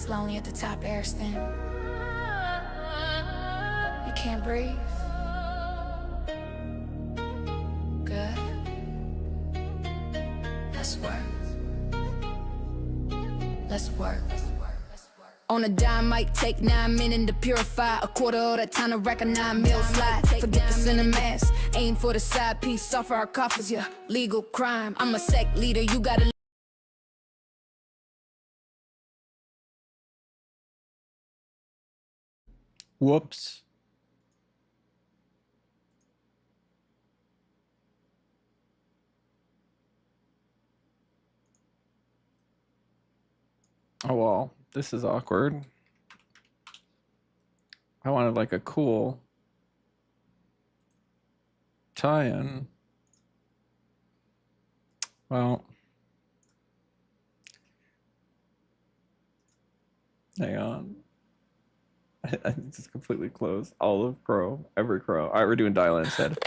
It's lonely at the top, air's thin. You can't breathe. Good. Let's work. Let's work. On a dime, might take 9 minutes to purify. A quarter of that time to rack a 9 mil slide. Forget the cinemass, aim for the side piece. Offer our coffers, yeah, legal crime. I'm a sect leader, you gotta. Whoops. Oh, well, this is awkward. I wanted like a cool tie-in. Well, hang on. I just completely closed. Olive crow, every crow. All right, we're doing dial-in instead.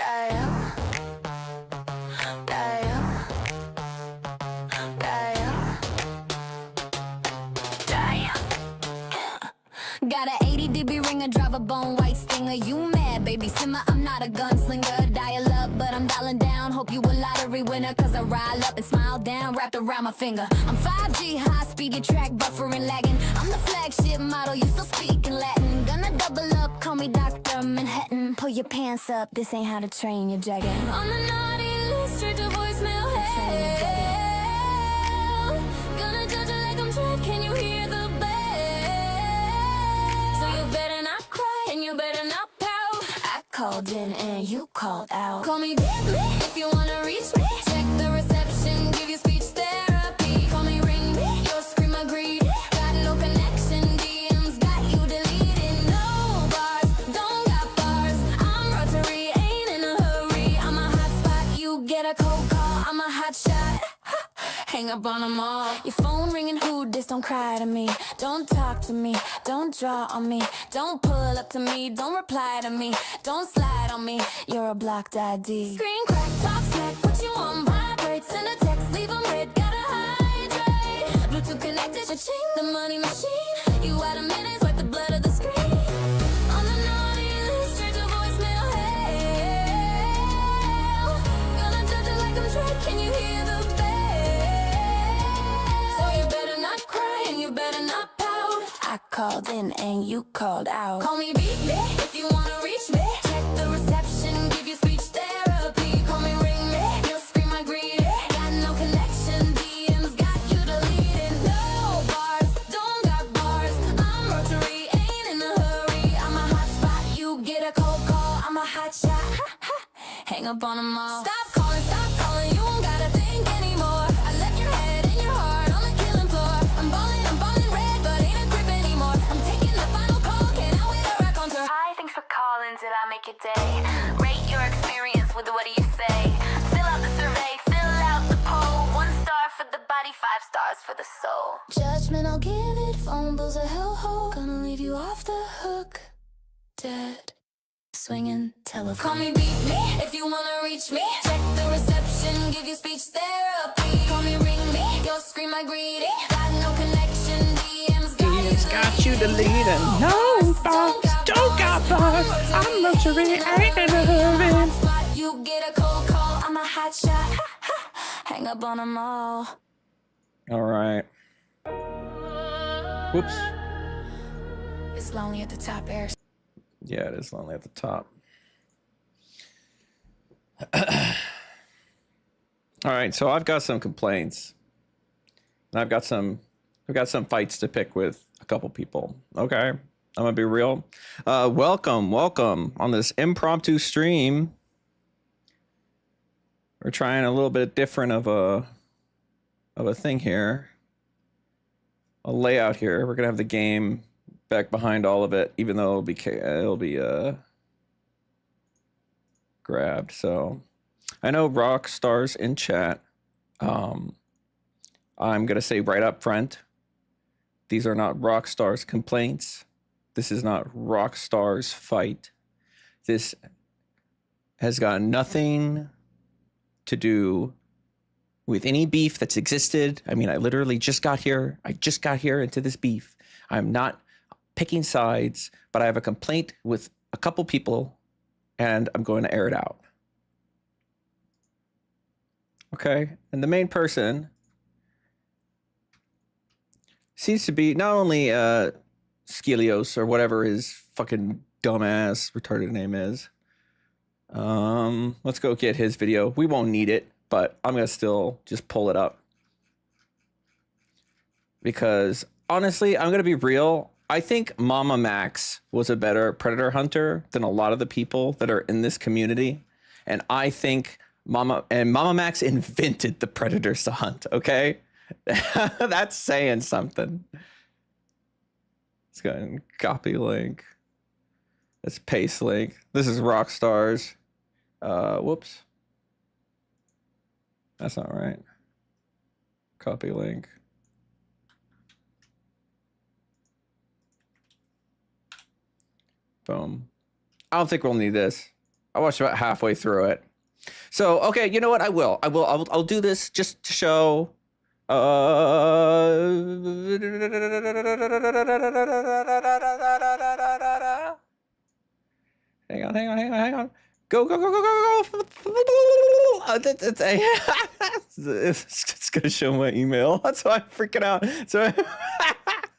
Got a 80 dB ringer, drive a bone white stinger. You mad, baby? Simmer, I'm not a gunslinger. Dial up, but I'm dialing down. Hope you a lottery winner, cause I rile up and smile down, wrapped around my finger. I'm 5G, high speed, your track buffering, lagging. I'm the flagship model, you still speaking Latin. Gonna double up, call me Dr. Manhattan. Pull your pants up, this ain't how to train your dragon. On the naughty list, straight to voicemail, hell. Gonna judge it like I'm trapped, can you hear the bell? So you better not cry and you better not pout. I called in and you called out. Call me baby if you wanna reach me. Check the reception, give you speech therapy. Call me, ring me, you'll scream agreed. Got no connection, DMs got you deleted. No bars, don't got bars. I'm rotary, ain't in a hurry. I'm a hot spot, you get a cold call. I'm a hot shot. Hang up on them all. Your phone ringing, who dis? Don't cry to me. Don't talk to me. Don't draw on me. Don't pull up to me. Don't reply to me. Don't slide on me. You're a blocked ID. Screen crack, talk smack. What you on? Vibrate. Send a text. Leave them red. Gotta hydrate. Bluetooth connected. Cha-ching. The money machine. You out of minutes. Wipe the blood of the screen. On the naughty list. Straight to voicemail. Hell. Gonna judge it like I'm trapped. Can you hear the bell? You better not pout. I called in and you called out. Call me baby if you wanna reach me. Check the reception, give you speech therapy. Call me, ring me, you'll scream I greet it. Got no connection, DMs got you deleted. No bars, don't got bars. I'm rotary, ain't in a hurry. I'm a hot spot, you get a cold call. I'm a hot shot. Hang up on them all. Stop calling, you don't gotta think anymore. I left your head and your heart on the killing floor. I'm balling red, but ain't a grip anymore. I'm taking the final call, can't out with a rack on tour. Hi, thanks for calling, did I make your day? Rate your experience with what do you say? Fill out the survey, fill out the poll. 1 star for the body, 5 stars for the soul. Judgment, I'll give it, phone bills a hellhole. Gonna leave you off the hook, dead. Swinging telephone. Call me, beat me if you wanna reach me. Check the reception, give you speech therapy. Call me, ring me, you'll scream my greeting. Got no connection, DMs got you deleted. No bars, don't got bars. I'm luxury, ain't in a hurry. You get a cold call, I'm a hot shot. Hang up on them all. All right. Whoops. It's lonely at the top, air. Yeah, it is lonely at the top. All right, so I've got some complaints. And I've got some fights to pick with a couple people. Okay, I'm gonna be real. Welcome on this impromptu stream. We're trying a little bit different of a thing here. A layout here. We're gonna have the game back behind all of it, even though it'll be grabbed. So I know rock stars in chat. I'm gonna say right up front, these are not rock stars complaints. This is not rock stars fight. This has got nothing to do with any beef that's existed. I mean, I literally just got here. I just got here into this beef. I'm not picking sides, but I have a complaint with a couple people, and I'm going to air it out. Okay, and the main person seems to be not only Skilios or whatever his fucking dumbass retarded name is. Let's go get his video. We won't need it, but I'm gonna still just pull it up because honestly, I'm gonna be real. I think Mama Max was a better predator hunter than a lot of the people that are in this community, and I think Mama Max invented the predators to hunt. Okay. That's saying something. Let's go and copy link. Let's paste link. This is Rockstars. Whoops. That's not right. Copy link. Boom. I don't think we'll need this. I watched about halfway through it. So, okay, you know what? I'll do this just to show. Hang on. Go. It's gonna show my email. That's why I'm freaking out.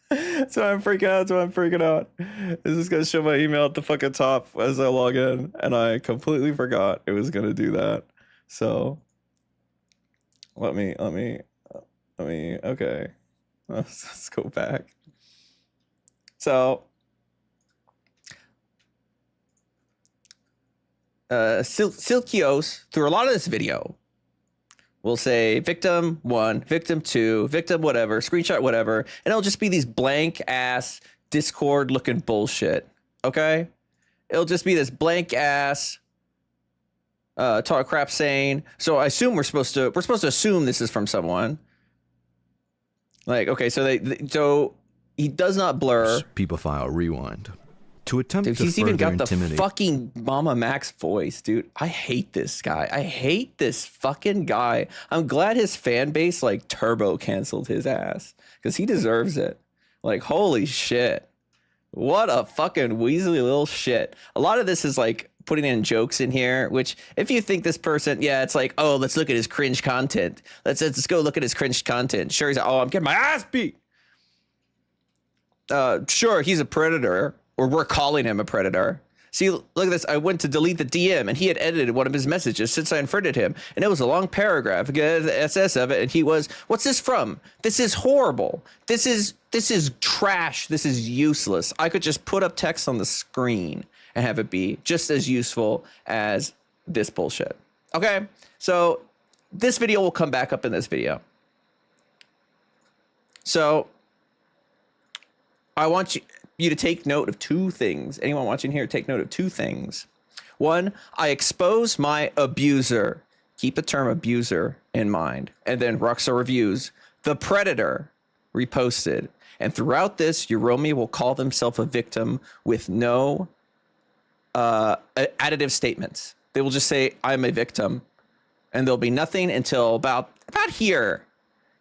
That's why I'm freaking out. This is gonna show my email at the fucking top as I log in, and I completely forgot it was gonna do that. So let me. Okay, let's go back. So, Silkios, through a lot of this video, will say victim 1, victim 2, victim whatever, screenshot whatever, and it'll just be these blank ass Discord looking bullshit. Okay, it'll just be this blank ass talk crap saying. So I assume we're supposed to assume this is from someone. Like, okay, so he does not blur. People file rewind to attempt dude, to he's even got the intimidate. fucking Mama Max voice, dude. I hate this guy. I hate this fucking guy. I'm glad his fan base like turbo canceled his ass because he deserves it. Like, holy shit. What a fucking weaselly little shit. A lot of this is like putting in jokes in here, which if you think this person, yeah, it's like, oh, let's look at his cringe content. Let's go look at his cringe content. Sure, he's like, oh, I'm getting my ass beat. Sure, he's a predator, or we're calling him a predator. See, look at this. I went to delete the DM, and he had edited one of his messages since I unfriended him, and it was a long paragraph. Again, the SS of it, and he was, "What's this from? This is horrible. This is trash. This is useless. I could just put up text on the screen and have it be just as useful as this bullshit." Okay, so this video will come back up in this video. So I want you to take note of two things. Anyone watching here, take note of two things. One, I expose my abuser. Keep the term abuser in mind. And then Rockstar Reviews, the predator, reposted. And throughout this, Uromi will call themselves a victim with no additive statements. They will just say, I'm a victim. And there'll be nothing until about here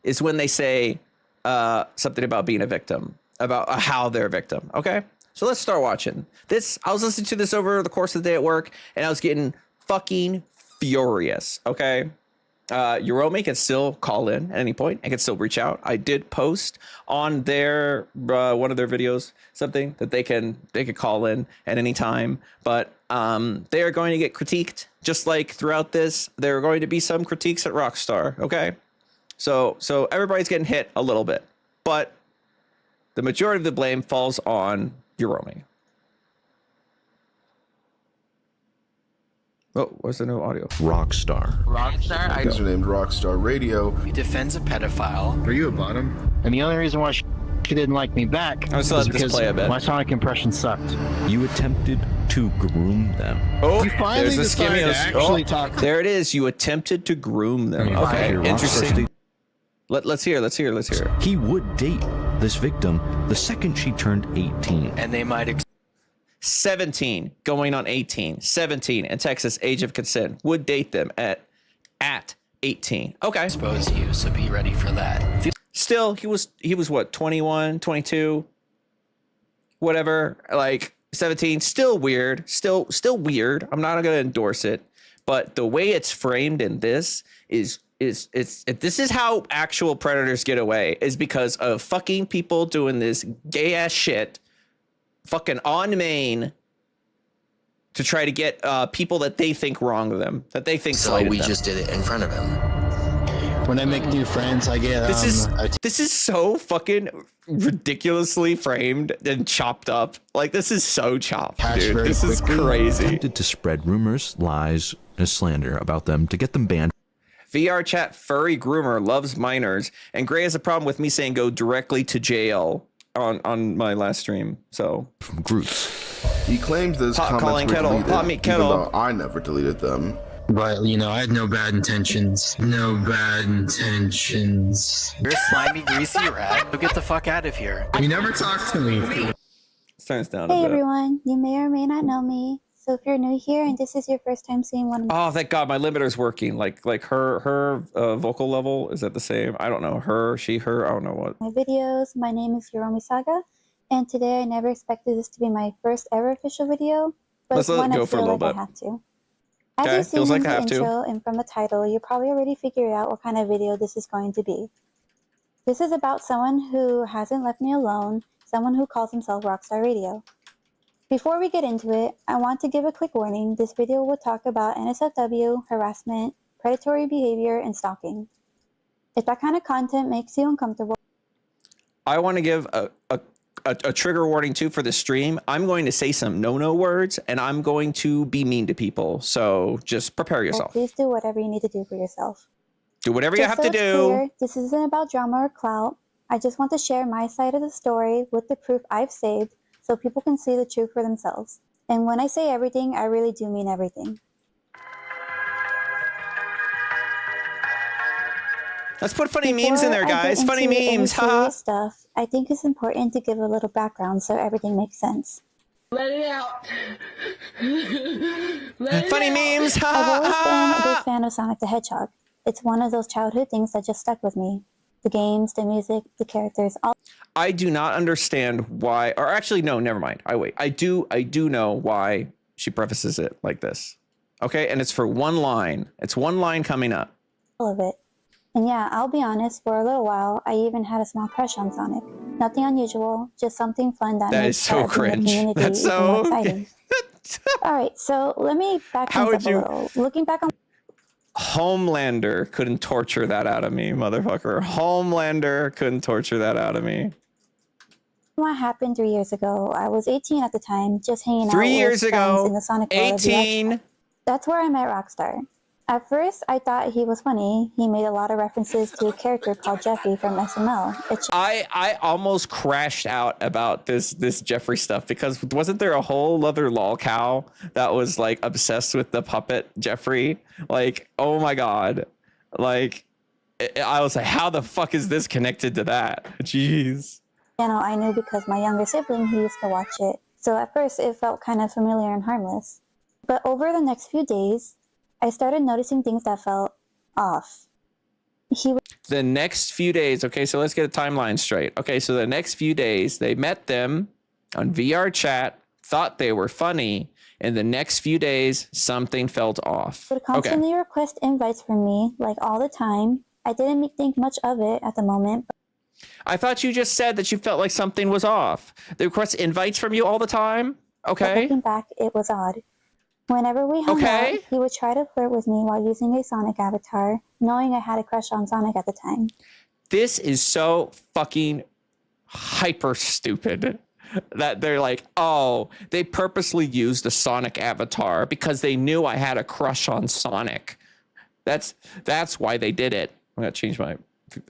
is when they say something about being a victim, about how they're a victim. Okay, so let's start watching this. I was listening to this over the course of the day at work, and I was getting fucking furious. Okay, Uromi can still call in at any point and can still reach out. I did post on their one of their videos something that they could call in at any time, but they are going to get critiqued just like throughout this. There are going to be some critiques at Rockstar. Okay, so everybody's getting hit a little bit, but the majority of the blame falls on Uromi. Oh, where's the no audio? Rockstar. Rockstar? These are named Rockstar Radio. He defends a pedophile. Are you a bottom? And the only reason why she didn't like me back I'm still was let this because play a bit. my sonic impression sucked. You attempted to groom them. Oh, You finally there's the decided to skimmios. actually talk. There it is. You attempted to groom them. Yeah. Okay, Rockstar interesting. stated Let's hear. he would date this victim the second she turned 18. And they might 17 going on 18, 17 in Texas, age of consent, would date them at 18. Okay. expose you, so be ready for that. Still, he was what, 21, 22? whatever, like 17, still weird, still weird. I'm not gonna endorse it, but the way it's framed in this is this is how actual predators get away, is because of fucking people doing this gay ass shit, fucking on main, to try to get people that they think wronged them, that they think So slighted we them. just did it in front of him. When I make new friends, I get This is so fucking ridiculously framed and chopped up. Like, this is so chopped, Catch dude. very This is quickly. crazy. Attempted to spread rumors, lies, and slander about them to get them banned VR chat furry groomer loves minors, and Gray has a problem with me saying go directly to jail on my last stream. So from groups. He claims those Hot comments calling were kettle, deleted, hot meat even kettle. though I never deleted them. But, you know, I had no bad intentions. No bad intentions. You're a slimy, greasy rat. Go get the fuck out of here. You never talk to me. turns down a Hey bit. everyone, you may or may not know me. So if you're new here and this is your first time seeing one of Oh, thank God, my limiter's working. Like her vocal level, is that the same? I don't know. Her, she, her. I don't know what. my videos, my name is Hiromi Saga, and today I never expected this to be my first ever official video, but Let's it's let one it I go for a feel little like bit. I have to. As Okay, you've seen feels like in I the have to. intro and from the title, you probably already figured out what kind of video this is going to be. This is about someone who hasn't left me alone, someone who calls himself Rockstar Radio. Before we get into it, I want to give a quick warning. This video will talk about NSFW, harassment, predatory behavior, and stalking. If that kind of content makes you uncomfortable, I want to give a trigger warning too for the stream. I'm going to say some no words, and I'm going to be mean to people. So just prepare yourself. please do whatever you need to do for yourself. Do whatever you Just have so to it's do. clear, this isn't about drama or clout. I just want to share my side of the story with the proof I've saved so people can see the truth for themselves. And when I say everything, I really do mean everything. Let's put funny Before memes in there, I get guys. Funny into any memes. Haha. serious stuff, I think it's important to give a little background so everything makes sense. Let it out. Funny memes. Ha I've always been a big ha. fan of Sonic the Hedgehog. It's one of those childhood things that just stuck with me. The games, the music, the characters, all I do not understand why, or actually, no, never mind. I do know why she prefaces it like this. Okay, and it's for one line. It's one line coming up. of it. And yeah, I'll be honest, for a little while, I even had a small crush on Sonic. Nothing unusual, just something fun that That made is so part of being a cringe. community That's even more so. exciting. Alright, so let me back How things would up a little. Looking back on Homelander couldn't torture that out of me, motherfucker. Homelander couldn't torture that out of me. what happened 3 years ago, I was 18 at the time, just hanging out 3 with years friends ago, in the Sonic world of the Edge. 18. That's where I met Rockstar. At first, I thought he was funny. He made a lot of references to a character called Jeffrey from SML. I almost crashed out about this Jeffrey stuff, because wasn't there a whole other lol cow that was like obsessed with the puppet Jeffrey? Like, oh my God. Like, I was like, how the fuck is this connected to that? Jeez. Channel I knew because my younger sibling, he used to watch it. So at first, it felt kind of familiar and harmless. But over the next few days, I started noticing things that felt off. He would The next few days, okay, so let's get a timeline straight. Okay, so the next few days, they met them on VR chat, thought they were funny, and the next few days, something felt off. Okay. constantly request invites from me, like all the time. I didn't think much of it at the moment, I thought you just said that you felt like something was off. They request invites from you all the time? but Okay. looking back, it was odd. Whenever we hung Okay. out, he would try to flirt with me while using a Sonic avatar, knowing I had a crush on Sonic at the time. This is so fucking hyper stupid that they're like, oh, they purposely used a Sonic avatar because they knew I had a crush on Sonic. That's why they did it. I'm gonna change my,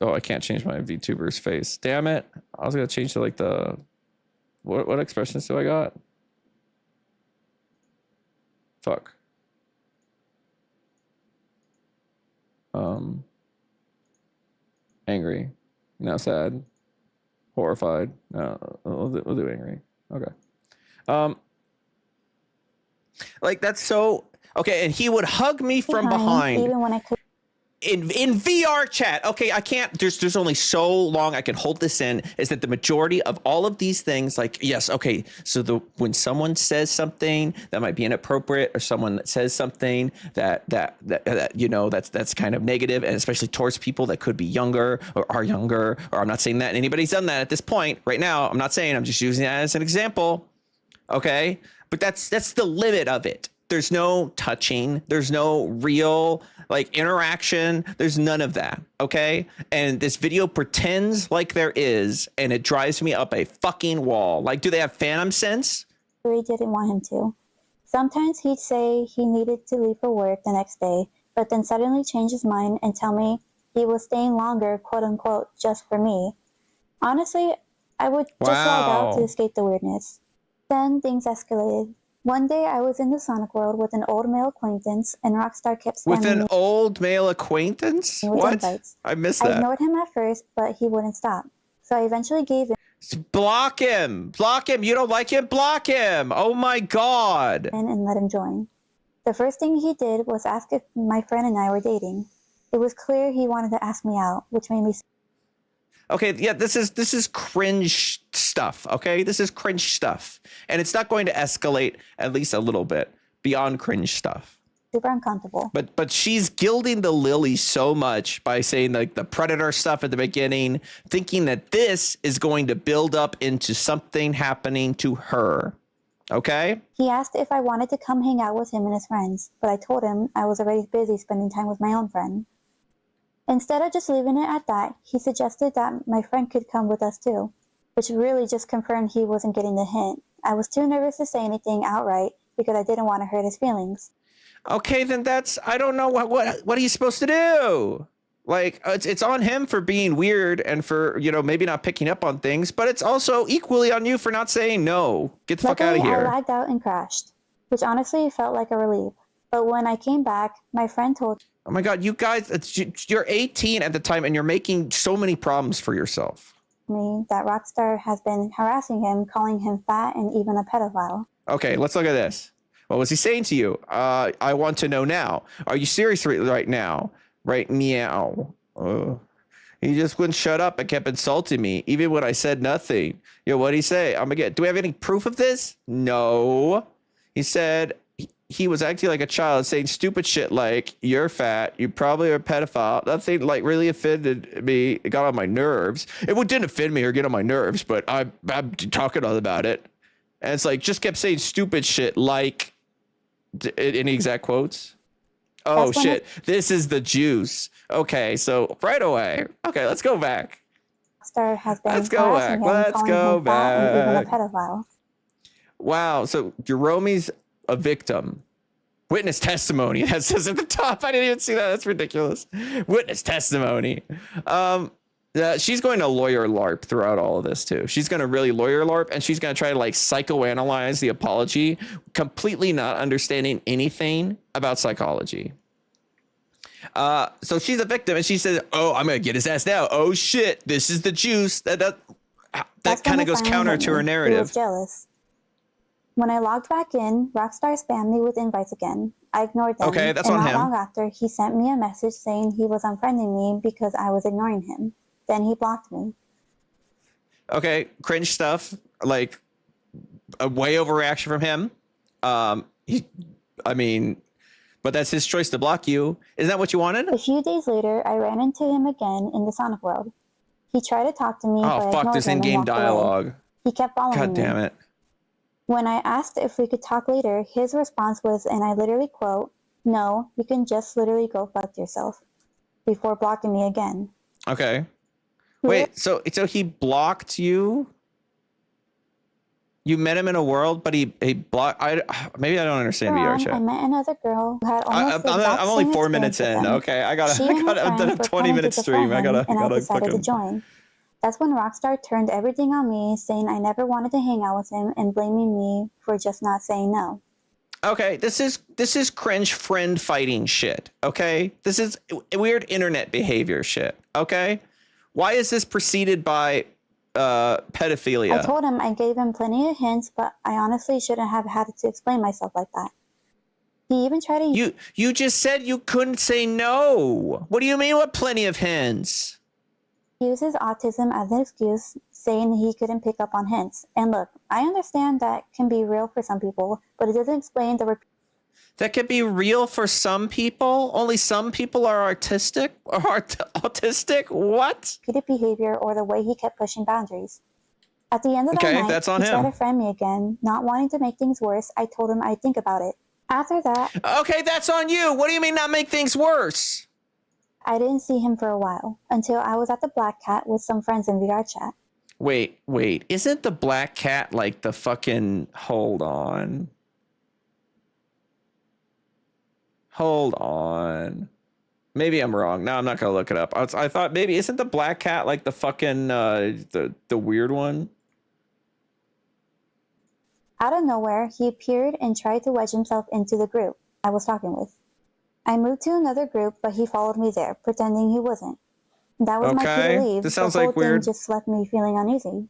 oh, I can't change my VTuber's face. Damn it. I was gonna change to like the, what expressions do I got? Fuck. Angry. Now sad. Horrified. No, we'll do angry. Okay. Like that's so okay. And he would hug me from behind. even when I could. in VR chat. Okay, I can't. There's only so long I can hold this in. Is that the majority of all of these things? Like, yes, okay. So when someone says something that might be inappropriate, or someone that says something that you know that's kind of negative, and especially towards people that could be younger or are younger, or I'm not saying that anybody's done that at this point right now. I'm not saying. I'm just using that as an example. Okay, but that's the limit of it. There's no touching. There's no real like interaction. There's none of that. Okay. And this video pretends like there is, and it drives me up a fucking wall. Like, do they have phantom sense? He didn't want him to. Sometimes he'd say he needed to leave for work the next day, but then suddenly change his mind and tell me he was staying longer, quote unquote, just for me. Honestly, I would just log out to escape the weirdness. Then things escalated. One day I was in the Sonic world with an old male acquaintance, and Rockstar kept spamming With an old male acquaintance? with What? invites. I missed I that. ignored him at first, but he wouldn't stop. So I eventually gave Block him. Block him. You don't like him? Block him. Oh my God. in and let him join. The first thing he did was ask if my friend and I were dating. It was clear he wanted to ask me out, which made me Okay, yeah, this is cringe stuff, okay? This is cringe stuff. And it's not going to escalate at least a little bit beyond cringe stuff. super uncomfortable. But she's gilding the lily so much by saying like the predator stuff at the beginning, thinking that this is going to build up into something happening to her. Okay? He asked if I wanted to come hang out with him and his friends, but I told him I was already busy spending time with my own friend. Instead of just leaving it at that, he suggested that my friend could come with us too, which really just confirmed he wasn't getting the hint. I was too nervous to say anything outright because I didn't want to hurt his feelings. Okay, then I don't know what are you supposed to do? Like, it's on him for being weird and for, you know, maybe not picking up on things, but it's also equally on you for not saying no. Get the fuck out of Luckily, here. I lagged out and crashed, which honestly felt like a relief. But when I came back, my friend told Oh my God, you guys, you're 18 at the time and you're making so many problems for yourself. me that Rockstar has been harassing him, calling him fat and even a pedophile. Okay, let's look at this. What was he saying to you? I want to know now. Are you serious right now? Right, meow. He just wouldn't shut up and kept insulting me, even when I said nothing. Yo, what'd he say? Do we have any proof of this? No. He said he was acting like a child, saying stupid shit like, you're fat, you probably are a pedophile. That thing like really offended me. It got on my nerves. It didn't offend me or get on my nerves, but I'm talking all about it. And it's like, just kept saying stupid shit like, any exact quotes? Oh shit, this is the juice. Okay, so right away. Okay, let's go back. Rockstar has been Let's go harassing back. him, Let's calling go him fat and even a back. pedophile. Wow, so Jerome's a victim. Witness testimony. That says at the top. I didn't even see that. That's ridiculous. Witness testimony. She's going to lawyer LARP throughout all of this too. She's going to really lawyer LARP, and she's going to try to like psychoanalyze the apology, completely not understanding anything about psychology. So she's a victim, and she says, "Oh, I'm going to get his ass now. Oh shit, this is the juice." That kind of goes counter to her narrative. He was jealous. When I logged back in, Rockstar spammed me with invites again. I ignored them. Okay, that's and on not him. long after, he sent me a message saying he was unfriending me because I was ignoring him. Then he blocked me. Okay, cringe stuff, like a way overreaction from him. But that's his choice to block you. Isn't that what you wanted? A few days later, I ran into him again in the Sonic world. He tried to talk to me, but I Oh fuck, ignored this him and in-game walked away. dialogue. He kept following me. God damn it. When I asked if we could talk later, his response was, and I literally quote, "No, you can just literally go fuck yourself," before blocking me again. Okay. Wait, so he blocked you? You met him in a world, but he blocked. Maybe I don't understand VR chat. I met another girl who had almost the exact I'm only same 4 minutes experience in. with him. Okay, She and her I've done a friends were 20 minute planning to stream. I befriend him, and I gotta decided to join. That's when Rockstar turned everything on me, saying I never wanted to hang out with him and blaming me for just not saying no. Okay, this is cringe friend fighting shit. Okay, this is weird internet behavior shit. Okay, why is this preceded by pedophilia? I told him I gave him plenty of hints, but I honestly shouldn't have had to explain myself like that. He even tried to You just said you couldn't say no. What do you mean with plenty of hints? use his autism as an excuse, saying he couldn't pick up on hints. And look, I understand that can be real for some people, but it doesn't explain the That could be real for some people. Only some people are autistic. Autistic? What? repeated behavior or the way he kept pushing boundaries. At the end of that night, that's on he tried him. to friend me again, not wanting to make things worse. I told him I'd think about it. After that, Okay, that's on you. What do you mean not make things worse? I didn't see him for a while, until I was at the Black Cat with some friends in VR chat. Wait. Isn't the black cat like the fucking... Hold on. Maybe I'm wrong. No, I'm not going to look it up. I thought maybe... Isn't the black cat like the fucking... the weird one? Out of nowhere, he appeared and tried to wedge himself into the group I was talking with. I moved to another group, but he followed me there, pretending he wasn't. That was my cue to leave. This sounds the whole like weird. thing just left me feeling uneasy.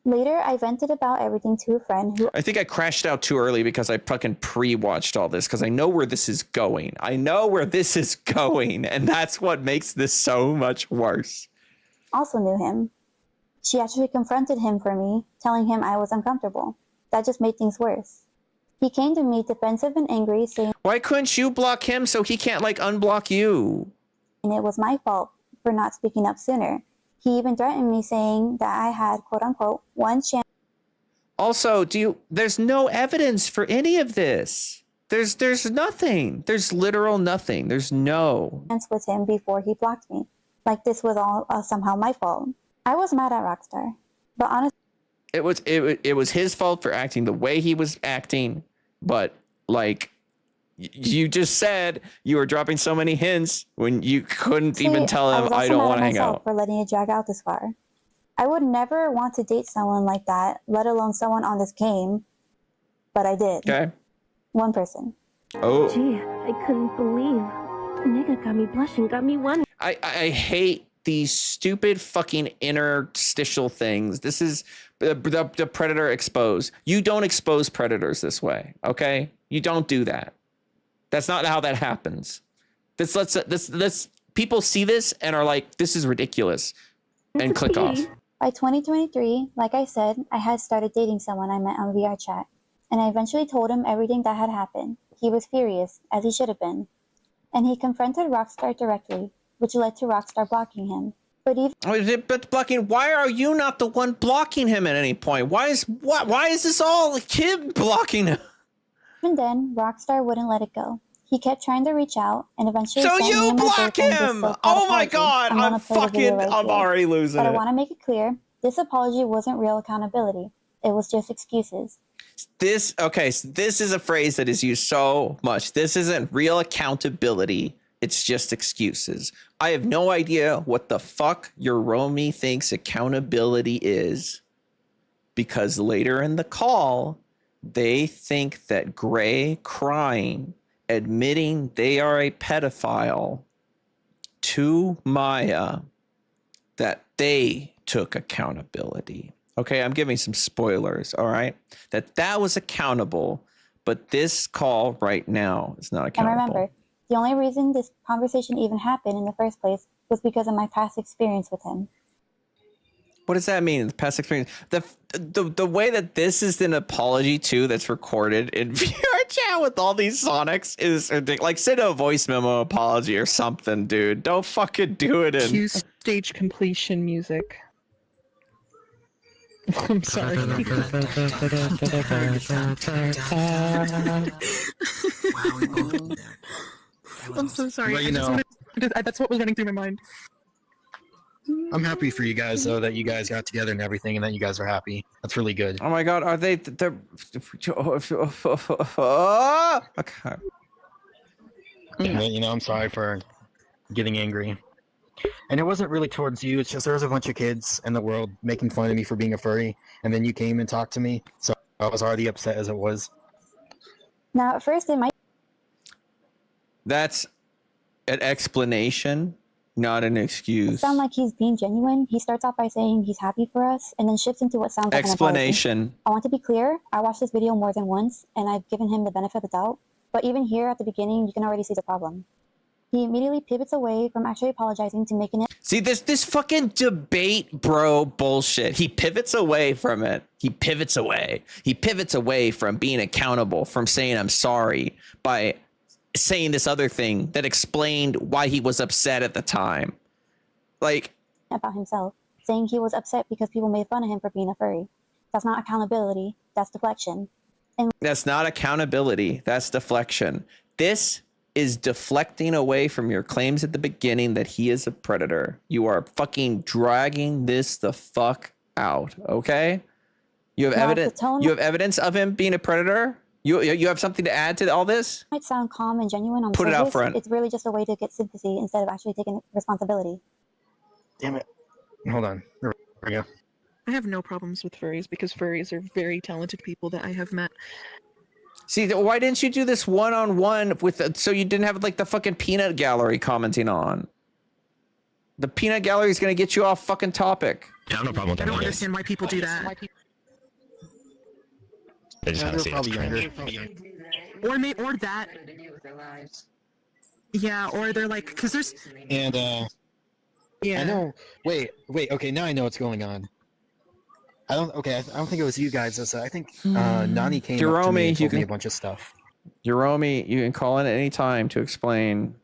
Later, I vented about everything to a friend who I think I crashed out too early because I fucking pre-watched all this because I know where this is going. And that's what makes this so much worse. also knew him. She actually confronted him for me, telling him I was uncomfortable. That just made things worse. He came to me defensive and angry, saying Why couldn't you block him so he can't like unblock you? it was my fault for not speaking up sooner. He even threatened me, saying that I had, quote unquote, one chance Also, there's no evidence for any of this. There's nothing. There's literal nothing. There's no. with him before he blocked me. Like this was all somehow my fault. I was mad at Rockstar, but honestly, It was his fault for acting the way he was acting, but like you just said you were dropping so many hints when you couldn't even tell him I don't want to hang out. For letting it drag out this far. I would never want to date someone like that, let alone someone on this game, but I did. Okay. One person. Oh. Gee, I couldn't believe. Nigga got me blushing, got me one. I hate these stupid fucking interstitial things. This is the predator exposed. You don't expose predators this way, okay? You don't do that. That's not how that happens. This people see this and are like, this is ridiculous, and click off. By 2023, like I said, I had started dating someone I met on VR chat, and I eventually told him everything that had happened. He was furious, as he should have been, and he confronted Rockstar directly, which led to Rockstar blocking him. But blocking, why are you not the one blocking him at any point? Why is this all him blocking him? Even then, Rockstar wouldn't let it go. He kept trying to reach out, and eventually So sent me you and my block boyfriend this him! so-called Oh my apology. god, gonna play the video right I'm here. already losing But I it. want to make it clear, this apology wasn't real accountability. It was just excuses. So this is a phrase that is used so much. This isn't real accountability. It's just excuses. I have no idea what the fuck your Romy thinks accountability is, because later in the call, they think that Gray crying, admitting they are a pedophile to Maya, that they took accountability. Okay, I'm giving some spoilers, all right? That was accountable, but this call right now is not accountable. And remember, the only reason this conversation even happened in the first place was because of my past experience with him. What does that mean? The past experience? The way that this is an apology too, that's recorded in VR chat with all these Sonics is ridiculous. Like, send a voice memo apology or something, dude. Don't fucking do it in. Cue stage completion music. I'm sorry. I'm so sorry. Well, you know, That's what was running through my mind. I'm happy for you guys though that you guys got together and everything, and that you guys are happy. That's really good. Oh my god, are they? They're... Okay. And, you know, I'm sorry for getting angry. And it wasn't really towards you. It's just there was a bunch of kids in the world making fun of me for being a furry, and then you came and talked to me, so I was already upset as it was. Now, at first, it might That's an explanation not an It excuse. sounds like he's being genuine. He starts off by saying he's happy for us, and then shifts into what sounds like an apology. Explanation. I want to be clear, I watched this video more than once, and I've given him the benefit of the doubt, but even here at the beginning, you can already see the problem. He immediately pivots away from actually apologizing to making it See, this fucking debate bro bullshit. He pivots away from it. He pivots away. He pivots away from being accountable, from saying I'm sorry, by saying this other thing that explained why he was upset at the time. Like, about himself, saying he was upset because people made fun of him for being a furry. That's not accountability, that's deflection. that's not accountability. That's deflection. This is deflecting away from your claims at the beginning that he is a predator. You are fucking dragging this the fuck out, okay? You have Now, evidence. the tone- You have evidence of him being a predator. You have something to add to all this? Might sound calm and genuine on the Put it out surface, front. it's really just a way to get sympathy instead of actually taking responsibility. Damn it. Hold on. There we go. I have no problems with furries because furries are very talented people that I have met. See, why didn't you do this one-on-one with so you didn't have like the fucking peanut gallery commenting on? The peanut gallery is going to get you off fucking topic. Yeah, I have no problem with I that. don't understand why people do that. They just Yeah, gotta they're see probably it's younger. cringe. Or that. Yeah, or they're like, because there's. And Yeah. I know. Wait. Okay, now I know what's going on. I don't think it was you guys. I think Nani came up to Jerome, me and you told me can- a bunch of stuff. Yeromi, you can call in at any time to explain.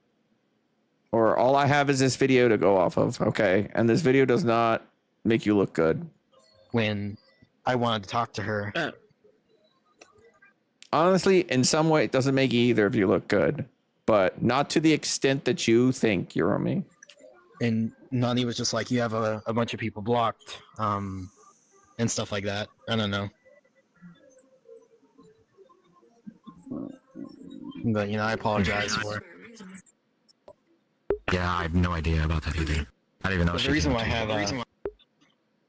Or all I have is this video to go off of, okay? And this video does not make you look good. When I wanted to talk to her. Honestly, in some way, it doesn't make either of you look good. But not to the extent that you think, Yeromi. And Nani was just like, you have a bunch of people blocked, and stuff like that. I don't know. But, I apologize for it. Yeah, I have no idea about that either. I don't even know. But she the reason came why up I to me. have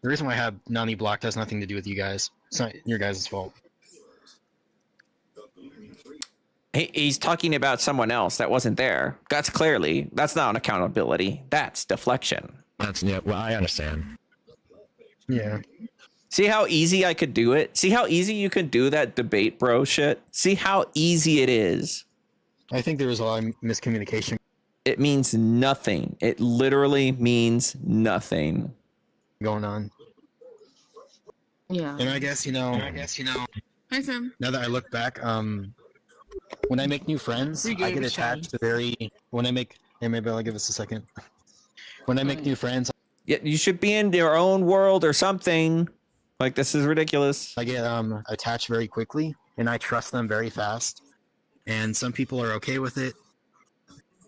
the reason why I have Nani blocked has nothing to do with you guys. It's not your guys' fault. He's talking about someone else that wasn't there. That's not accountability. That's deflection. Well, I understand. Yeah. See how easy I could do it? See how easy you can do that debate bro shit? See how easy it is? I think there was a lot of miscommunication. It means nothing. It literally means nothing. Going on. Yeah. And I guess, Hi, Sam. now that I look back, when I make new friends, I get attached to hey, maybe I'll give us a second. When I make new friends, Yeah, you should be in your own world or something. Like, this is ridiculous. I get attached very quickly, and I trust them very fast. And some people are okay with it,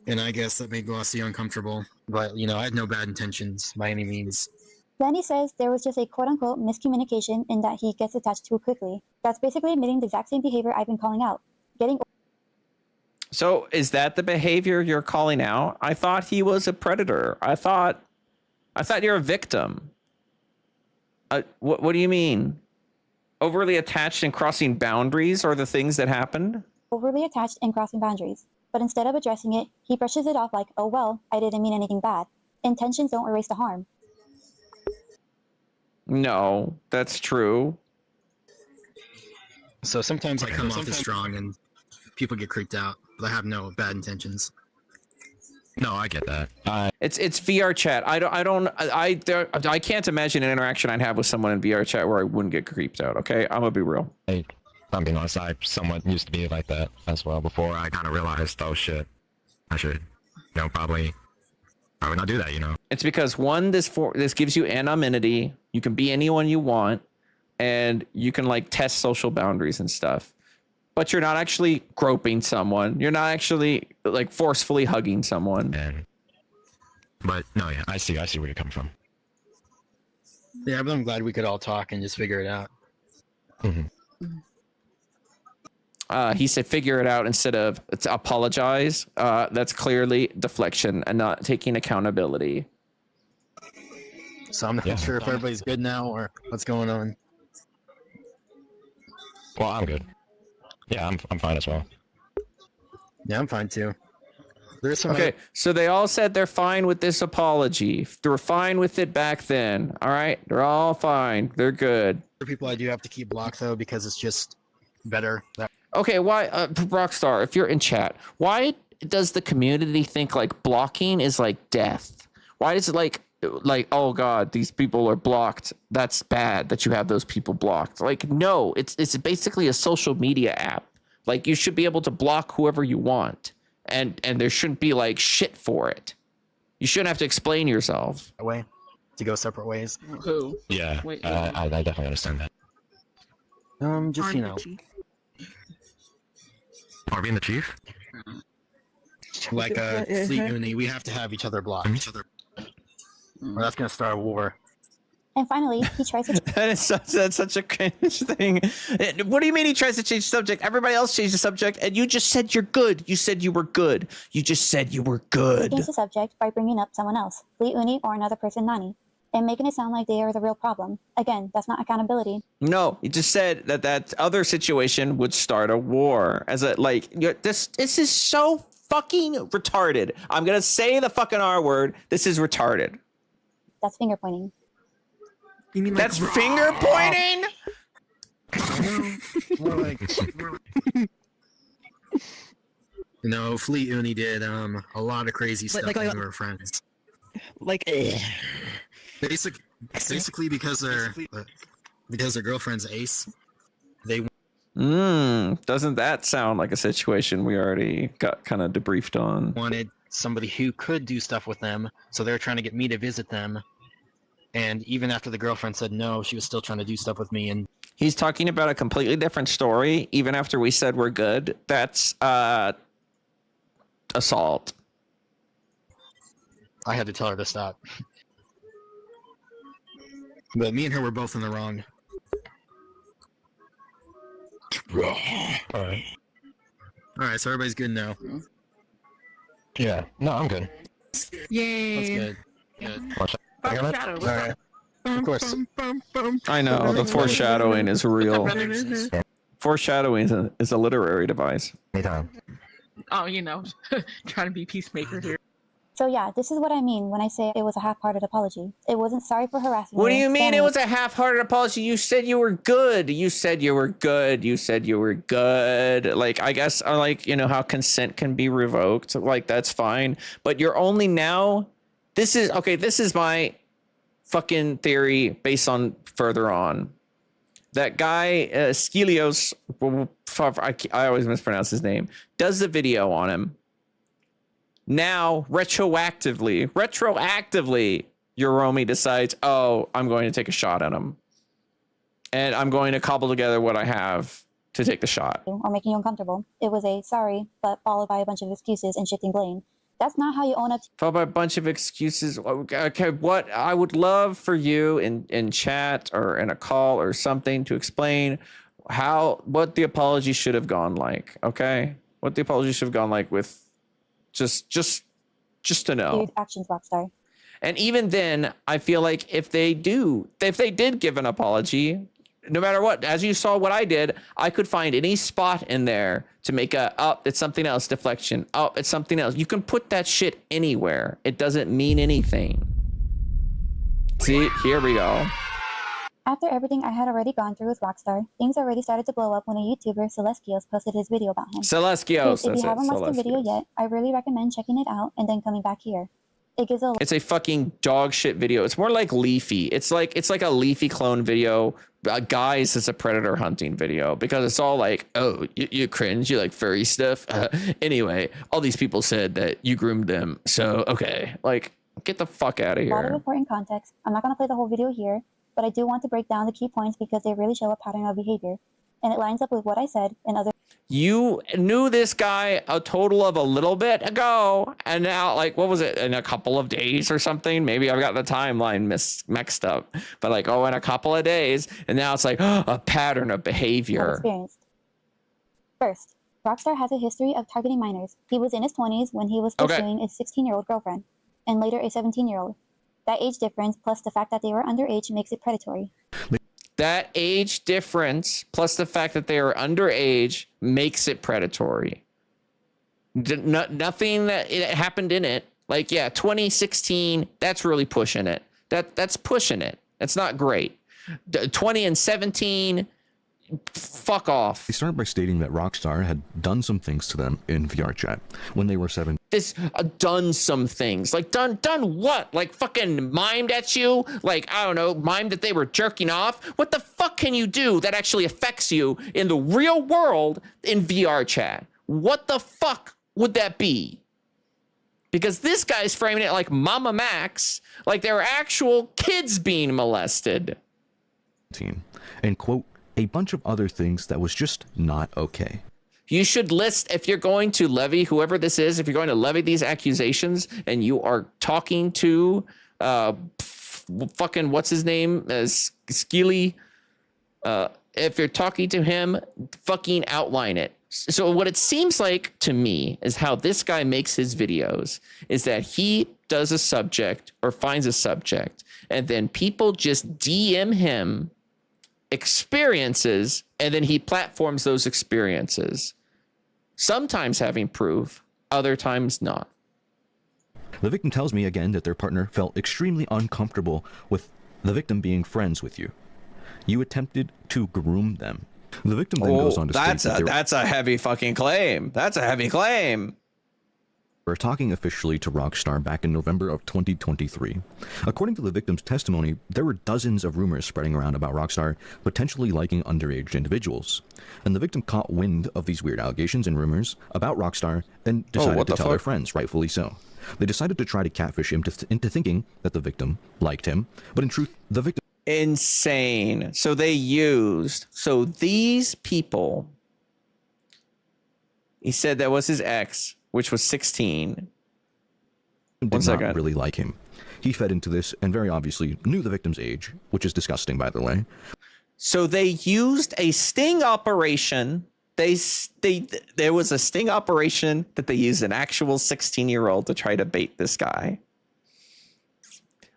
and I guess that made Glossy uncomfortable. But, I had no bad intentions by any means. Then he says there was just a quote-unquote miscommunication in that he gets attached too quickly. That's basically admitting the exact same behavior I've been calling out. Getting So is that the behavior you're calling out? I thought he was a predator. I thought you're a victim. What do you mean? Overly attached and crossing boundaries are the things that happened? overly attached and crossing boundaries. But instead of addressing it, he brushes it off like, oh well, I didn't mean anything bad. Intentions don't erase the harm. No, that's true. So sometimes I come off as strong, and people get creeped out, but I have no bad intentions. No, I get that. It's VR chat. I can't imagine an interaction I'd have with someone in VR chat where I wouldn't get creeped out. Okay, I'm gonna be real. If I'm being honest, I somewhat used to be like that as well before I kind of realized, oh shit, I should, probably not do that, It's because one, this gives you anonymity. You can be anyone you want, and you can like test social boundaries and stuff. But you're not actually groping someone. You're not actually like forcefully hugging someone. But no, yeah, I see where you're coming from. Yeah, but I'm glad we could all talk and just figure it out. He said figure it out instead of apologize. That's clearly deflection and not taking accountability. So I'm not sure if everybody's good now or what's going on. Well, I'm good. Yeah, I'm fine as well. Yeah, I'm fine too. There's some Okay, so they all said they're fine with this apology. They were fine with it back then. All right, they're all fine. They're good. other people I do have to keep blocked though because it's just better. Okay, why, Rockstar? If you're in chat, why does the community think like blocking is like death? Why is it like oh god, these people are blocked? That's bad that you have those people blocked. Like no, it's basically a social media app. Like you should be able to block whoever you want. And there shouldn't be like shit for it. You shouldn't have to explain yourself. Way to go separate ways. Who? Yeah, Wait, I definitely understand that. Just you know, Are being the chief? like Fleet Uni, we have to have each other blocked. Or that's gonna start a war. And finally, he tries to That's such a cringe thing. What do you mean he tries to change the subject? Everybody else changed the subject, and you just said you're good. You said you were good. You just said you were good. change the subject by bringing up someone else, Fleet Uni or another person, Nani, and making it sound like they are the real problem. Again, that's not accountability. No, you just said that other situation would start a war. As a like, this is so fucking retarded. I'm gonna say the fucking R word. This is retarded. That's finger pointing. You mean like That's finger pointing? More like, no, Fleet Uni did a lot of crazy stuff like- when we were friends. like Basically because their girlfriend's ace, they Doesn't that sound like a situation we already got kind of debriefed on? wanted somebody who could do stuff with them, so they're trying to get me to visit them. And even after the girlfriend said no, she was still trying to do stuff with me. And He's talking about a completely different story, even after we said we're good. That's assault. I had to tell her to stop. But me and her were both in the wrong. Alright. Alright, so everybody's good now. Yeah, no, I'm good. yay. That's good. Good. Watch Fuck out. Shadow. What's Alright. Of course. I know, the foreshadowing is real. Foreshadowing is a literary device. Anytime. Oh, you know, trying to be peacemaker here. So yeah, this is what I mean when I say it was a half-hearted apology. It wasn't sorry for harassing What do her, you mean family- it was a half-hearted apology? You said you were good. You said you were good. You said you were good. Like, I guess, like, you know, how consent can be revoked. Like, that's fine. But you're only now... This is my fucking theory based on further on. That guy, Skilios, I always mispronounce his name, does the video on him. Now, retroactively, Yoromi decides, oh, I'm going to take a shot at him. And I'm going to cobble together what I have to take the shot. or making you uncomfortable. It was a sorry, but followed by a bunch of excuses and shifting blame. That's not how you own up Followed by a bunch of excuses. Okay, what I would love for you in chat or in a call or something to explain what the apology should have gone like. Okay, what the apology should have gone like with just to know. weird actions, Rockstar. And even then, I feel like if they did give an apology, no matter what, as you saw what I did, I could find any spot in there to make it's something else deflection. It's something else. You can put that shit anywhere. It doesn't mean anything. See, here we go. After everything I had already gone through with Rockstar, things already started to blow up when a YouTuber, Celestios, posted his video about him. Celestios. If you haven't watched the video Celestios. yet, I really recommend checking it out and then coming back here. It gives a It's a fucking dog shit video. It's more like Leafy. It's like a Leafy clone video. Guys, it's a predator hunting video because it's all like, oh, you cringe, you like furry stuff. Anyway, all these people said that you groomed them, so okay, like get the fuck out of lot of here. important context. I'm not going to play the whole video here, but I do want to break down the key points because they really show a pattern of behavior, and it lines up with what I said and other. You knew this guy a total of a little bit ago, and now, like, what was it, in a couple of days or something? Maybe I've got the timeline mixed up, but like, oh, in a couple of days, and now it's like a pattern of behavior. Experienced. First, Rockstar has a history of targeting minors. He was in his 20s when he was Okay. pursuing a 16-year-old girlfriend, and later a 17-year-old. That age difference, plus the fact that they were underage, makes it predatory. That age difference plus the fact that they are underage makes it predatory. Nothing that it happened in it. Like, yeah, 2016, that's really pushing it. That's pushing it. That's not great. 20 and 17, fuck off. They started by stating that Rockstar had done some things to them in VR chat when they were 7. This done some things. Like, done what? Like, fucking mimed at you? Like, I don't know, mimed that they were jerking off? What the fuck can you do that actually affects you in the real world in VR chat? What the fuck would that be? Because this guy's framing it like Mama Max, like there are actual kids being molested. And quote, a bunch of other things that was just not okay. You should list, if you're going to levy, whoever this is, if you're going to levy these accusations and you are talking to fucking, what's his name? Skilly. If you're talking to him, fucking outline it. So what it seems like to me is how this guy makes his videos is that he does a subject or finds a subject and then people just DM him experiences and then he platforms those experiences. Sometimes having proof, other times not. The victim tells me again that their partner felt extremely uncomfortable with the victim being friends with you. You attempted to groom them. The victim then goes on to state that that's a heavy fucking claim. That's a heavy claim. We're talking officially to Rockstar back in November of 2023. According to the victim's testimony, there were dozens of rumors spreading around about Rockstar potentially liking underage individuals. And the victim caught wind of these weird allegations and rumors about Rockstar and decided to tell their friends, rightfully so. They decided to try to catfish him into thinking that the victim liked him, but in truth, the victim... Insane. So these people, he said that was his ex, which was 16. Did not really like him. He fed into this and very obviously knew the victim's age, which is disgusting, by the way. So they used a sting operation. There was a sting operation that they used an actual 16-year-old to try to bait this guy.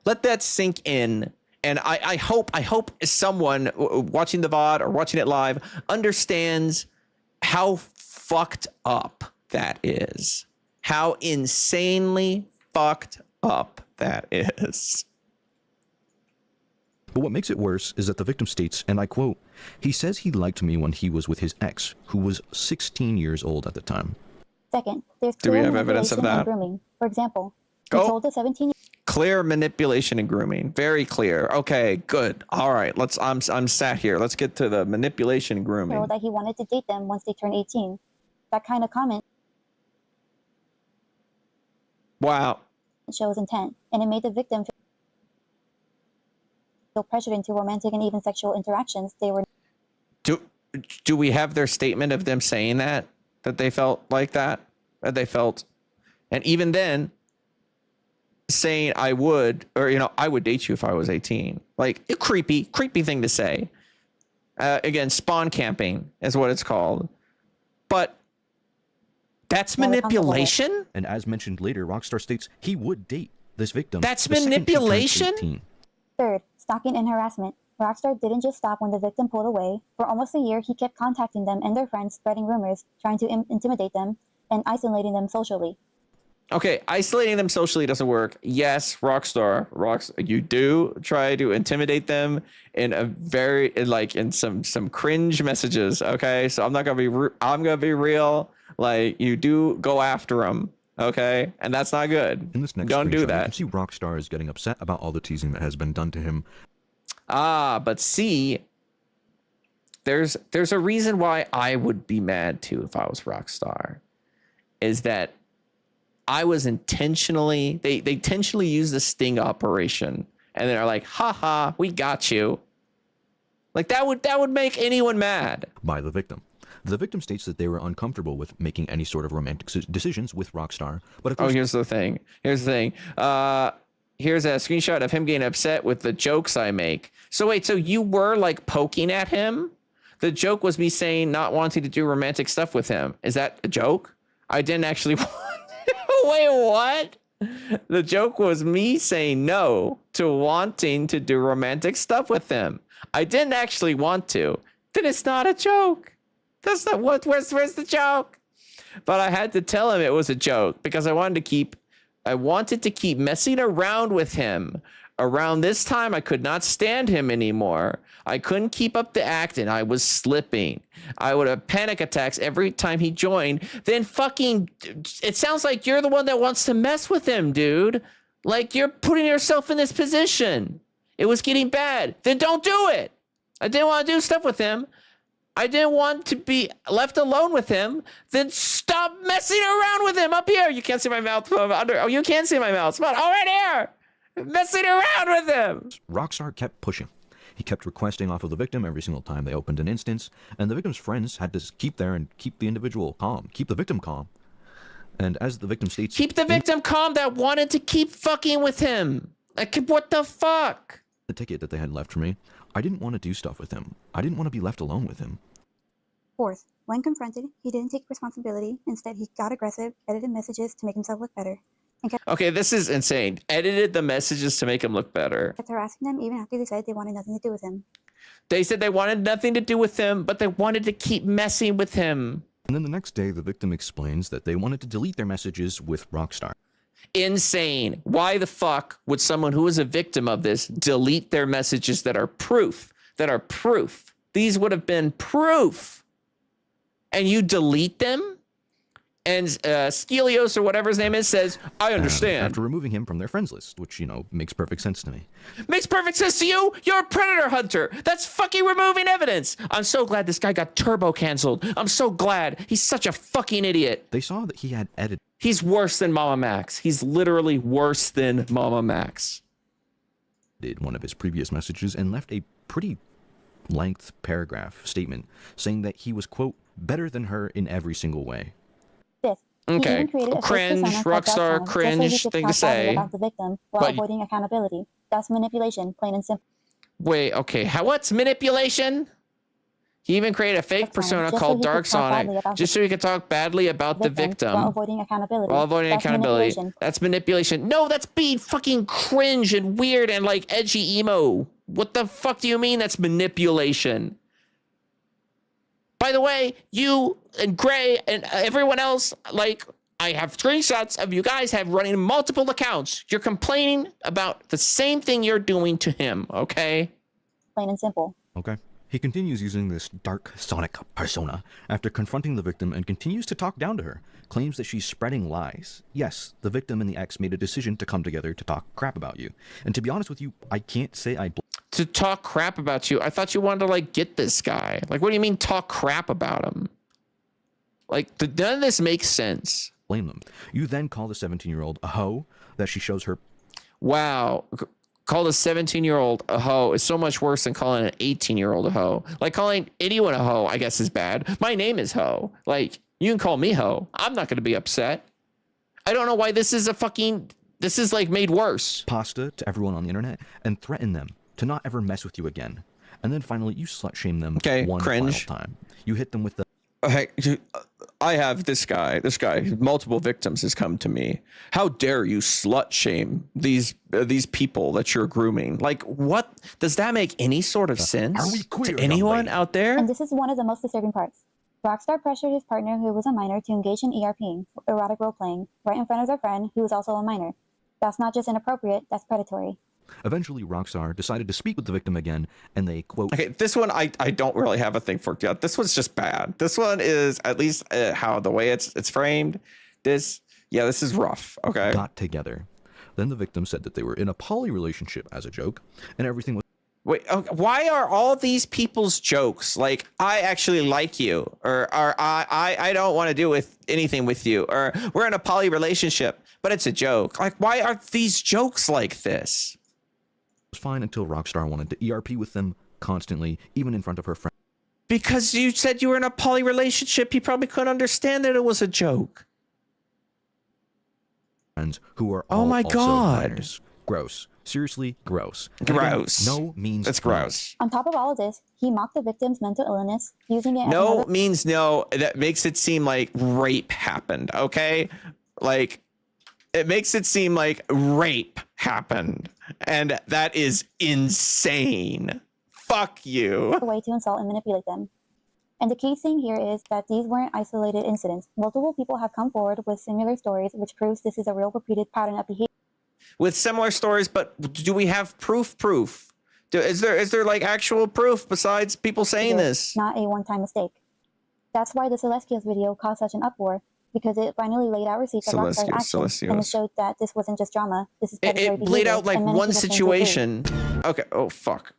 Let that sink in. And I hope someone watching the VOD or watching it live understands how fucked up that is. How insanely fucked up that is. But what makes it worse is that the victim states, and I quote, he says he liked me when he was with his ex, who was 16 years old at the time. Second, there's Do we have evidence of that? grooming. For example, he told a 17-year-old Clear manipulation and grooming. Very clear. Okay, good. All right, I'm sat here. Let's get to the manipulation and grooming. that he wanted to date them once they turned 18. That kind of comment shows intent, and it made the victim feel pressured into romantic and even sexual interactions they were. Do we have their statement of them saying that they felt like that they felt, and even then saying I would date you if I was 18. Like a creepy thing to say. Again, spawn camping is what it's called. But that's manipulation? And as mentioned later, Rockstar states he would date this victim. That's manipulation? Third, stalking and harassment. Rockstar didn't just stop when the victim pulled away. For almost a year, he kept contacting them and their friends, spreading rumors, trying to intimidate them, and isolating them socially. Okay, isolating them socially doesn't work. Yes, Rockstar, you do try to intimidate them in a very in some cringe messages. Okay, so I'm gonna be real. Like you do go after them. Okay, and that's not good. In this next don't do that. You can see Rockstar is getting upset about all the teasing that has been done to him. But see, there's a reason why I would be mad too if I was Rockstar. Is that I was intentionally, they intentionally used the sting operation and they're like, haha, we got you. Like that would make anyone mad. By the victim. The victim states that they were uncomfortable with making any sort of romantic decisions with Rockstar. But of course, here's the thing. Here's a screenshot of him getting upset with the jokes I make. So wait, so you were like poking at him? The joke was me saying not wanting to do romantic stuff with him. Is that a joke? I didn't actually want. Wait, what? The joke was me saying no to wanting to do romantic stuff with him. I didn't actually want to. Then it's not a joke. That's not what. Where's the joke? but I had to tell him it was a joke because I wanted to keep messing around with him. Around this time, I could not stand him anymore. I couldn't keep up the act and I was slipping. I would have panic attacks every time he joined. Then fucking, it sounds like you're the one that wants to mess with him, dude. Like you're putting yourself in this position. It was getting bad. Then don't do it. I didn't want to do stuff with him. I didn't want to be left alone with him. Then stop messing around with him up here. You can't see my mouth from under. Oh, you can see my mouth. But all right here. Messing around with him. Rockstar kept pushing. He kept requesting off of the victim every single time they opened an instance, and the victim's friends had to keep there and keep the individual calm, keep the victim calm. And as the victim states, keep the victim calm that wanted to keep fucking with him. Like, what the fuck? The ticket that they had left for me, I didn't want to do stuff with him. I didn't want to be left alone with him. Fourth, when confronted, he didn't take responsibility. Instead, he got aggressive, edited messages to make himself look better. Okay, this is insane. Edited the messages to make him look better. Kept harassing them even after they said they wanted nothing to do with him. They said they wanted nothing to do with him, but they wanted to keep messing with him. And then the next day, the victim explains that they wanted to delete their messages with Rockstar. Insane. Why the fuck would someone who is a victim of this delete their messages that are proof? These would have been proof. And you delete them? And Skelios or whatever his name is says, I understand. After removing him from their friends list, which, you know, makes perfect sense to me. Makes perfect sense to you? You're a predator hunter. That's fucking removing evidence. I'm so glad this guy got turbo canceled. I'm so glad. He's such a fucking idiot. They saw that he had edited. He's worse than Mama Max. He's literally worse than Mama Max. Did one of his previous messages and left a pretty length paragraph statement saying that he was, quote, better than her in every single way. Fifth, okay, cringe, Rockstar, cringe thing to say, about the victim while avoiding accountability. That's manipulation, plain and simple. Wait, okay, what's manipulation? He even created a fake persona called Dark Sonic just so he could talk badly about the victim. While avoiding accountability. That's manipulation. No, that's being fucking cringe and weird and like edgy emo. What the fuck do you mean that's manipulation? By the way, you and Gray and everyone else, like, I have screenshots of you guys have running multiple accounts. You're complaining about the same thing you're doing to him, okay? Plain and simple. Okay. He continues using this Dark Sonic persona after confronting the victim and continues to talk down to her, claims that she's spreading lies. Yes, the victim and the ex made a decision to come together to talk crap about you. And to be honest with you, I can't say I... To talk crap about you? I thought you wanted to, like, get this guy. Like, what do you mean talk crap about him? Like, none of this makes sense. Blame them. You then call the 17-year-old a hoe that she shows her... Wow. Called a 17-year-old a hoe is so much worse than calling an 18-year-old a hoe. Like, calling anyone a hoe, I guess, is bad. My name is Ho. Like, you can call me Ho. I'm not going to be upset. I don't know why this is this is, like, made worse. Pasta to everyone on the internet and threaten them to not ever mess with you again. And then finally, you slut-shame them one final time. You hit them with the... Hey, I have this guy, multiple victims has come to me. How dare you slut shame these people that you're grooming? Like, what? Does that make any sort of sense Are we queer, to anyone out there? And this is one of the most disturbing parts. Rockstar pressured his partner, who was a minor, to engage in ERPing, erotic role-playing, right in front of their friend, who was also a minor. That's not just inappropriate, that's predatory. Eventually, Rockstar decided to speak with the victim again, and they, quote... Okay, this one I don't really have a thing for yet. This one's just bad. This one is, at least how the way it's framed, this is rough, okay? Got together. Then the victim said that they were in a poly relationship as a joke, and everything was... Wait, okay, why are all these people's jokes like, I actually like you, or I don't want to do anything with you, or we're in a poly relationship, but it's a joke. Like, why are these jokes like this? Was fine until Rockstar wanted to ERP with them constantly, even in front of her friends. Because you said you were in a poly relationship, he probably couldn't understand that it was a joke. Friends who are oh my god, minors. Gross. Seriously, gross. Gross. No means that's gross. On top of all of this, he mocked the victim's mental illness, using it as no means no. That makes it seem like rape happened. Okay, like it makes it seem like rape happened. And that is insane. Fuck you. A way to insult and manipulate them. And the key thing here is that these weren't isolated incidents. Multiple people have come forward with similar stories, which proves this is a real repeated pattern of behavior. With similar stories, but do we have proof? Is there like actual proof besides people saying this? Not a one-time mistake. That's why the Celestials video caused such an uproar, because it finally laid out receipts of Rockstar's actions, and it showed that this wasn't just drama. This is predatory It laid behavior, out like and many one people came to situation. Okay. Oh fuck.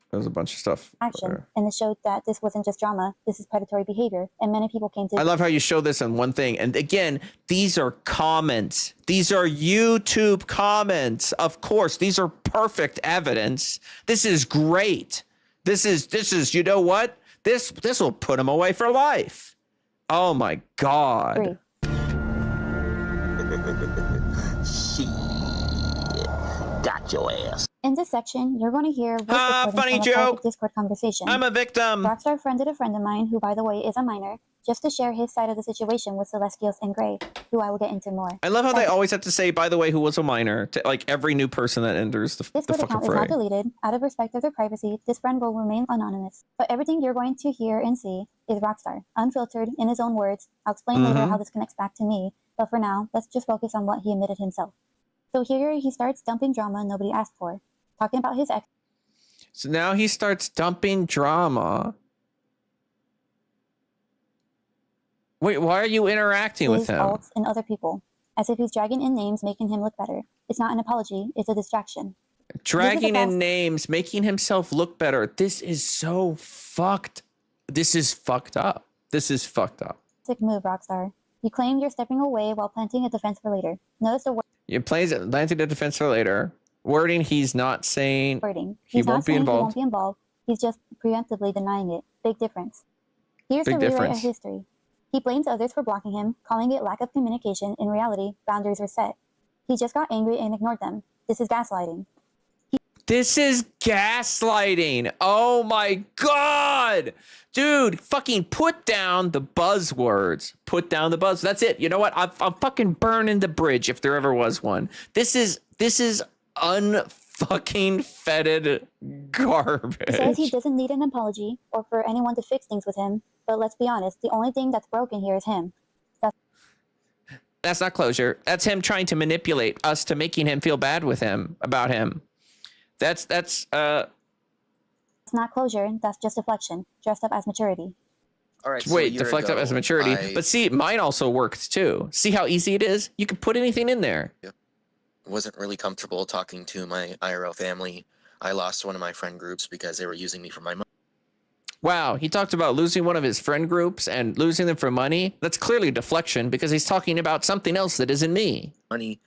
There's a bunch of stuff. action, and it showed that this wasn't just drama. This is predatory behavior, and many people came to. I love how you show this on one thing, and again, these are comments. These are YouTube comments. Of course, these are perfect evidence. This is great. This is. You know what? This will put him away for life. Oh my God. Got your ass. In this section, you're going to hear voice funny recordings from a joke. private Discord conversation. I'm a victim. Rockstar friended a friend of mine, who, by the way, is a minor, just to share his side of the situation with Celestials and Gray, who I will get into more. I love how they always have to say, by the way, who was a minor, to like every new person that enters the This fucking account is fray. not deleted. Out of respect of their privacy, this friend will remain anonymous. But everything you're going to hear and see is Rockstar, unfiltered, in his own words. I'll explain later how this connects back to me, but for now, let's just focus on what he admitted himself. So here he starts dumping drama nobody asked for, talking about his ex. So now he starts dumping drama. Wait, why are you interacting with him? Alts, and other people, as if he's dragging in names, making him look better. It's not an apology, it's a distraction. Dragging in names, making himself look better. This is so fucked. This is fucked up. This is fucked up. Sick move, Rockstar. You claim you're stepping away while planting a defense for later. Notice the You plays planting the defense for later. Wording, he's not saying wording. he won't be involved. He won't be involved. He's just preemptively denying it. Big difference. Here's Big the rewrite difference. of history. He blames others for blocking him, calling it lack of communication. In reality, boundaries were set. He just got angry and ignored them. This is gaslighting. This is gaslighting. Oh my God. Dude, fucking put down the buzzwords. Put down the buzz. That's it. You know what? I'm fucking burning the bridge if there ever was one. This is unfucking fetid garbage. He says he doesn't need an apology or for anyone to fix things with him, but let's be honest, the only thing that's broken here is him. That's not closure. That's him trying to manipulate us to making him feel bad with him about him. That's It's not closure, that's just deflection, dressed up as maturity. All right. wait, deflect up as a maturity. But see, mine also worked too. See how easy it is? You can put anything in there. Wasn't really comfortable talking to my IRL family. I lost one of my friend groups because they were using me for my money. Wow, he talked about losing one of his friend groups and losing them for money. That's clearly deflection because he's talking about something else that isn't me. Money.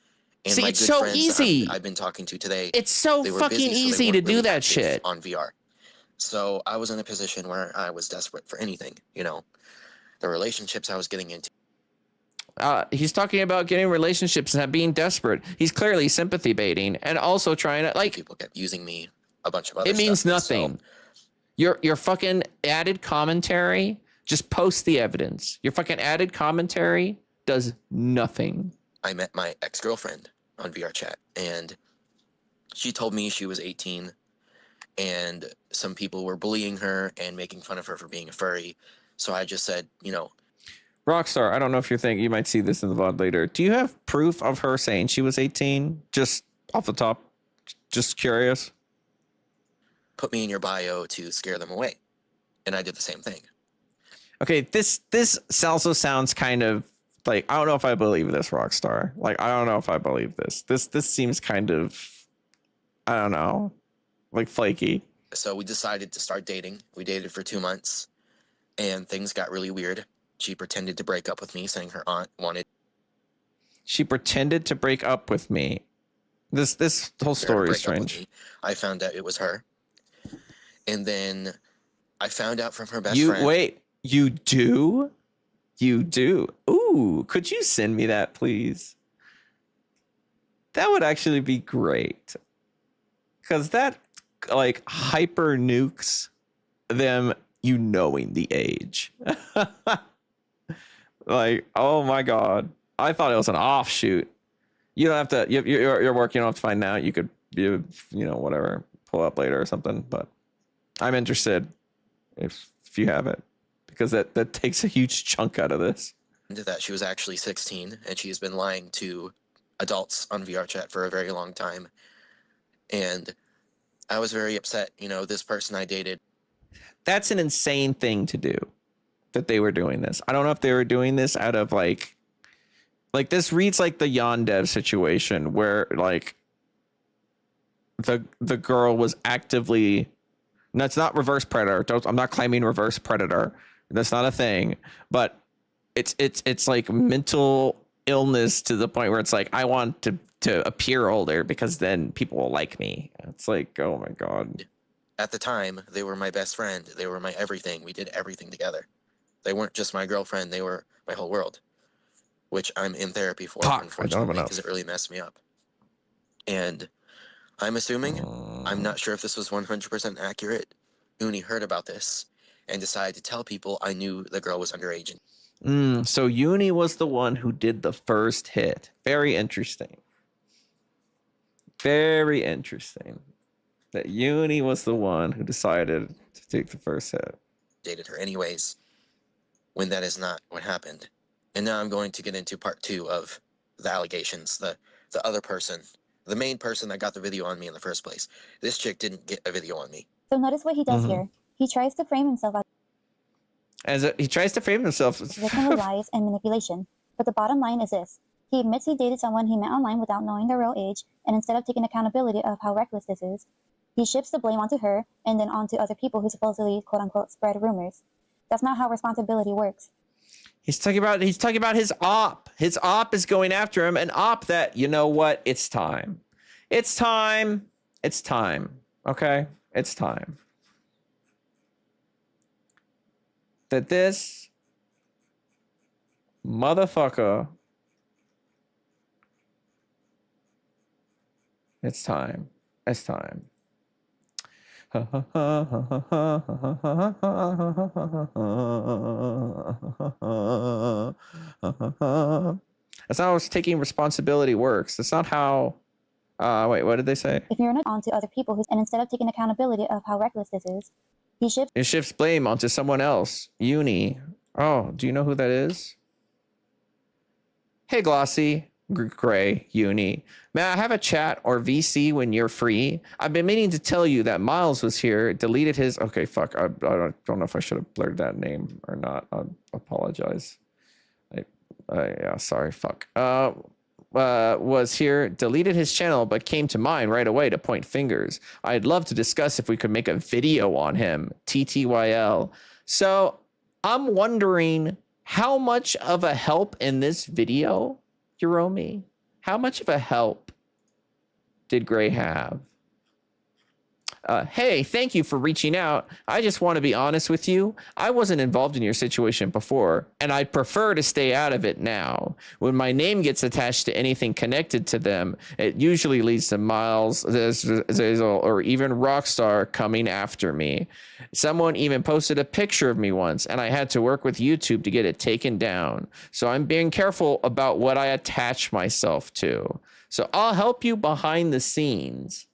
And see, my it's good so friends easy. I've been talking to today. It's so they were fucking busy, so they easy to weren't do really that active shit. on VR. So I was in a position where I was desperate for anything, you know, the relationships I was getting into. He's talking about getting relationships and being desperate. He's clearly sympathy baiting and also trying to like. People kept using me, a bunch of other. It means stuff, nothing. So, Your fucking added commentary. Just post the evidence. Your fucking added commentary does nothing. I met my ex-girlfriend on VR chat, and she told me she was 18, and some people were bullying her and making fun of her for being a furry. So I just said, you know, Rockstar, I don't know if you're thinking, you might see this in the VOD later. Do you have proof of her saying she was 18? Just off the top, just curious. put me in your bio to scare them away. And I did the same thing. Okay, this also sounds kind of like, I don't know if I believe this, Rockstar. Like, I don't know if I believe this. This seems kind of, I don't know, like flaky. So we decided to start dating. We dated for 2 months, and things got really weird. She pretended to break up with me, saying her aunt wanted. She pretended to break up with me. This whole story is strange. I found out it was her, and then I found out from her best friend. Wait, you do? You do? Ooh, could you send me that, please? That would actually be great. Because that, like, hyper nukes them, you knowing the age. Like, oh my God. I thought it was an offshoot. You don't have to, you're working, you don't have to find out. You could, you know, whatever, pull up later or something. But I'm interested if you have it. because that takes a huge chunk out of this. That she was actually 16 and she's been lying to adults on VR chat for a very long time. And I was very upset. You know, this person I dated. That's an insane thing to do, that they were doing this. I don't know if they were doing this out of like this reads like the Yondev situation where like the girl was actively, no, it's not reverse predator. I'm not claiming reverse predator. That's not a thing, but it's like mental illness to the point where it's like, I want to appear older because then people will like me. It's like, oh my God. At the time, they were my best friend. They were my everything. We did everything together. They weren't just my girlfriend. They were my whole world, which I'm in therapy for, unfortunately, because it really messed me up. And I'm assuming, I'm not sure if this was 100% accurate, Uni heard about this and decided to tell people I knew the girl was underage. So Uni was the one who did the first hit. Very interesting. Very interesting. That Uni was the one who decided to take the first hit. Dated her anyways, when that is not what happened. And now I'm going to get into part 2 of the allegations. The other person, the main person that got the video on me in the first place. This chick didn't get a video on me. So notice what he does here. He tries to frame himself He tries to frame himself as a victim of lies and manipulation. But the bottom line is this. He admits he dated someone he met online without knowing their real age, and instead of taking accountability of how reckless this is, he shifts the blame onto her and then onto other people who supposedly, quote-unquote, spread rumors. That's not how responsibility works. He's talking about his op. His op is going after him, an op that, you know what? It's time. It's time. It's time. Okay? It's time. That this motherfucker, it's time. It's time. That's not how taking responsibility works. That's not how. Wait, what did they say? If you're not onto other people and instead of taking accountability of how reckless this is, he shifts blame onto someone else. Uni. Oh, do you know who that is? Hey, Glossy. Gray, Uni. May I have a chat or VC when you're free? I've been meaning to tell you that Miles was here, deleted his... Okay, fuck. I don't know if I should have blurred that name or not. I apologize. Yeah, sorry, fuck. Was here, deleted his channel, but came to mine right away to point fingers. I'd love to discuss if we could make a video on him. TTYL. So I'm wondering how much of a help in this video... Hiromi, how much of a help did Gray have? Hey, thank you for reaching out. I just want to be honest with you. I wasn't involved in your situation before, and I'd prefer to stay out of it now. When my name gets attached to anything connected to them, it usually leads to Miles, Zazel, or even Rockstar coming after me. Someone even posted a picture of me once, and I had to work with YouTube to get it taken down. So I'm being careful about what I attach myself to. So I'll help you behind the scenes.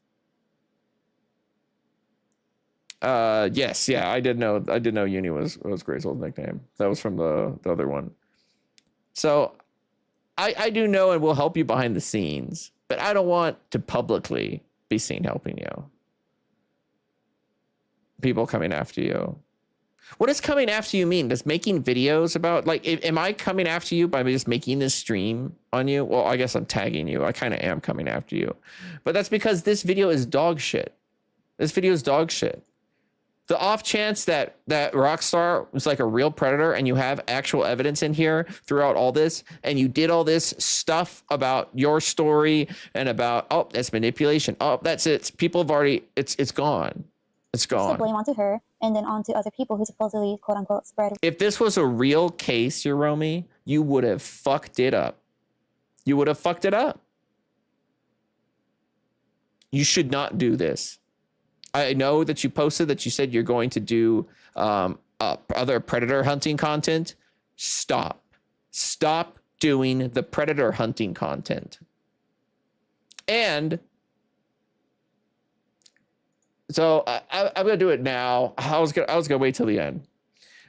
Yes, yeah, I did know Uni was Gray's old nickname. That was from the other one. So I do know and will help you behind the scenes, but I don't want to publicly be seen helping you. People coming after you. What does coming after you mean? Does making videos about, like, am I coming after you by just making this stream on you? Well, I guess I'm tagging you. I kind of am coming after you. But that's because this video is dog shit. This video is dog shit. The off chance that Rockstar was like a real predator and you have actual evidence in here throughout all this, and you did all this stuff about your story and about, oh, that's manipulation. Oh, that's it. People have already, it's gone. It's gone. Blame onto her and then onto other people who supposedly, quote unquote, spread. If this was a real case, Hiromi, you would have fucked it up. You would have fucked it up. You should not do this. I know that you posted that you said you're going to do other predator hunting content. Stop doing the predator hunting content. And so I'm gonna do it now. I was gonna wait till the end,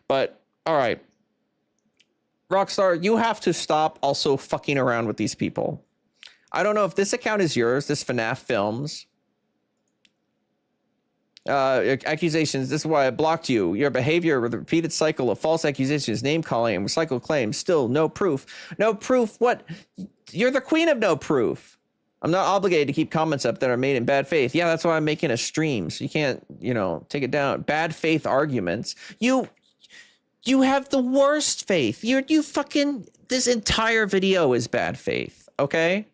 but All right. Rockstar, you have to stop also fucking around with these people. I don't know if this account is yours, this FNAF Films. Accusations, this is why I blocked you. Your behavior with a repeated cycle of false accusations, name calling, and recycled claims. Still no proof. No proof? What? You're the queen of no proof. I'm not obligated to keep comments up that are made in bad faith. Yeah, that's why I'm making a stream. So you can't, take it down. Bad faith arguments. You have the worst faith. You fucking, this entire video is bad faith, okay?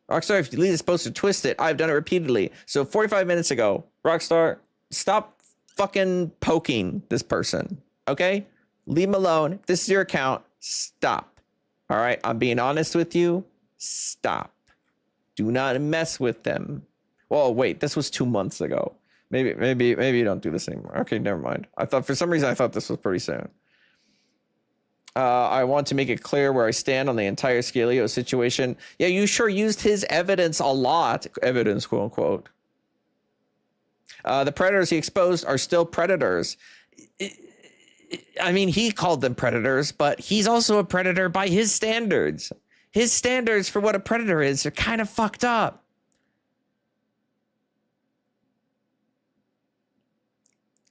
Rockstar, if you leave this post or twist it, I've done it repeatedly. So 45 minutes ago, Rockstar, stop fucking poking this person, okay? Leave him alone. If this is your account, stop. All right, I'm being honest with you. Stop. Do not mess with them. Well, wait, this was 2 months ago. Maybe you don't do this anymore. Okay, never mind. For some reason, I thought this was pretty soon. I want to make it clear where I stand on the entire Scalio situation. Yeah, you sure used his evidence a lot. Evidence, quote unquote. The predators he exposed are still predators. I mean, he called them predators, but he's also a predator by his standards. His standards for what a predator is are kind of fucked up.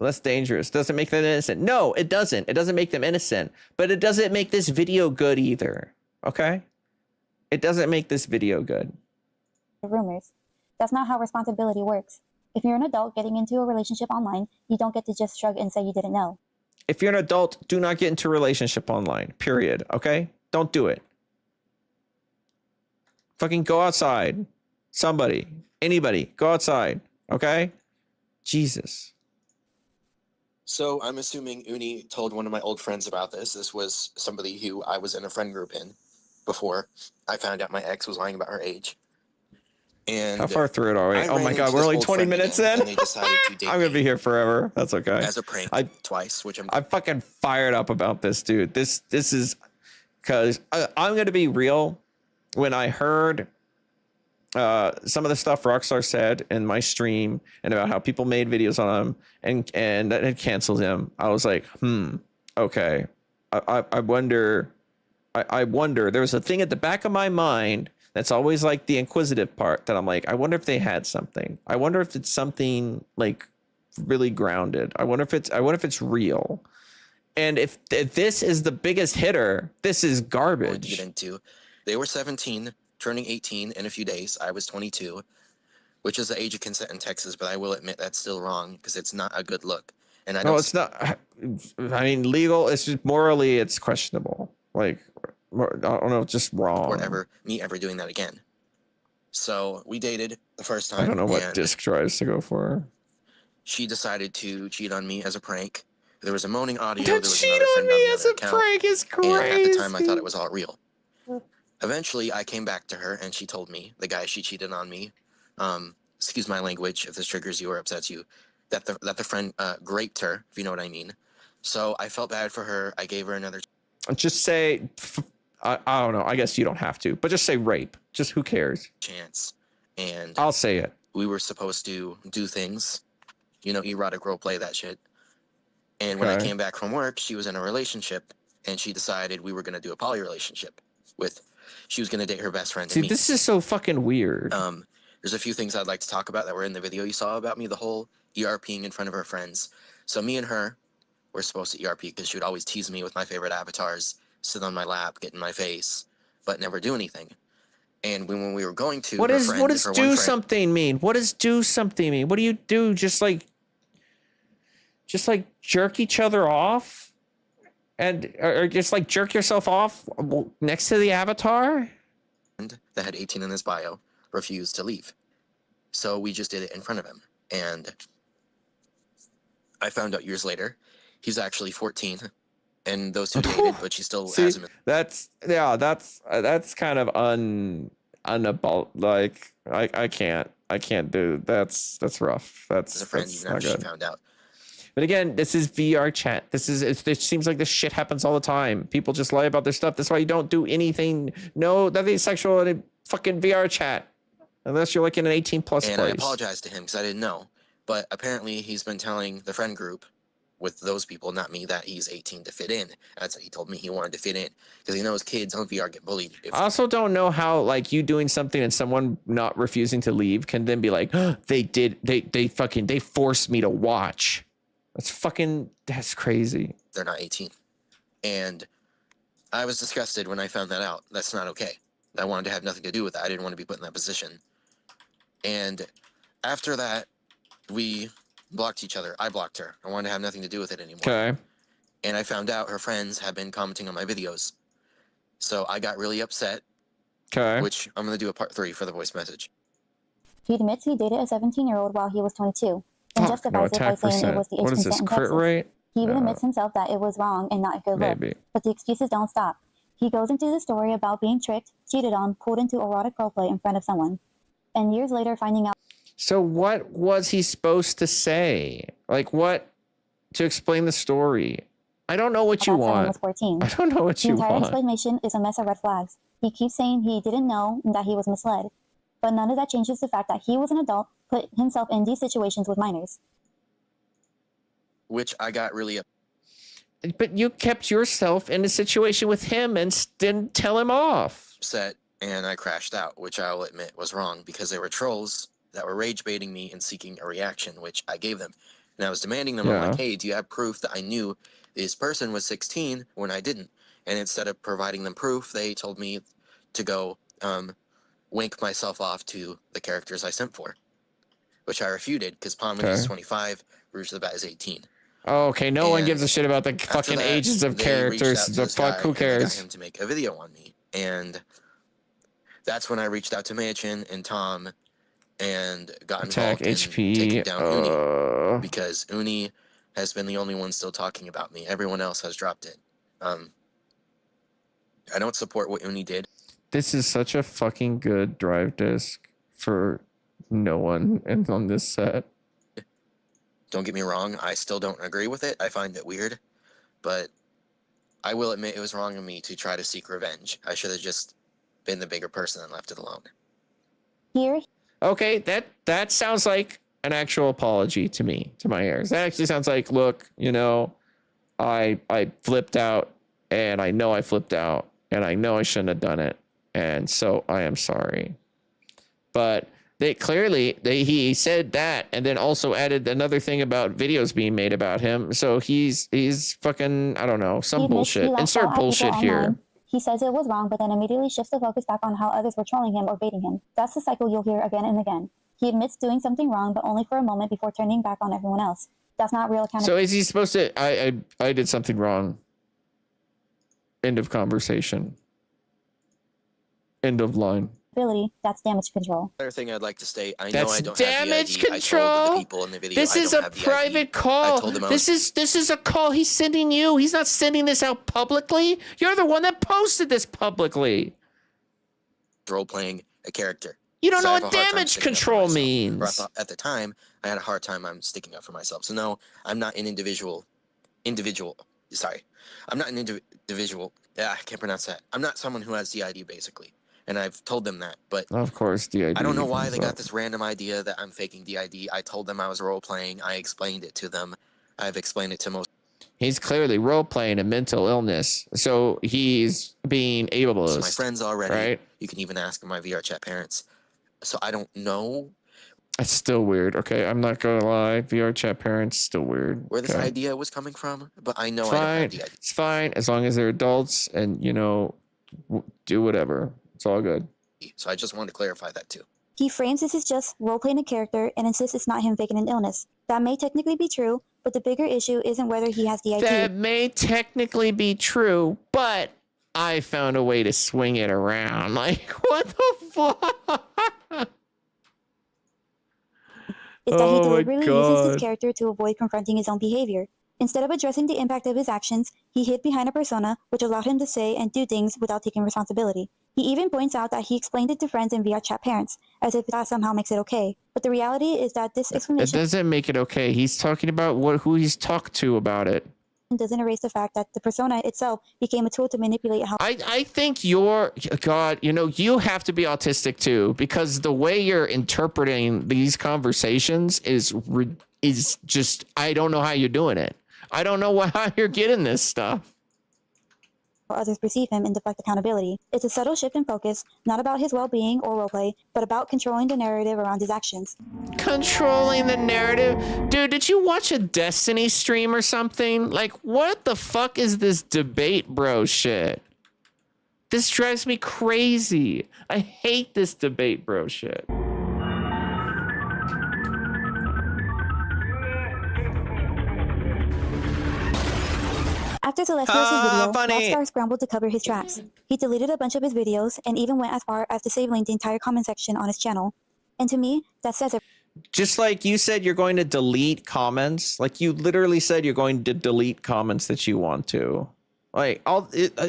Less dangerous. Doesn't make them innocent. No, it doesn't. It doesn't make them innocent. But it doesn't make this video good either. Okay? It doesn't make this video good. Rumors. That's not how responsibility works. If you're an adult getting into a relationship online, you don't get to just shrug and say you didn't know. If you're an adult, do not get into a relationship online. Period. Okay? Don't do it. Fucking go outside. Somebody. Anybody. Go outside. Okay? Jesus. So I'm assuming Uni told one of my old friends about this. This was somebody who I was in a friend group in before I found out my ex was lying about her age. And how far through it are we? Oh my god, we're only 20 minutes in. And they decided to date I'm gonna be here forever. That's okay. As a prank twice, which I'm fucking fired up about this, dude. This is because I'm gonna be real. When I heard some of the stuff Rockstar said in my stream and about how people made videos on him and that had canceled him, I was like, okay. I wonder. I wonder. There was a thing at the back of my mind that's always like the inquisitive part that I'm like, I wonder if they had something. I wonder if it's something like really grounded. I wonder if it's real. And if this is the biggest hitter, this is garbage. Get into. They were 17. Turning 18 in a few days. I was 22, which is the age of consent in Texas, but I will admit that's still wrong because it's not a good look. And I don't. No, it's not. I mean, legal. It's just morally, it's questionable. Like, I don't know, just wrong. Or me ever doing that again. So we dated the first time. I don't know what disc tries to go for. She decided to cheat on me as a prank. There was a moaning audio. To cheat on me as a prank is crazy. And at the time, I thought it was all real. Eventually, I came back to her, and she told me, the guy she cheated on me, excuse my language if this triggers you or upsets you, that the friend raped her, if you know what I mean. So I felt bad for her. I gave her another. Just say, I don't know. I guess you don't have to, but just say rape. Just who cares? Chance. And I'll say it. We were supposed to do things, erotic role play, that shit. And when I came back from work, she was in a relationship, and she decided we were going to do a poly relationship she was going to date her best friend. See, this is so fucking weird. There's a few things I'd like to talk about that were in the video you saw about me, the whole ERPing in front of her friends. So me and her were supposed to ERP because she would always tease me with my favorite avatars, sit on my lap, get in my face, but never do anything. And when we were going to, what does do something mean? What does do something mean? What do you do? Just like jerk each other off? Or just like jerk yourself off next to the avatar? That had 18 in his bio refused to leave. So we just did it in front of him. And I found out years later, he's actually 14. And those two dated, but she still has him. That's kind of unabol. Like I can't do that's rough. That's a friend that's even after she found out. But again, this is VR chat. It seems like this shit happens all the time. People just lie about their stuff. That's why you don't do anything. No, nothing sexual in a fucking VR chat. Unless you're like in an 18+ place. And I apologized to him because I didn't know. But apparently he's been telling the friend group with those people, not me, that he's 18 to fit in. That's what he told me. He wanted to fit in because he knows kids on VR get bullied. I also don't know how, like, you doing something and someone not refusing to leave can then be like, oh, they forced me to watch. That's crazy. They're not 18. And I was disgusted when I found that out. That's not okay. I wanted to have nothing to do with that. I didn't want to be put in that position. And after that, we blocked each other. I blocked her. I wanted to have nothing to do with it anymore. Okay. And I found out her friends have been commenting on my videos. So I got really upset. Okay. Which I'm going to do a part 3 for the voice message. He admits he dated a 17-year-old while he was 22 and justifies it by saying it was the age What is consent this, in crit Texas. rate? He even admits himself that it was wrong and not a good look. Maybe. But the excuses don't stop. He goes into the story about being tricked, cheated on, pulled into erotic roleplay in front of someone. And years later finding out. So what was he supposed to say? Like, what to explain the story? I don't know what you want. Was 14. I don't know what you want. The entire want. explanation is a mess of red flags. He keeps saying he didn't know and that he was misled. But none of that changes the fact that he was an adult, put himself in these situations with minors. Which I got really But you kept yourself in a situation with him and didn't tell him off. upset, and I crashed out, which I'll admit was wrong because they were trolls that were rage baiting me and seeking a reaction, which I gave them. And I was demanding them, I'm like, hey, do you have proof that I knew this person was 16 when I didn't? And instead of providing them proof, they told me to go wink myself off to the characters I sent for, which I refuted because Palmer is 25, Rouge the Bat is 18. Oh, okay, no one gives a shit about the fucking that, ages of they characters. reached out to The this fuck, guy, who and they got cares? him to make a video on me, and that's when I reached out to Machin and Tom and got involved in taking down Uni, because Uni has been the only one still talking about me. Everyone else has dropped it. I don't support what Uni did. This is such a fucking good drive disc for no one and on this set. Don't get me wrong, I still don't agree with it. I find it weird, but I will admit it was wrong of me to try to seek revenge. I should have just been the bigger person and left it alone. Here. Okay, that sounds like an actual apology to me, to my ears. That actually sounds like, look, you know, I flipped out, and I know I flipped out, and I know I shouldn't have done it, and so I am sorry. But he said that, and then also added another thing about videos being made about him. So he's fucking, I don't know, some bullshit. Insert bullshit here. He says it was wrong, but then immediately shifts the focus back on how others were trolling him or baiting him. That's the cycle you'll hear again and again. He admits doing something wrong, but only for a moment before turning back on everyone else. That's not real accountability. So is he supposed to, I did something wrong. End of conversation. End of line. That's damage control. Another thing I'd like to state, I know That's I don't damage have the ID. control. I told the people in the video, This is a private call. This is a call he's sending you. He's not sending this out publicly. You're the one that posted this publicly. Role playing a character. You don't know what damage control means. At the time, I had a hard time sticking up for myself. So no, I'm not an individual. Sorry, I'm not an individual. I can't pronounce that. I'm not someone who has DID basically. And I've told them that, but of course, DID. I don't know why they got this random idea that I'm faking DID. I told them I was role playing. I explained it to them. I've explained it to most. He's clearly role playing a mental illness, so he's being ableist. So my friends already. Right? You can even ask my VR chat parents. So I don't know. It's still weird. Okay, I'm not gonna lie. VR chat parents still weird. Where this idea was coming from, but I know it's I fine. don't have DID. It's fine as long as they're adults and do whatever. It's all good. So I just wanted to clarify that too. He frames this as just role-playing a character and insists it's not him faking an illness. That may technically be true, but the bigger issue isn't whether he has DID. That may technically be true, but I found a way to swing it around. Like, what the fuck? It's that he deliberately uses his character to avoid confronting his own behavior. Instead of addressing the impact of his actions, he hid behind a persona, which allowed him to say and do things without taking responsibility. He even points out that he explained it to friends and VR chat parents, as if that somehow makes it okay. But the reality is that this explanation It doesn't make it okay. He's talking about who he's talked to about it. Doesn't erase the fact that the persona itself became a tool to manipulate how... I think you have to be autistic too, because the way you're interpreting these conversations is just, I don't know how you're doing it. I don't know how you're getting this stuff. Others perceive him and deflect accountability. It's a subtle shift in focus, not about his well-being or roleplay, but about controlling the narrative around his actions. Controlling the narrative? Dude, did you watch a Destiny stream or something? Like, what the fuck is this debate bro shit? This drives me crazy. I hate this debate bro shit. After Celestio's video, Rockstar scrambled to cover his tracks. He deleted a bunch of his videos and even went as far as disabling the entire comment section on his channel. And to me, that says it. Just like you said you're going to delete comments, like you literally said you're going to delete comments that you want to. Like,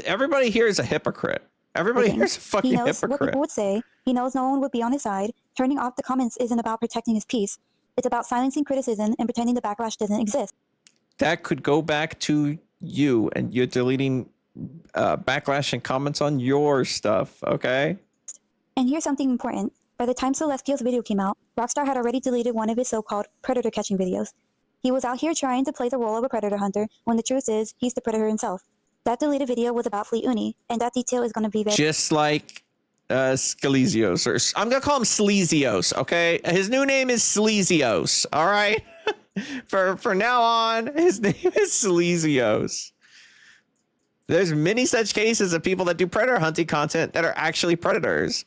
everybody here is a hypocrite. Everybody here is a fucking He knows hypocrite. what people would say. He knows no one would be on his side. Turning off the comments isn't about protecting his peace. It's about silencing criticism and pretending the backlash doesn't exist. That could go back to you, and you're deleting backlash and comments on your stuff, okay? And here's something important. By the time Celestio's video came out, Rockstar had already deleted one of his so-called predator catching videos. He was out here trying to play the role of a predator hunter, when the truth is, he's the predator himself. That deleted video was about Fleet Uni, and that detail is going to be very... Just like Skelezios, or I'm gonna call him Sleazios, okay? His new name is Sleazios, all right? For now on, his name is Sleazios. There's many such cases of people that do predator hunting content that are actually predators.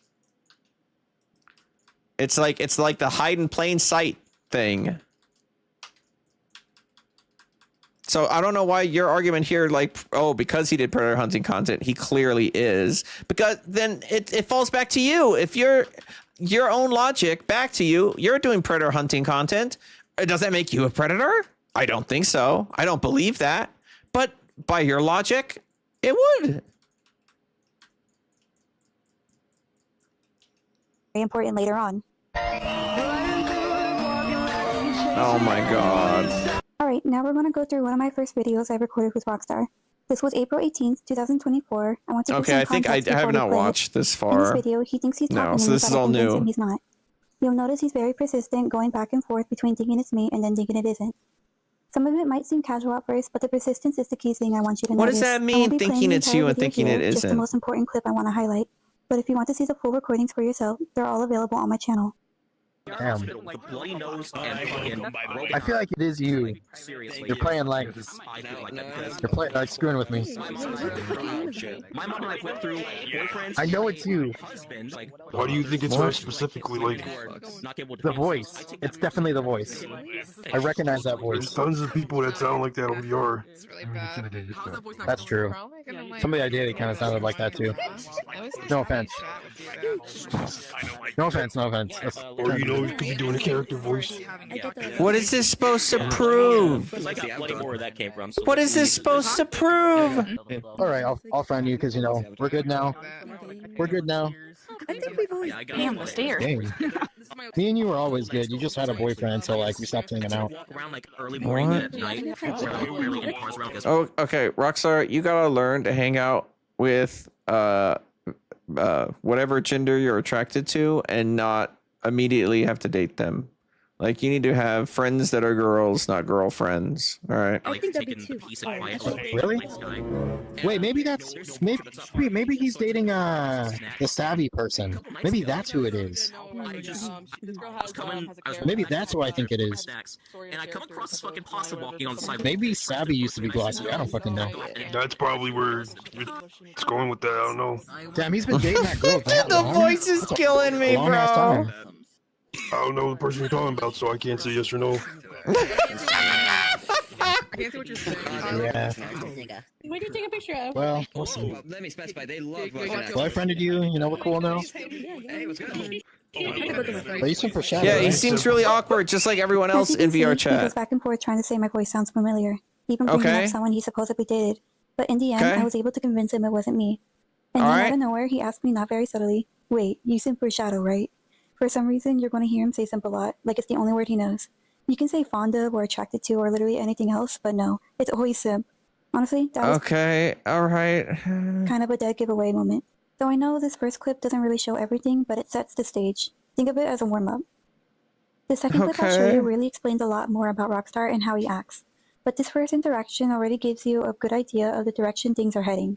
It's like the hide in plain sight thing. So I don't know why your argument here, like, oh, because he did predator hunting content, he clearly is. Because then it falls back to you. If you're your own logic back to you, you're doing predator hunting content. Does that make you a predator? I don't think so. I don't believe that. But by your logic, it would. very important later on. Oh my god. Alright, now we're going to go through one of my first videos I recorded with Rockstar. This was April 18th, 2024. I want to Okay, I think I have not watched this far. In this video, he thinks he's talking no, so this is all new. He's not. You'll notice he's very persistent, going back and forth between thinking it's me and then thinking it isn't. Some of it might seem casual at first, but the persistence is the key thing I want you to notice. What does that mean, thinking it's you and thinking it Just the isn't? most important clip I want to highlight. But if you want to see the full recordings for yourself, they're all available on my channel. Damn. I feel like it is you. You're playing like screwing with me. I know it's you. Why do you think it's her specifically? Like the voice. It's definitely the voice. I recognize that voice. There's tons of people that sound like that on VR. That's true. Somebody I dated kind of sounded like that too. No offense. No offense. No offense. Or you know, you could be doing a character voice. What is this supposed to prove? What is this supposed to prove? All right, I'll find you because you know we're good now. We're good now. I think we've always damn the stairs. Dang. Me and you were always good. You just had a boyfriend, so like we stopped hanging out. What? Oh, okay, Rockstar, you gotta learn to hang out with whatever gender you're attracted to and not immediately have to date them. Like, you need to have friends that are girls, not girlfriends. All right. I think that'd be too. Really? Wait, maybe maybe he's dating the savvy person. Maybe that's who it is. Maybe that's who I think it is. And I come across this fucking possum walking on the sidewalk. Maybe savvy used to be glossy. I don't fucking know. That's probably where it's going with that. I don't know. Damn, he's been dating that girl. The voice is killing me, bro. I don't know the person you're talking about, so I can't say yes or no. I can't see what you're saying. Yeah. What did you take a picture of? Well, we'll see. Let me specify, they love Well, I friended you. You know we're cool now. Hey, what's good? But you seem for shadow. Yeah, he right? seems really awkward, just like everyone else in VR He chat. goes back and forth trying to say my voice sounds familiar, even bringing up someone he supposedly dated. But in the end, I was able to convince him it wasn't me. And then out of nowhere, he asked me not very subtly, "Wait, you simp for shadow, right?" For some reason, you're going to hear him say simp a lot, like it's the only word he knows. You can say fond of or attracted to or literally anything else, but no, it's always simp. Honestly, that was kind of a dead giveaway moment. So I know this first clip doesn't really show everything, but it sets the stage. Think of it as a warm-up. The second clip I'll show you really explains a lot more about Rockstar and how he acts. but this first interaction already gives you a good idea of the direction things are heading.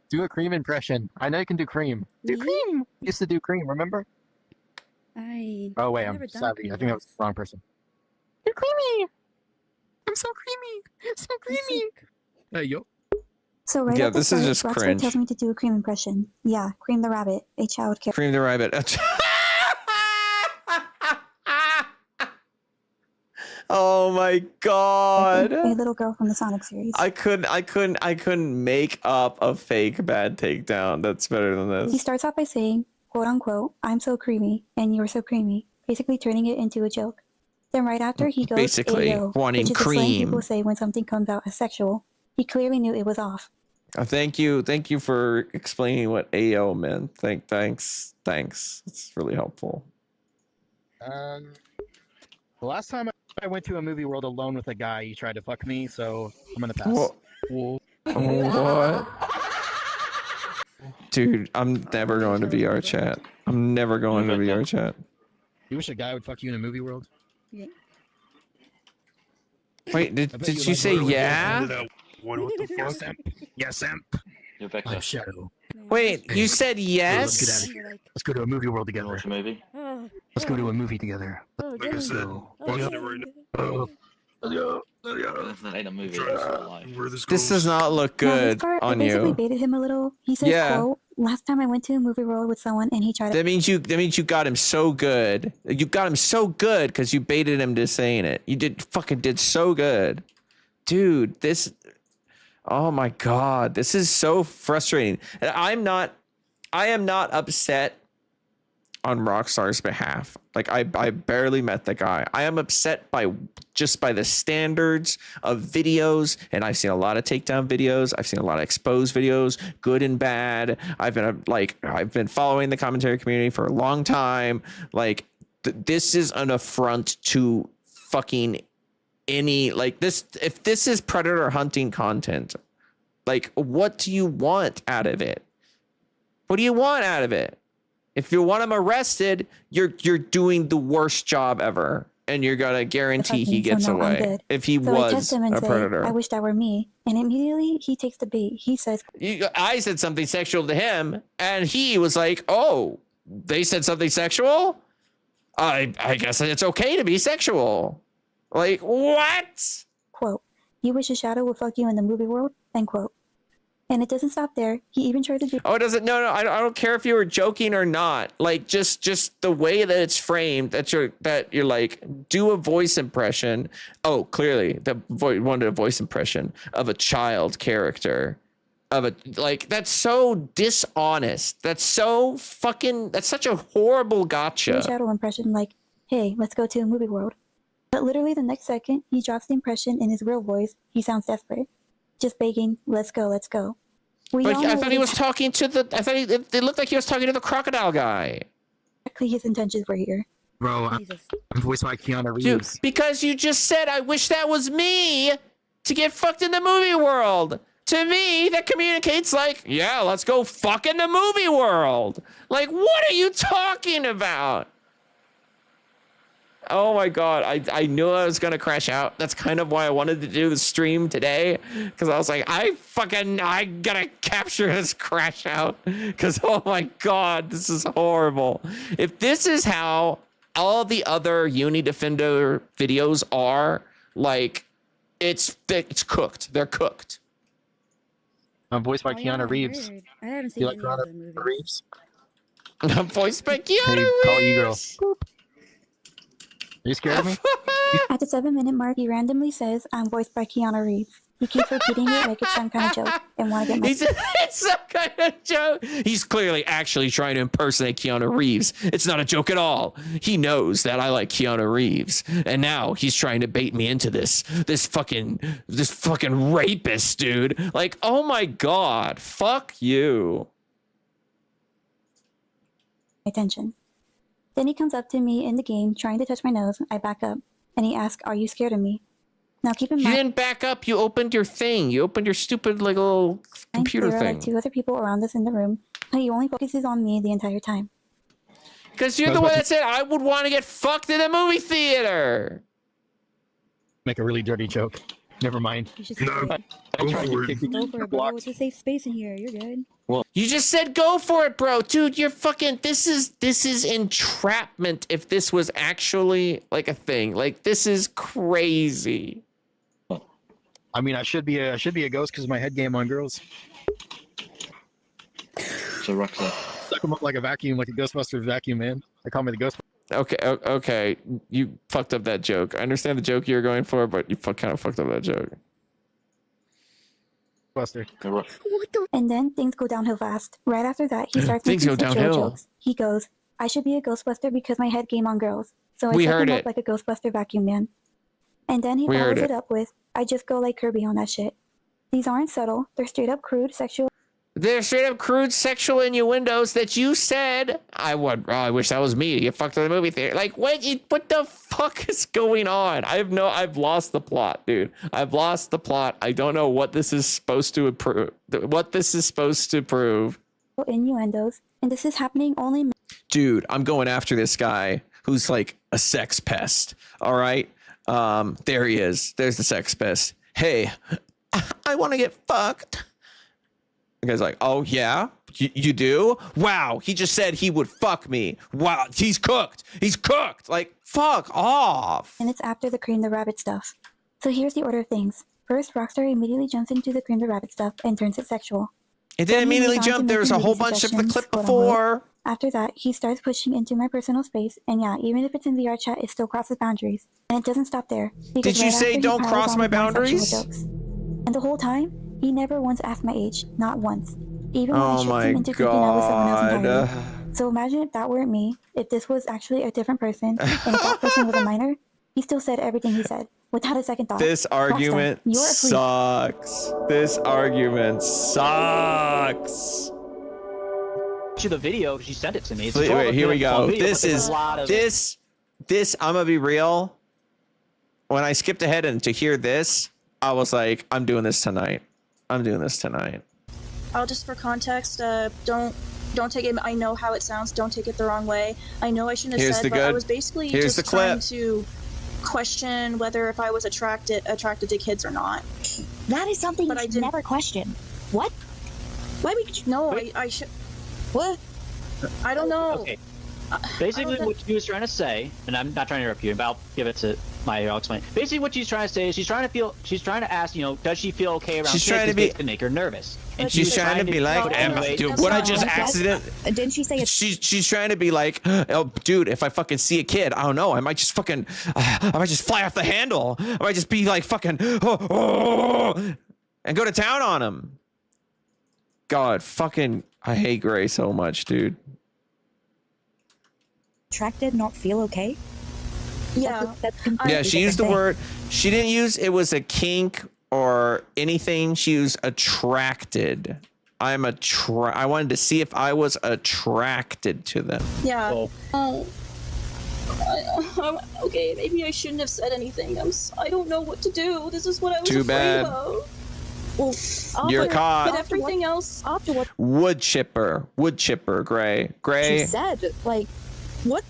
Do a Cream impression. I know you can do Cream. Do Cream! Used to do Cream, remember? Oh wait, I'm sorry. I think that was the wrong person. You're creamy! I'm so creamy! So creamy! Hey, yo. So right Yeah, at the this is start, just Rockstar cringe. tells me to do a Cream impression. Yeah, Cream the Rabbit, a child character. Cream the rabbit. Oh my god. A little girl from the Sonic series. I couldn't make up a fake bad takedown that's better than He this. starts off by saying, quote unquote, I'm so creamy, and you're so creamy, basically turning it into a joke. Then right after he goes, Basically, Ayo, wanting which is the slang cream. people say when something comes out as sexual. He clearly knew it was off. Thank you for explaining what AO meant. Thanks. It's really helpful. The last time I went to a movie world alone with a guy, he tried to fuck me, so I'm gonna pass. What? Dude, I'm never going to VR chat. I'm never going to VR chat. You wish a guy would fuck you in a movie world? Yeah. Wait, did you say yeah? What the Yes, fuck? imp. Yes, imp. I'm Shadow. Wait, you said Let's get out yes? of here. Let's go to a movie world together. Watch a movie. Let's go to a movie together. Like I said, watching it right now. That ain't a movie. It's real life. Where this This does not look Now, this good part, I on basically you. baited him a little. He says, Yeah. quote, last time I went to a movie world with someone and he tried to... That means you got him so good. You got him so good because you baited him to saying it. You did so good. Dude, this... Oh my god, this is so frustrating. And I am not upset on Rockstar's behalf. Like I barely met the guy. I am upset by the standards of videos, and I've seen a lot of takedown videos. I've seen a lot of exposed videos, good and bad. I've been following the commentary community for a long time. Like this is an affront to fucking any this. If this is predator hunting content, like what do you want out of it? What do you want out of it? If you want him arrested, you're doing the worst job ever, and you're gonna guarantee he gets so no, I'm away good. if he So I test was him and a say, predator. I wish that were me. And immediately he takes the bait. He says, I said something sexual to him, and he was like, "Oh, they said something sexual? I guess it's okay to be sexual." Like what? quote, you wish a shadow would fuck you in the movie world, end quote. And it doesn't stop there. He even tried to do... Oh, it doesn't. No. I don't care if you were joking or not. Like just the way that it's framed. That you're like, do a voice impression. Oh, clearly wanted a voice impression of a child character. That's so dishonest. That's so fucking. That's such a horrible gotcha. a shadow impression like, hey, let's go to a movie world. But literally the next second, he drops the impression in his real voice. He sounds desperate. Just begging, let's go, let's go. But I thought he was talking to the. I thought it looked like he was talking to the crocodile guy. Exactly his intentions were here. Bro, I'm voiced by Keanu Dude, Reeves. because you just said, I wish that was me to get fucked in the movie world. To me, that communicates like, yeah, let's go fuck in the movie world. Like, what are you talking about? Oh my god, I knew I was gonna crash out. That's kind of why I wanted to do the stream today, because I was like, I gotta capture this crash out, because oh my god, this is horrible. If this is how all the other Uni Defender videos are, like, it's cooked. They're cooked. I'm voiced by Keanu Reeves. I haven't You seen like any of the Keanu movies. Reeves? I'm voiced by Keanu Hey, Reeves. call you girl. Are you scared of me? At the 7-minute mark, he randomly says, I'm voiced by Keanu Reeves. He keeps repeating it like it's some kind of joke and want to get my... It's some kind of joke. He's clearly actually trying to impersonate Keanu Reeves. It's not a joke at all. He knows that I like Keanu Reeves, and now he's trying to bait me into this fucking rapist, dude. Like, oh my god, fuck you. attention. Then he comes up to me in the game, trying to touch my nose. I back up, and he asks, are you scared of me? Now keep in mind... You didn't back up. You opened your thing. You opened your stupid little computer there are thing. like 2 other people around us in the room, but he only focuses on me the entire time. Because you're the one that said I would want to get fucked in a movie theater. Make a really dirty joke. Never mind. You should No, I tried to kick go for it, bro. It's a safe space in here. You're good. You just said go for it, bro. Dude, you're fucking this is entrapment if this was actually like a thing. Like this is crazy. I mean, I should be a ghost because of my head game on girls. So Rockstar. Suck them up like a vacuum, like a Ghostbusters vacuum, man. They call me the Ghost. Okay. You fucked up that joke. I understand the joke you're going for, but you kind of fucked up that joke. Buster. And then things go downhill fast. Right after that, he starts Things making go sexual downhill. jokes. He goes, I should be a Ghostbuster because my head game on girls. So I We suck heard him it. up like a Ghostbuster vacuum man. And then he We heard follows it it. up with, I just go like Kirby on that shit. These aren't subtle. They're straight up crude sexual. They're straight up crude sexual innuendos that you said. I wish that was me. You fucked with the movie theater. Like what the fuck is going on? I've lost the plot, dude. I've lost the plot. I don't know what this is supposed to prove. Innuendos. And this is happening only. Dude, I'm going after this guy who's like a sex pest. All right. There he is. There's the sex pest. Hey, I want to get fucked. The guy's like, oh yeah, you do? Wow, he just said he would fuck me. Wow, he's cooked. Like, fuck off. And it's after the Cream the Rabbit stuff. So here's the order of things. First, Rockstar immediately jumps into the Cream the Rabbit stuff and turns it sexual. It didn't immediately jump. There was a whole bunch of the clip before. After that, he starts pushing into my personal space, and yeah, even if it's in VR chat, it still crosses boundaries. And it doesn't stop there. Did you say don't cross my boundaries? And the whole time, he never once asked my age, not once. Even when I Oh tricked my him into thinking I was someone else god. entirely. So imagine if that weren't me, if this was actually a different person, and if that person was a minor, he still said everything he said, without a second thought. This argument Rockstar, you're a freak. sucks. This argument sucks. To the video, she sent it to me. It's Wait, here we go. This is a lot of this. I'm gonna be real. When I skipped ahead and to hear this, I was like, I'm doing this tonight. I'll just for context, don't take it. I know how it sounds. Don't take it the wrong way. I know I shouldn't have Here's said, the but I good- was basically here's just the clip. trying to question whether if I was attracted to kids or not. That is something But you I should didn't- never question. What? Why would you? No, I should. What? I don't know. Okay. Basically, what she was trying to say, and I'm not trying to interrupt you, but I'll give it to I'll explain. Basically, what she's trying to say is she's trying to ask, does she feel okay around She's kids? trying to be- to make her nervous. And She's was trying to be like, dude, what I just accident. Didn't she say it's She's trying to be like, oh, dude, if I fucking see a kid, I don't know, I might just fucking, I might just fly off the handle. I might just be like fucking, and go to town on him. God, fucking, I hate Gray so much, dude. attracted, not feel okay? Yeah. That's completely Yeah, she used the different word. She didn't use it was a kink or anything. She used attracted. I wanted to see if I was attracted to them. Yeah. Oh. Okay, maybe I shouldn't have said anything. I don't know what to do. This is what I was Too afraid bad. of. Well, You're caught. But everything else. After what Wood chipper, Gray. she said, like, what?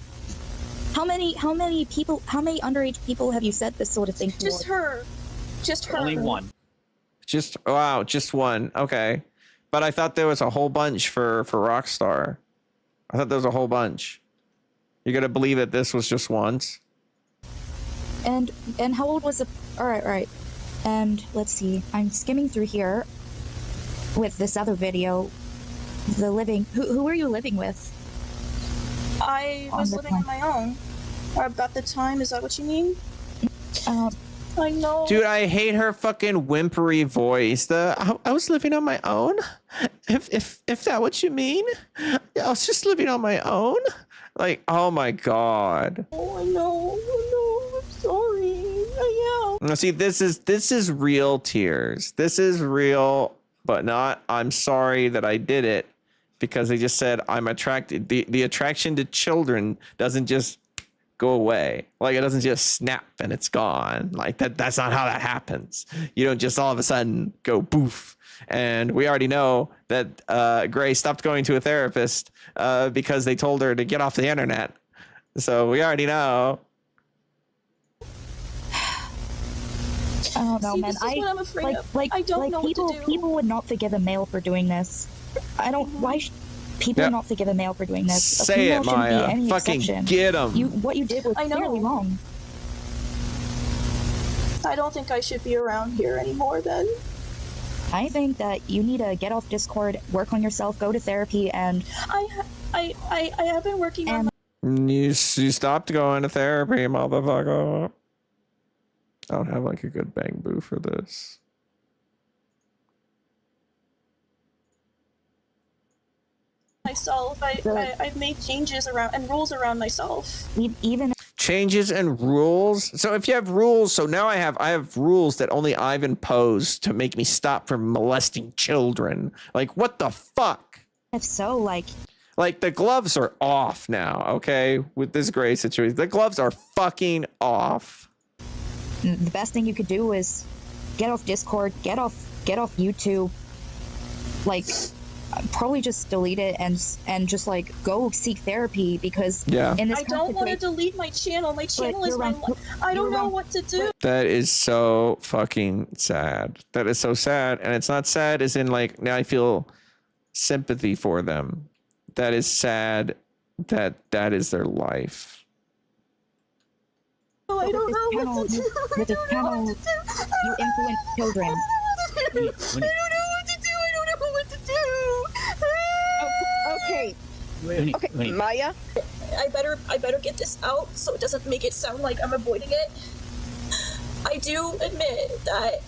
How many underage people have you said this sort of thing to? Just her. Just her. Only one. Just one. Okay, but I thought there was a whole bunch for Rockstar. I thought there was a whole bunch. You're gonna believe that this was just once? And how old was the? All right. And let's see. I'm skimming through here with this other video. The living. Who are you living with? I was living on my own. Or at the time, is that what you mean? I know. Dude, I hate her fucking whimpery voice. I was living on my own. If that what you mean? I was just living on my own. Like, oh my god. Oh, I know. I'm sorry. Now, see, this is real tears. This is real, but not. I'm sorry that I did it, because they just said I'm attracted. The attraction to children doesn't just go away. Like, it doesn't just snap and it's gone. Like that's not how that happens. You don't just all of a sudden go poof. And we already know that Gray stopped going to a therapist because they told her to get off the internet. So we already know. I don't know, See, man. this is what I'm afraid of. I don't know people, what to do. people would not forgive a male for doing this. I don't. Why? People would not forgive a male for doing this. A Say female it, shouldn't be Maya. any Fucking exception. get 'em. What you did was clearly wrong. I don't think I should be around here anymore then. I think that you need to get off Discord, work on yourself, go to therapy, and I have been working on You stopped going to therapy, motherfucker. I don't have like a good bang boo for this. myself. I've made changes around and rules around myself. Even changes and rules. So if you have rules, so now I have rules that only I've imposed to make me stop from molesting children. Like what the fuck? If so, like the gloves are off now, okay? With this gray situation, the gloves are fucking off. the best thing you could do is get off Discord, get off YouTube. Like, probably just delete it and just like go seek therapy, because in this I don't want to delete my channel. My channel is my life. I don't know what to do. That is so fucking sad. That is so sad. And it's not sad as in like, now I feel sympathy for them. That is sad that that is their life. Oh, I don't know what to do. With this channel, you influence children. I don't know what to do. I don't know what to do. Okay. Okay, Maya. I better get this out so it doesn't make it sound like I'm avoiding it. I do admit that.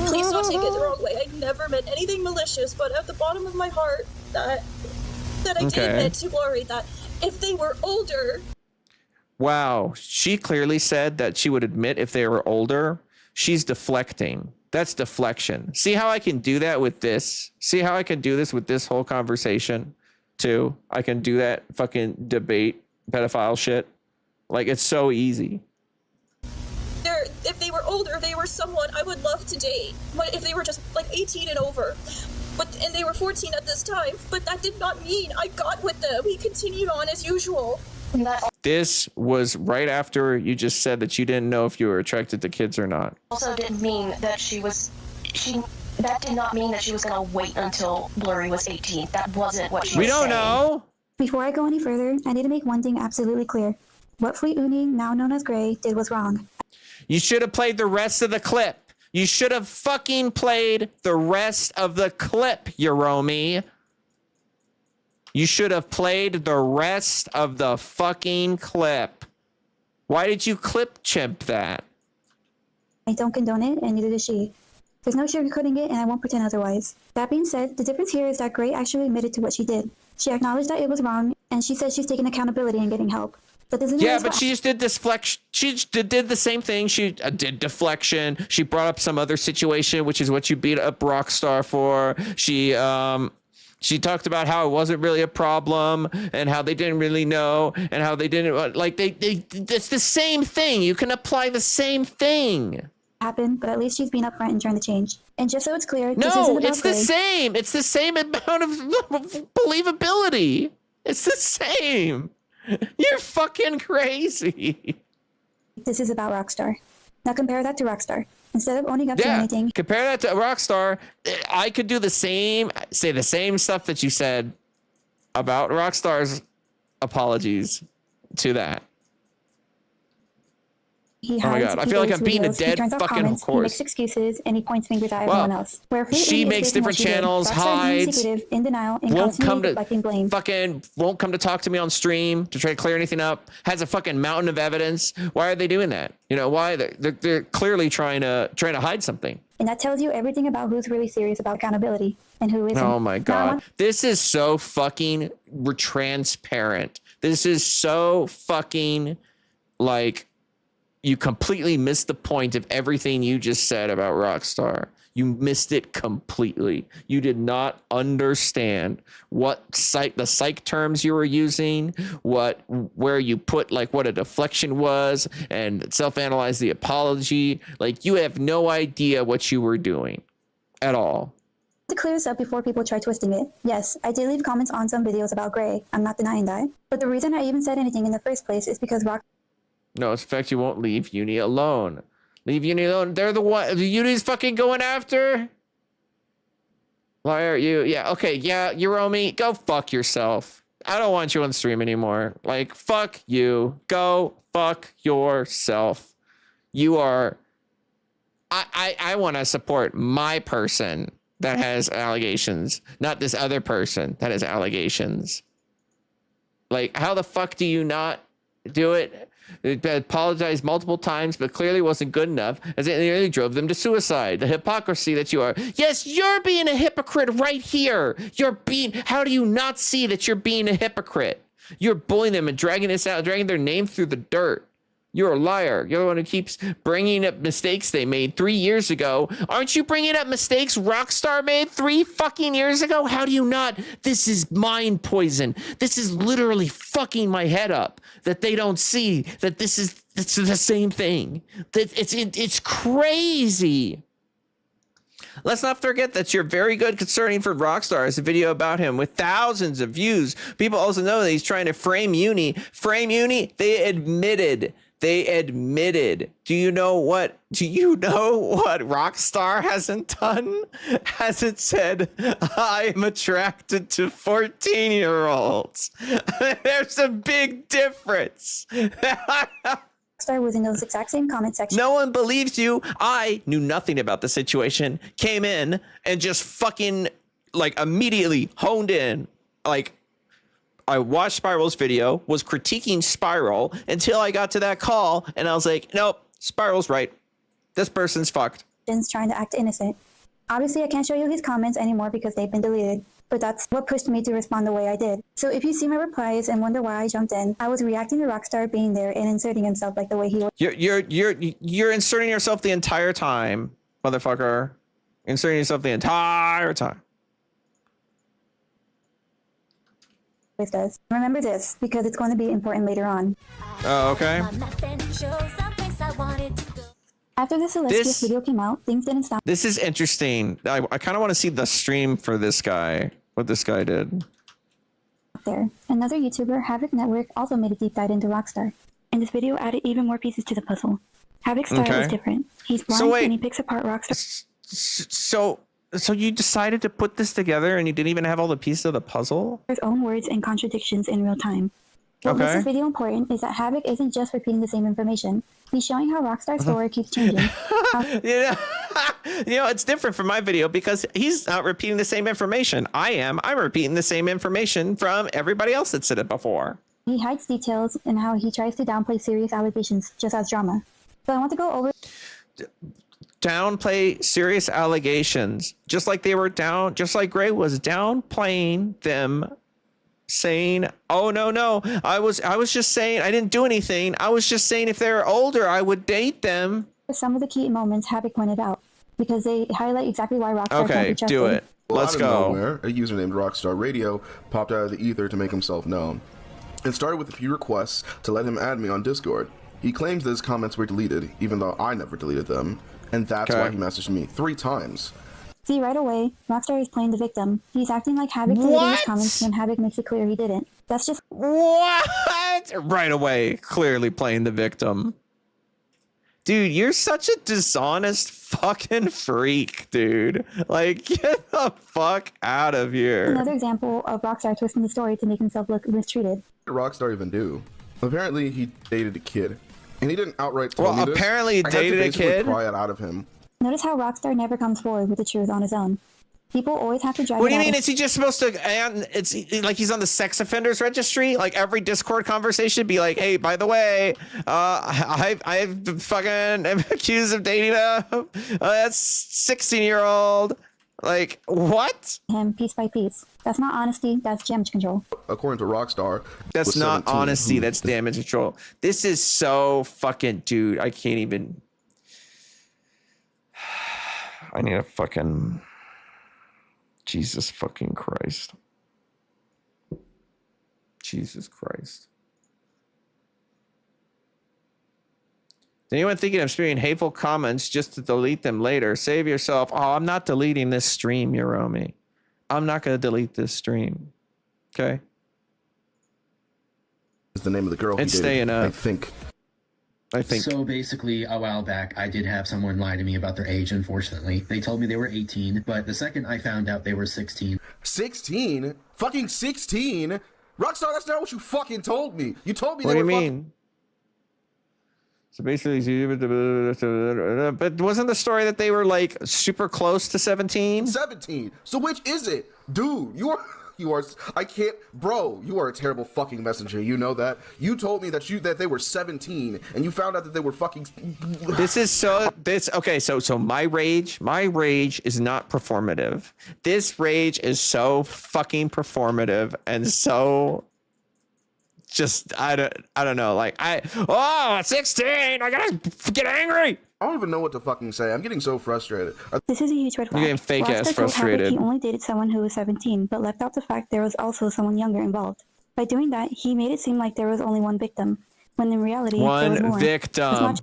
Please don't take it the wrong way. I never meant anything malicious, but at the bottom of my heart, that I did admit to Glory that if they were older. Wow, she clearly said that she would admit if they were older. She's deflecting. That's deflection. See how I can do that with this? See how I can do this with this whole conversation too? I can do that fucking debate pedophile shit. Like, it's so easy. If they were older, they were someone I would love to date. But if they were just like 18 and over, and they were 14 at this time, but that did not mean I got with them. We continued on as usual. This was right after you just said that you didn't know if you were attracted to kids or not. Also didn't mean that that did not mean that she was gonna wait until Blurry was 18. That wasn't what she was saying. We don't know. Before I go any further, I need to make one thing absolutely clear. What Fleet Uni, now known as Gray, did was wrong. You should have played the rest of the clip. You should have fucking played the rest of the clip, Yoromi. You should have played the rest of the fucking clip. Why did you clip chimp that? I don't condone it, and neither does she. There's no sugarcoating it, and I won't pretend otherwise. That being said, the difference here is that Gray actually admitted to what she did. She acknowledged that it was wrong, and she said she's taking accountability and getting help. That doesn't Yeah, but she just did deflection. She did the same thing. She did deflection. She brought up some other situation, which is what you beat up Rockstar for. She talked about how it wasn't really a problem and how they didn't really know and how they didn't like it's the same thing. You can apply the same thing. Happened, but at least she's been upfront and trying to change. And just so it's clear, this no, isn't about it's the Gray. same. It's the same amount of believability. It's the same. You're fucking crazy. This is about Rockstar. Now compare that to Rockstar. Instead of owning up to anything, compare that to Rockstar. I could do the same, say the same stuff that you said about Rockstar's apologies to that. he Oh my hides, God, I he feel like deletes I'm beating a videos, he dead turns off fucking comments, He horse. makes excuses, and he points fingers at Well, everyone else. Where Fleet she Uni is makes facing what different she did. channels, Rockstar is being hides, secretive, in denial, and won't constantly come to deflecting blame. fucking won't come to talk to me on stream to try to clear anything up. Has a fucking mountain of evidence. Why are they doing that? You know why? They're clearly trying to hide something. And that tells you everything about who's really serious about accountability and who isn't. Oh my God. This is so fucking transparent. This is so fucking like you completely missed the point of everything you just said about Rockstar. You missed it completely. You did not understand what the psych terms you were using, where you put like what a deflection was and self-analyze the apology. Like you have no idea what you were doing at all. To clear this up before people try twisting it, yes, I did leave comments on some videos about Gray. I'm not denying that. But the reason I even said anything in the first place is because No, it's the fact you won't leave Uni alone. Leave Uni alone. They're the one Uni's fucking going after. Liar, you. Yeah, okay, yeah, Yuromi, go fuck yourself. I don't want you on stream anymore. Like, fuck you. Go fuck yourself. You are... I want to support my person that has allegations, not this other person that has allegations. Like, how the fuck do you not do it? It apologized multiple times, but clearly wasn't good enough, as it nearly drove them to suicide. The hypocrisy that you are. Yes, you're being a hypocrite right here. How do you not see that you're being a hypocrite? You're bullying them and dragging their name through the dirt. You're a liar. You're the one who keeps bringing up mistakes they made 3 years ago. Aren't you bringing up mistakes Rockstar made 3 fucking years ago? How do you not? This is mind poison. This is literally fucking my head up that they don't see that it's the same thing. That it's crazy. Let's not forget that you're very good concerning for Rockstar is a video about him with thousands of views. People also know that he's trying to frame Uni. They admitted. Do you know what Rockstar hasn't done? Hasn't said, I'm attracted to 14-year-olds. There's a big difference. Rockstar was in those exact same comment section. No one believes you. I knew nothing about the situation, came in and just fucking like immediately honed in. Like, I watched Spiral's video, was critiquing Spiral until I got to that call, and I was like, nope, Spiral's right. This person's fucked. Trying to act innocent. Obviously, I can't show you his comments anymore because they've been deleted, but that's what pushed me to respond the way I did. So if you see my replies and wonder why I jumped in, I was reacting to Rockstar being there and inserting himself like the way he was. You're inserting yourself the entire time, motherfucker. Inserting yourself the entire time. Does. Remember this, because it's going to be important later on. Oh, okay. After the Celestius video came out, things didn't stop This is interesting. I kind of want to see the stream for this guy, what this guy did. there. Another YouTuber, Havoc Network, also made a deep dive into Rockstar. And this video added even more pieces to the puzzle. Havoc's style is different. He's blind and he picks apart Rockstar. So you decided to put this together and you didn't even have all the pieces of the puzzle? His own words and contradictions in real time. What makes this video important is that Havoc isn't just repeating the same information. He's showing how Rockstar's story keeps changing. You know, it's different from my video because he's not repeating the same information. I'm repeating the same information from everybody else that said it before. He hides details and how he tries to downplay serious allegations just as drama. So I want to go over... Downplay serious allegations, just like they were just like Gray was downplaying them, saying, "Oh no, I was just saying I didn't do anything. I was just saying if they're older, I would date them." Some of the key moments Havoc pointed out because they highlight exactly why Rockstar can't be trusted. Do it. Let's go. Nowhere, a user named Rockstar Radio popped out of the ether to make himself known. It started with a few requests to let him add me on Discord. He claims that his comments were deleted, even though I never deleted them. And that's why he messaged me 3 times. See, right away, Rockstar is playing the victim. He's acting like Havoc deleted his comments when Havoc makes it clear he didn't. That's just... What? Right away, clearly playing the victim. Dude, you're such a dishonest fucking freak, dude. Like, get the fuck out of here. Another example of Rockstar twisting the story to make himself look mistreated. What did Rockstar even do? Apparently, he dated a kid. And he didn't outright tell me this. Apparently he dated a kid? Pry it out of him. Notice how Rockstar never comes forward with the truth on his own. People always have to drive. What do you mean? Is he just supposed to? And it's like he's on the sex offenders registry. Like every Discord conversation, be like, "Hey, by the way, I've fucking am accused of dating a 16-year-old." Like what? Him piece by piece. That's not honesty. That's damage control. According to Rockstar, that's not honesty. That's damage control. This is so fucking, dude. I can't even. I need a fucking. Jesus fucking Christ. Jesus Christ. Is anyone thinking of spewing hateful comments just to delete them later? Save yourself. Oh, I'm not deleting this stream, Yuromi. I'm not going to delete this stream. Okay? Is the name of the girl it's he dated, staying up. I think. I think. So basically, a while back, I did have someone lie to me about their age, unfortunately. They told me they were 18, but the second I found out they were 16. 16? Fucking 16? Rockstar, that's not what you fucking told me. You told me What they do you were mean? So basically, but wasn't the story that they were like super close to 17? 17. So which is it? Dude, you are, I can't, bro, you are a terrible fucking messenger. You know that? You told me that they were 17 and you found out that they were fucking. Okay, so my rage is not performative. This rage is so fucking performative and so just, I don't know, like 16, I gotta get angry. I don't even know what to fucking say. I'm getting so frustrated. This is a huge red flag. You're getting fake ass Rockstar told frustrated. Havoc he only dated someone who was 17, but left out the fact there was also someone younger involved. By doing that, he made it seem like there was only one victim, when in reality, there was more.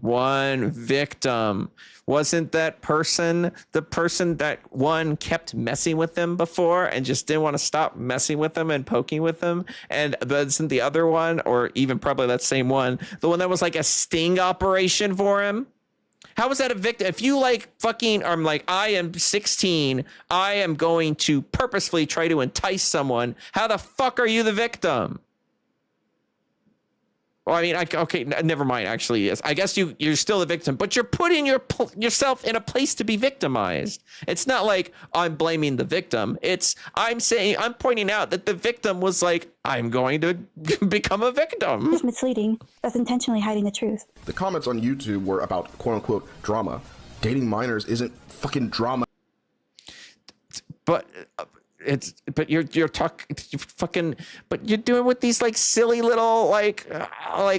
One victim. Wasn't that person the person that one kept messing with them before and just didn't want to stop messing with them and poking with them? And wasn't the other one, or even probably that same one, the one that was like a sting operation for him? How is that a victim? If you like fucking are like, I am 16, I am going to purposefully try to entice someone, how the fuck are you the victim? Well, I mean, okay, never mind, actually, yes. I guess you're still the victim, but you're putting yourself in a place to be victimized. It's not like I'm blaming the victim. I'm pointing out that the victim was like, I'm going to become a victim. It's misleading. That's intentionally hiding the truth. The comments on YouTube were about quote-unquote drama. Dating minors isn't fucking drama. But you're doing with these like silly little like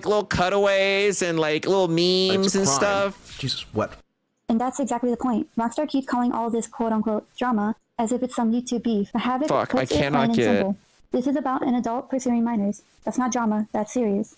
little cutaways and like little memes and stuff. Jesus, what? And that's exactly the point. Rockstar keeps calling all this quote-unquote drama as if it's some YouTube beef. The Havoc puts it plain and simple. This is about an adult pursuing minors. That's not drama, that's serious.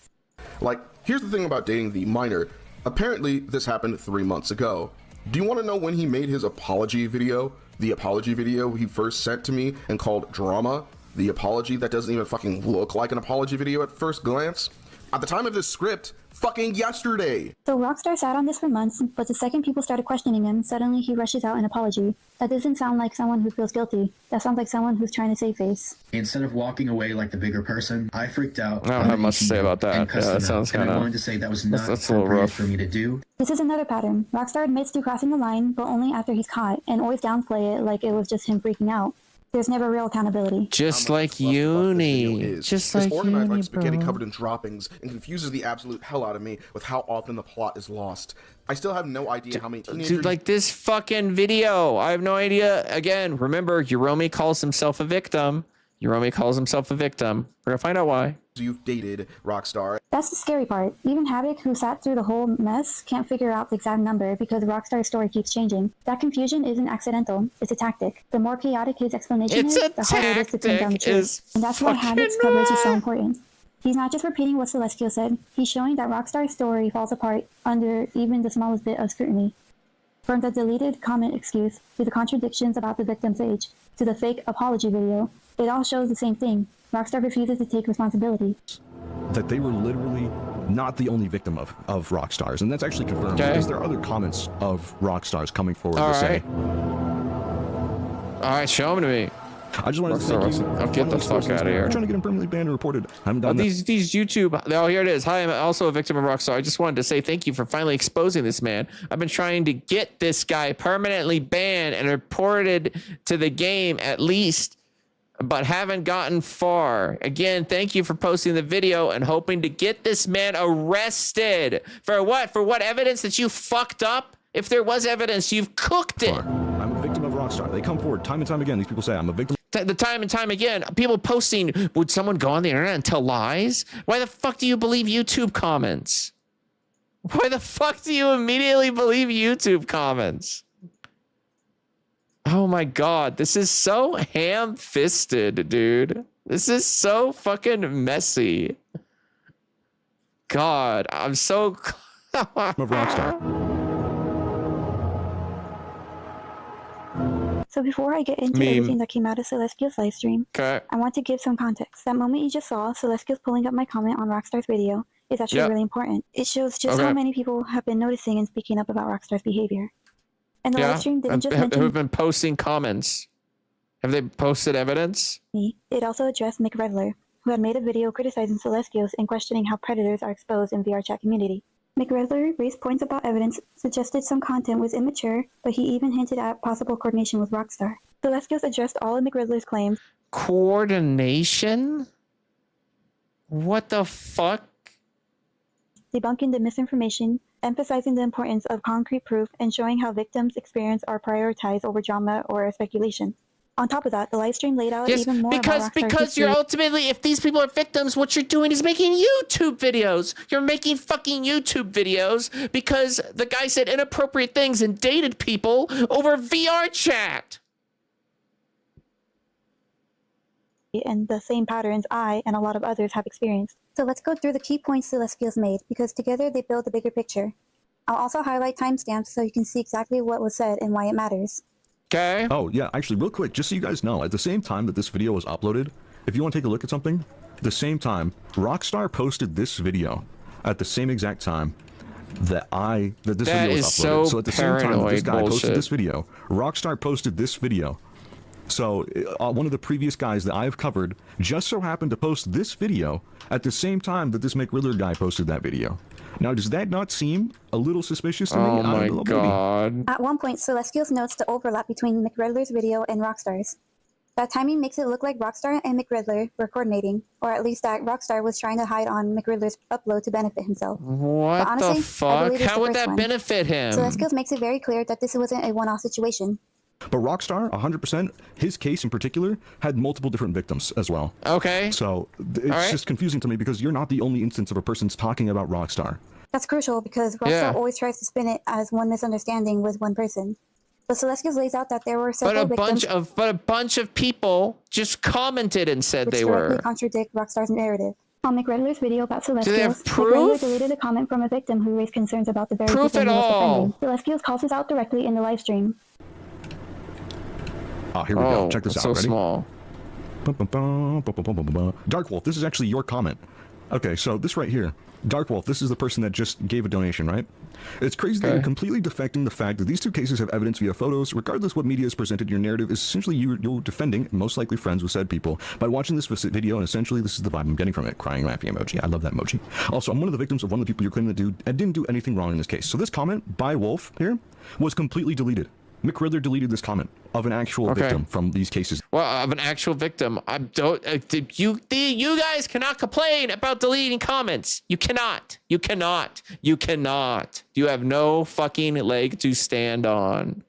Like, here's the thing about dating the minor. Apparently, this happened 3 months ago. Do you want to know when he made his apology video? The apology video he first sent to me and called drama? The apology that doesn't even fucking look like an apology video at first glance? At the time of this script, fucking yesterday. So Rockstar sat on this for months, but the second people started questioning him, suddenly he rushes out an apology. That doesn't sound like someone who feels guilty. That sounds like someone who's trying to save face. Instead of walking away like the bigger person, I freaked out. I don't have much to say about that. Yeah, that sounds kind of. I wanted to say that was not that's a little rough for me to do. This is another pattern. Rockstar admits to crossing the line, but only after he's caught, and always downplay it like it was just him freaking out. There's never real accountability. Just like uni. Just like organized uni, like spaghetti bro. covered in droppings and confuses the absolute hell out of me with how often the plot is lost. I still have no idea how many teenagers... Dude, like this fucking video. I have no idea. Again, remember, Hiromi calls himself a victim. We're gonna find out why. You've dated Rockstar. That's the scary part. Even Havoc, who sat through the whole mess, can't figure out the exact number because Rockstar's story keeps changing. That confusion isn't accidental. It's a tactic. The more chaotic his explanation is, the harder it is to pin down the truth. And that's why Havoc's coverage is so important. He's not just repeating what Celestial said. He's showing that Rockstar's story falls apart under even the smallest bit of scrutiny. From the deleted comment excuse, to the contradictions about the victim's age, to the fake apology video, it all shows the same thing. Rockstar refuses to take responsibility. That they were literally not the only victim of Rockstars, and that's actually confirmed because there are other comments of Rockstars coming forward to say. All right, show them to me. I just wanted to thank you. I'll get the fuck out of here. I'm trying to get him permanently banned and reported. I haven't done these YouTube. Oh, here it is. Hi, I'm also a victim of Rockstar. I just wanted to say thank you for finally exposing this man. I've been trying to get this guy permanently banned and reported to the game at least, but haven't gotten far. Again, thank you for posting the video and hoping to get this man arrested. For what? For what evidence that you fucked up? If there was evidence, you've cooked it. I'm a victim of Rockstar. They come forward time and time again. These people say I'm a victim. The time and time again, people posting, would someone go on the internet and tell lies? Why the fuck do you believe YouTube comments? Why the fuck do you immediately believe YouTube comments? Oh my God, this is so ham-fisted, dude. This is so fucking messy. God, I'm so... I'm a Rockstar. So before I get into everything that came out of Celestial's livestream, I want to give some context. That moment you just saw, Celestial's pulling up my comment on Rockstar's video, is actually really important. It shows just how many people have been noticing and speaking up about Rockstar's behavior. And the live stream didn't just mention... who've been posting comments. Have they posted evidence? It also addressed Mick Redler, who had made a video criticizing Celestios and questioning how predators are exposed in VR chat community. Mick Redler raised points about evidence, suggested some content was immature, but he even hinted at possible coordination with Rockstar. Celestios addressed all of Mick Redler's claims. Coordination? What the fuck? Debunking the misinformation, emphasizing the importance of concrete proof, and showing how victims' experience are prioritized over drama or speculation. On top of that, the live stream laid out even more about Rockstar's because you're ultimately, if these people are victims, what you're doing is making YouTube videos. You're making fucking YouTube videos because the guy said inappropriate things and dated people over VR chat. And the same patterns I and a lot of others have experienced. So let's go through the key points Celestials made, because together they build a bigger picture. I'll also highlight timestamps so you can see exactly what was said and why it matters. Okay. Oh, yeah, actually, real quick, just so you guys know, at the same time that this video was uploaded, if you want to take a look at something, at the same time, Rockstar posted this video at the same exact time that this video was uploaded. So at the same time that this guy posted this video, Rockstar posted this video. So one of the previous guys that I've covered just so happened to post this video at the same time that this Mick Riddler guy posted that video. Now, does that not seem a little suspicious to me? Oh my god. At one point, Celestials notes the overlap between Mick Riddler's video and Rockstar's. That timing makes it look like Rockstar and Mick Riddler were coordinating, or at least that Rockstar was trying to hide on Mick Riddler's upload to benefit himself. What honestly, the fuck? How would that benefit him? Celestials makes it very clear that this wasn't a one-off situation. But Rockstar, 100%, his case in particular, had multiple different victims as well. Okay. So it's just confusing to me because you're not the only instance of a person's talking about Rockstar. That's crucial because Rockstar always tries to spin it as one misunderstanding with one person. But Celestials lays out that there were several victims... But a bunch of people just commented and said they were. Which contradict Rockstar's narrative. On Mick Riddler's video about Celestials, do they have proof? Mick Riddler deleted a comment from a victim who raised concerns about the very proof people at he was all. defending. Celestials calls this out directly in the live stream. Oh, here we go. Check this out. So Ready? Small. Dark Wolf, this is actually your comment. Okay, so this right here. Dark Wolf, this is the person that just gave a donation, right? It's crazy that you're completely defecting the fact that these two cases have evidence via photos. Regardless what media is presented, your narrative is essentially you're defending, most likely friends with said people, by watching this video, and essentially this is the vibe I'm getting from it. Crying, laughing emoji. I love that emoji. Also, I'm one of the victims of one of the people you're claiming to do and didn't do anything wrong in this case. So this comment by Wolf here was completely deleted. Mick Riddler deleted this comment of an actual victim from these cases. Well, of an actual victim. I don't. You guys cannot complain about deleting comments. You cannot. You cannot. You cannot. You have no fucking leg to stand on.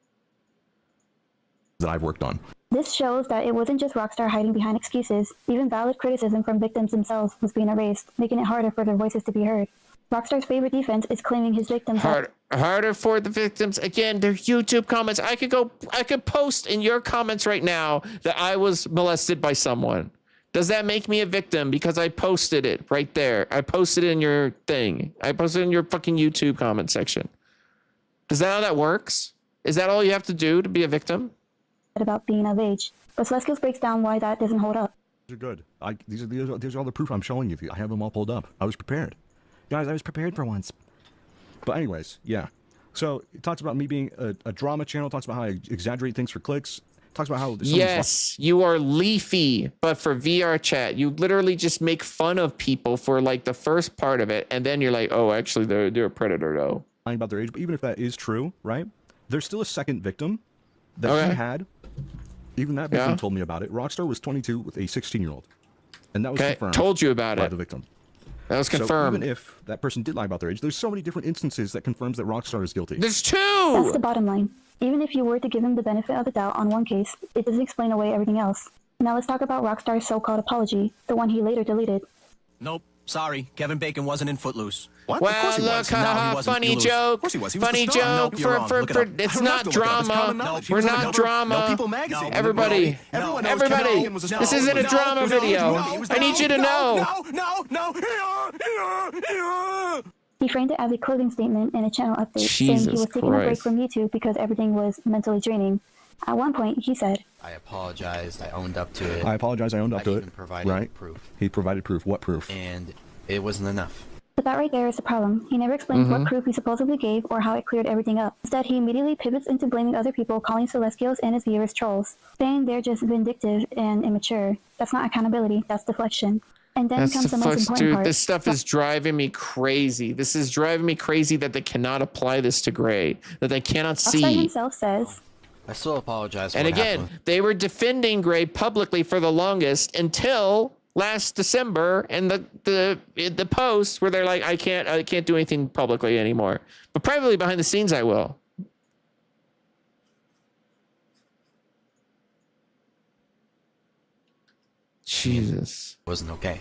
That I've worked on. This shows that it wasn't just Rockstar hiding behind excuses. Even valid criticism from victims themselves was being erased, making it harder for their voices to be heard. Rockstar's favorite defense is claiming his victims harder for the victims. Again, their YouTube comments. I could post in your comments right now that I was molested by someone. Does that make me a victim because I posted it right there? I posted it in your thing. I posted it in your fucking YouTube comment section. Is that how that works? Is that all you have to do to be a victim? About being of age. But Celestials breaks down why that doesn't hold up. These are good. These are all the proof I'm showing you. I have them all pulled up. I was prepared. Guys, I was prepared for once. But anyways, yeah. So it talks about me being a drama channel. Talks about how I exaggerate things for clicks. Talks about how... Yes, you are Leafy, but for VR chat. You literally just make fun of people for like the first part of it. And then you're like, oh, actually, they're a predator, though. About their age. But even if that is true, right? There's still a second victim that he had. Even that victim told me about it. Rockstar was 22 with a 16-year-old. And that was confirmed. Told you about by it. The victim. That was confirmed. So even if that person did lie about their age, there's so many different instances that confirms that Rockstar is guilty. There's two! That's the bottom line. Even if you were to give him the benefit of the doubt on one case, it doesn't explain away everything else. Now let's talk about Rockstar's so-called apology, the one he later deleted. Nope. Sorry, Kevin Bacon wasn't in Footloose. What? Well, look, funny joke. Of course he was. Funny joke. It's not drama. We're not drama. Everybody, this isn't a drama video. I need you to know. He framed it as a closing statement and a channel update, saying he was taking a break from YouTube because everything was mentally draining. At one point, he said, I apologized. I owned up to it. I apologized. I owned up to it. Provided proof. He provided proof. What proof? And it wasn't enough. But that right there is the problem. He never explains what proof he supposedly gave or how it cleared everything up. Instead, he immediately pivots into blaming other people, calling Celestials and his viewers trolls, saying they're just vindictive and immature. That's not accountability, that's deflection. And then comes the most important part. This stuff is driving me crazy. This is driving me crazy that they cannot apply this to Gray, that they cannot see. Rockstar himself says, I still apologize for and what again, happened. they were defending Gray publicly for the longest until last December, and the post where they're like, I can't do anything publicly anymore, but privately behind the scenes I will. Jesus. Wasn't okay.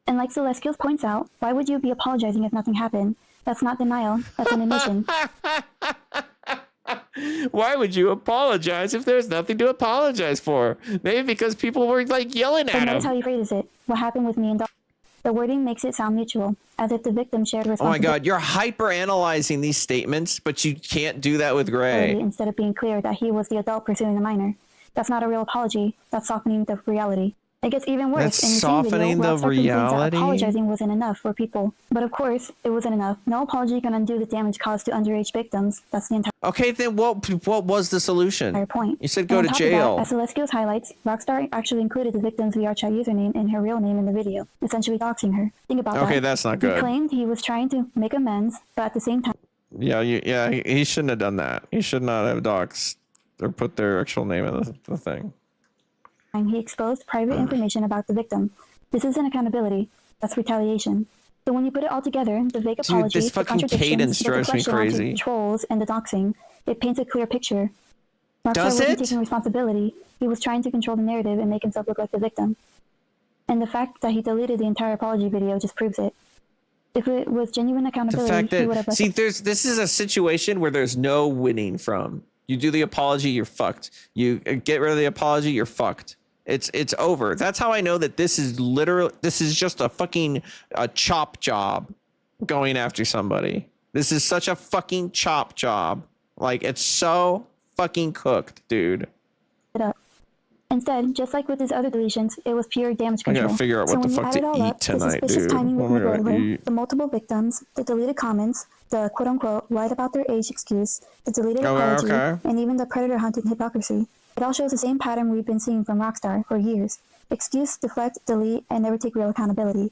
and like Celestials points out, why would you be apologizing if nothing happened? That's not denial, that's an admission. Why would you apologize if there's nothing to apologize for? Maybe because people were like yelling at him. But notice how he phrases it. What happened with me and Doc? The wording makes it sound mutual, as if the victim shared responsibility. Oh my God, you're hyper analyzing these statements, but you can't do that with Gray. Instead of being clear that he was the adult pursuing the minor. That's not a real apology. That's softening the reality. It gets even worse. That's in the softening same video, the Rockstar complains that reality? apologizing wasn't enough for people. But of course, it wasn't enough. No apology can undo the damage caused to underage victims. That's the entire Okay, then what was the solution? point. You said And go on to top of that, jail. as Celestials highlights, Rockstar actually included the victim's VR chat username and her real name in the video, essentially doxing her. Think about that. Okay, that's not He good. claimed he was trying to make amends, but at the same time, Yeah, he shouldn't have done that. He should not have doxed or put their actual name in the thing. he exposed private information about the victim. This isn't accountability. That's retaliation. So when you put it all together, the vague Dude, apology, this the fucking contradictions, cadence the drives me deflection onto crazy. trolls, and the doxing, it paints a clear picture. Rockstar Does wasn't it? taking responsibility. He was trying to control the narrative and make himself look like the victim. And the fact that he deleted the entire apology video just proves it. If it was genuine The accountability, fact he would have that this is a situation where there's no winning from. You do the apology, you're fucked. You get rid of the apology, you're fucked. It's over. That's how I know that this is just a fucking chop job going after somebody. This is such a fucking chop job. Like, it's so fucking cooked, dude. it up. Instead, just like with his other deletions, it was pure damage I control. gotta figure out what so the when you fuck add to it all eat up, tonight, the suspicious dude. timing with What the am I gonna burglar, eat? the multiple victims, the deleted comments, the quote-unquote lied about their age excuse, the deleted apology, and even the predator hunting hypocrisy. It all shows the same pattern we've been seeing from Rockstar for years. Excuse, deflect, delete, and never take real accountability.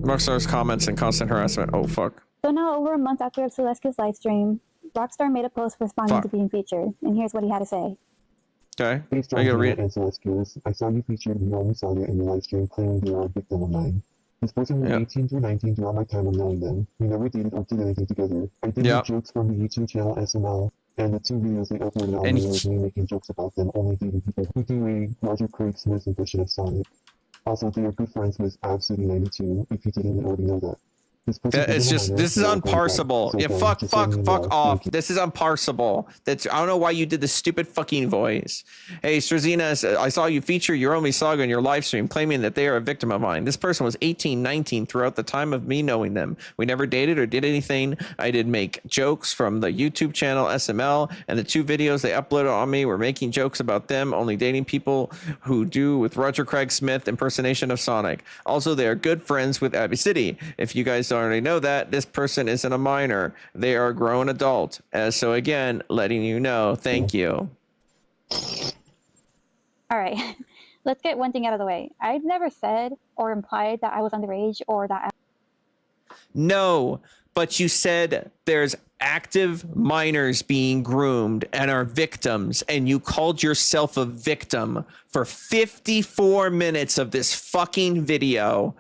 Rockstar's comments and constant harassment. Oh, fuck. So now, over a month after Celestia's live stream, Rockstar made a post responding to being featured, and here's what he had to say. Okay. Hey, I gotta read. and Celestials. I saw you featured Naomi Saga in your live stream claiming they are a victim of mine. This person was 18 through 19 throughout my time of knowing them. We never dated or did anything together. I did make jokes from the YouTube channel SNL, and the 2 videos they uploaded on there was me making jokes about them only dating people who do a Roger Craig Smith impression of Sonic. Also, they are good friends with Absolutely 92, if you didn't already know that. This is unparsable. Yeah, fuck off. This is unparsable. I don't know why you did the stupid fucking voice. Hey, Strazina, I saw you feature Yomi Saga in your live stream, claiming that they are a victim of mine. This person was 18, 19 throughout the time of me knowing them. We never dated or did anything. I did make jokes from the YouTube channel SML, and the 2 videos they uploaded on me were making jokes about them only dating people who do with Roger Craig Smith impersonation of Sonic. Also, they are good friends with Abbey City. If you guys don't already know that, this person isn't a minor. They are a grown adult. So again, letting you know, thank you. All right, let's get one thing out of the way. I've never said or implied that I was underage or that No, but you said there's active minors being groomed and are victims, and you called yourself a victim for 54 minutes of this fucking video.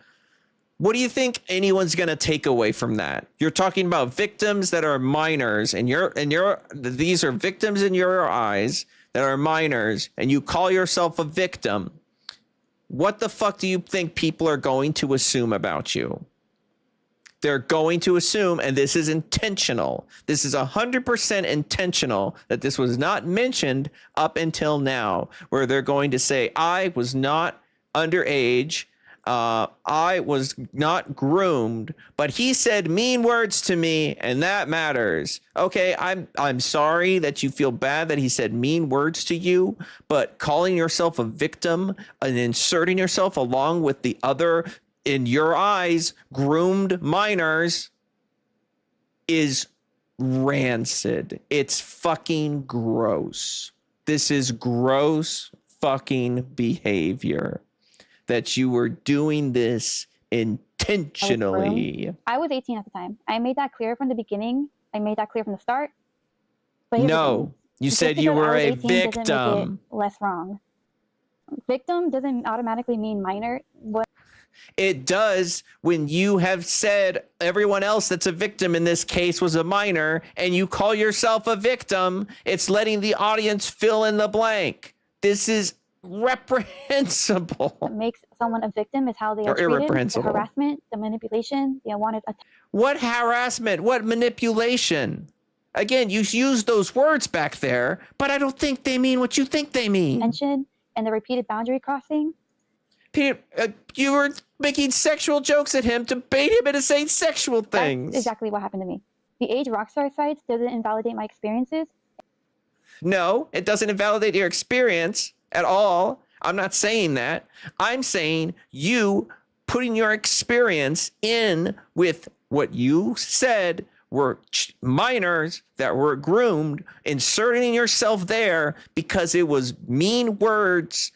What do you think anyone's going to take away from that? You're talking about victims that are minors, and these are victims in your eyes that are minors, and you call yourself a victim. What the fuck do you think people are going to assume about you? They're going to assume, and this is intentional. This is 100% intentional that this was not mentioned up until now, where they're going to say, I was not underage. I was not groomed, but he said mean words to me, and that matters. Okay, I'm sorry that you feel bad that he said mean words to you, but calling yourself a victim and inserting yourself along with the other, in your eyes, groomed minors is rancid. It's fucking gross. This is gross fucking behavior. That you were doing this intentionally. I was 18 at the time. I made that clear from the beginning. I made that clear from the start. But no, you said you were a victim. Doesn't make it less wrong. Victim doesn't automatically mean minor. It does when you have said everyone else that's a victim in this case was a minor, and you call yourself a victim. It's letting the audience fill in the blank. This is reprehensible. What makes someone a victim is how they are treated, the harassment, the manipulation, the unwanted What harassment? What manipulation? Again, you used those words back there, but I don't think they mean what you think they mean. Attention and the repeated boundary crossing. Peter, you were making sexual jokes at him to bait him into saying sexual things. That's exactly what happened to me. The age Rockstar sites doesn't invalidate my experiences. No, it doesn't invalidate your experience at all. I'm not saying that. I'm saying you putting your experience in with what you said were minors that were groomed, inserting yourself there because it was mean words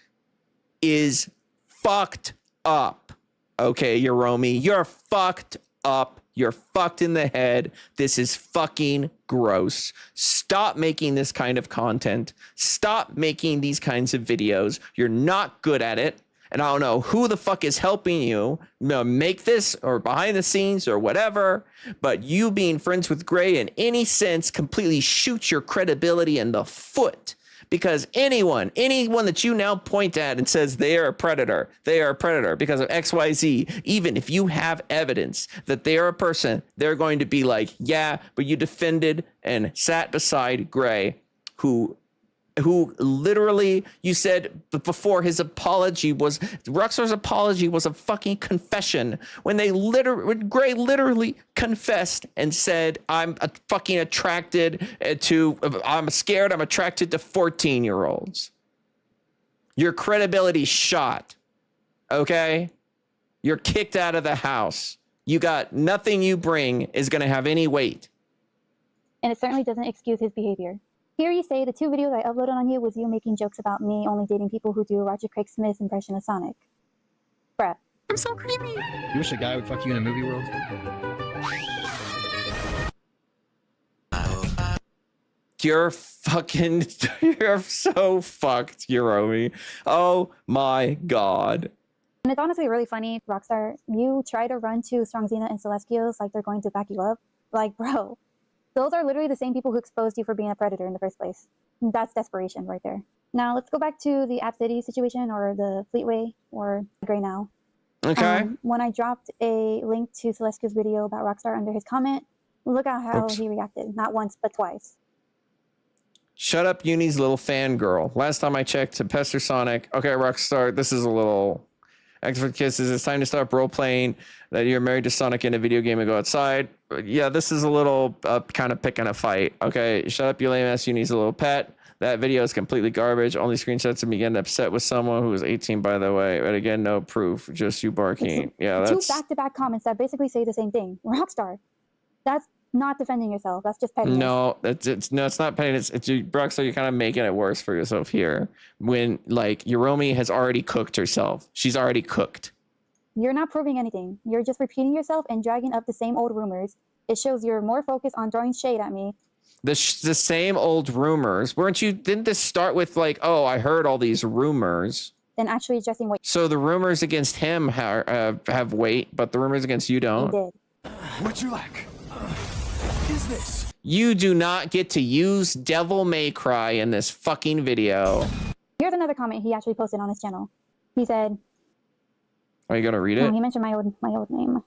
is fucked up. Okay, Yaromi, you're fucked up. You're fucked in the head. This is fucking gross. Stop making this kind of content. Stop making these kinds of videos. You're not good at it. And I don't know who the fuck is helping you make this or behind the scenes or whatever, but you being friends with Gray in any sense completely shoots your credibility in the foot. Because anyone that you now point at and says they are a predator because of XYZ, even if you have evidence that they are a person, they're going to be like, yeah, but you defended and sat beside Gray, who literally, you said before his apology was, Rockstar's apology was a fucking confession when Gray literally confessed and said, I'm fucking attracted to, I'm scared, I'm attracted to 14-year-olds. Your credibility shot. Okay? You're kicked out of the house. You got nothing you bring is going to have any weight. And it certainly doesn't excuse his behavior. Here you say the 2 videos I uploaded on you was you making jokes about me only dating people who do a Roger Craig Smith impression of Sonic. Bruh. I'm so creepy. You wish a guy would fuck you in a movie world? You're so fucked, Hiromi. Oh my god. And it's honestly really funny, Rockstar. You try to run to Strongzina and Celestials like they're going to back you up. Like, bro. Those are literally the same people who exposed you for being a predator in the first place. That's desperation right there. Now, let's go back to the App City situation or the Fleetway or Gray Now. Okay. When I dropped a link to Celestia's video about Rockstar under his comment, look at how he reacted. Not once, but twice. Shut up, Uni's little fangirl. Last time I checked to Pester Sonic. Okay, Rockstar, this is a little... Expert Kisses, it's time to stop role-playing that you're married to Sonic in a video game and go outside. Yeah, this is a little kind of picking a fight. Okay, shut up, you lame ass. You need a little pet. That video is completely garbage. Only screenshots of me getting upset with someone who was 18, by the way. But again, no proof. Just you barking. Yeah, that's... 2 back-to-back comments that basically say the same thing. Rockstar. That's not defending yourself. That's just pettiness. No, it's not pettiness. It's Rockstar. You're kind of making it worse for yourself here. When like Yaromi has already cooked herself. She's already cooked. You're not proving anything. You're just repeating yourself and dragging up the same old rumors. It shows you're more focused on throwing shade at me. The same old rumors. Didn't this start with like, oh, I heard all these rumors. Then actually addressing what. So the rumors against him have weight, but the rumors against you don't. You did. What'd you like? Is this? You do not get to use Devil May Cry in this fucking video. Here's another comment he actually posted on his channel. He said, are you gonna read it? He mentioned my old name.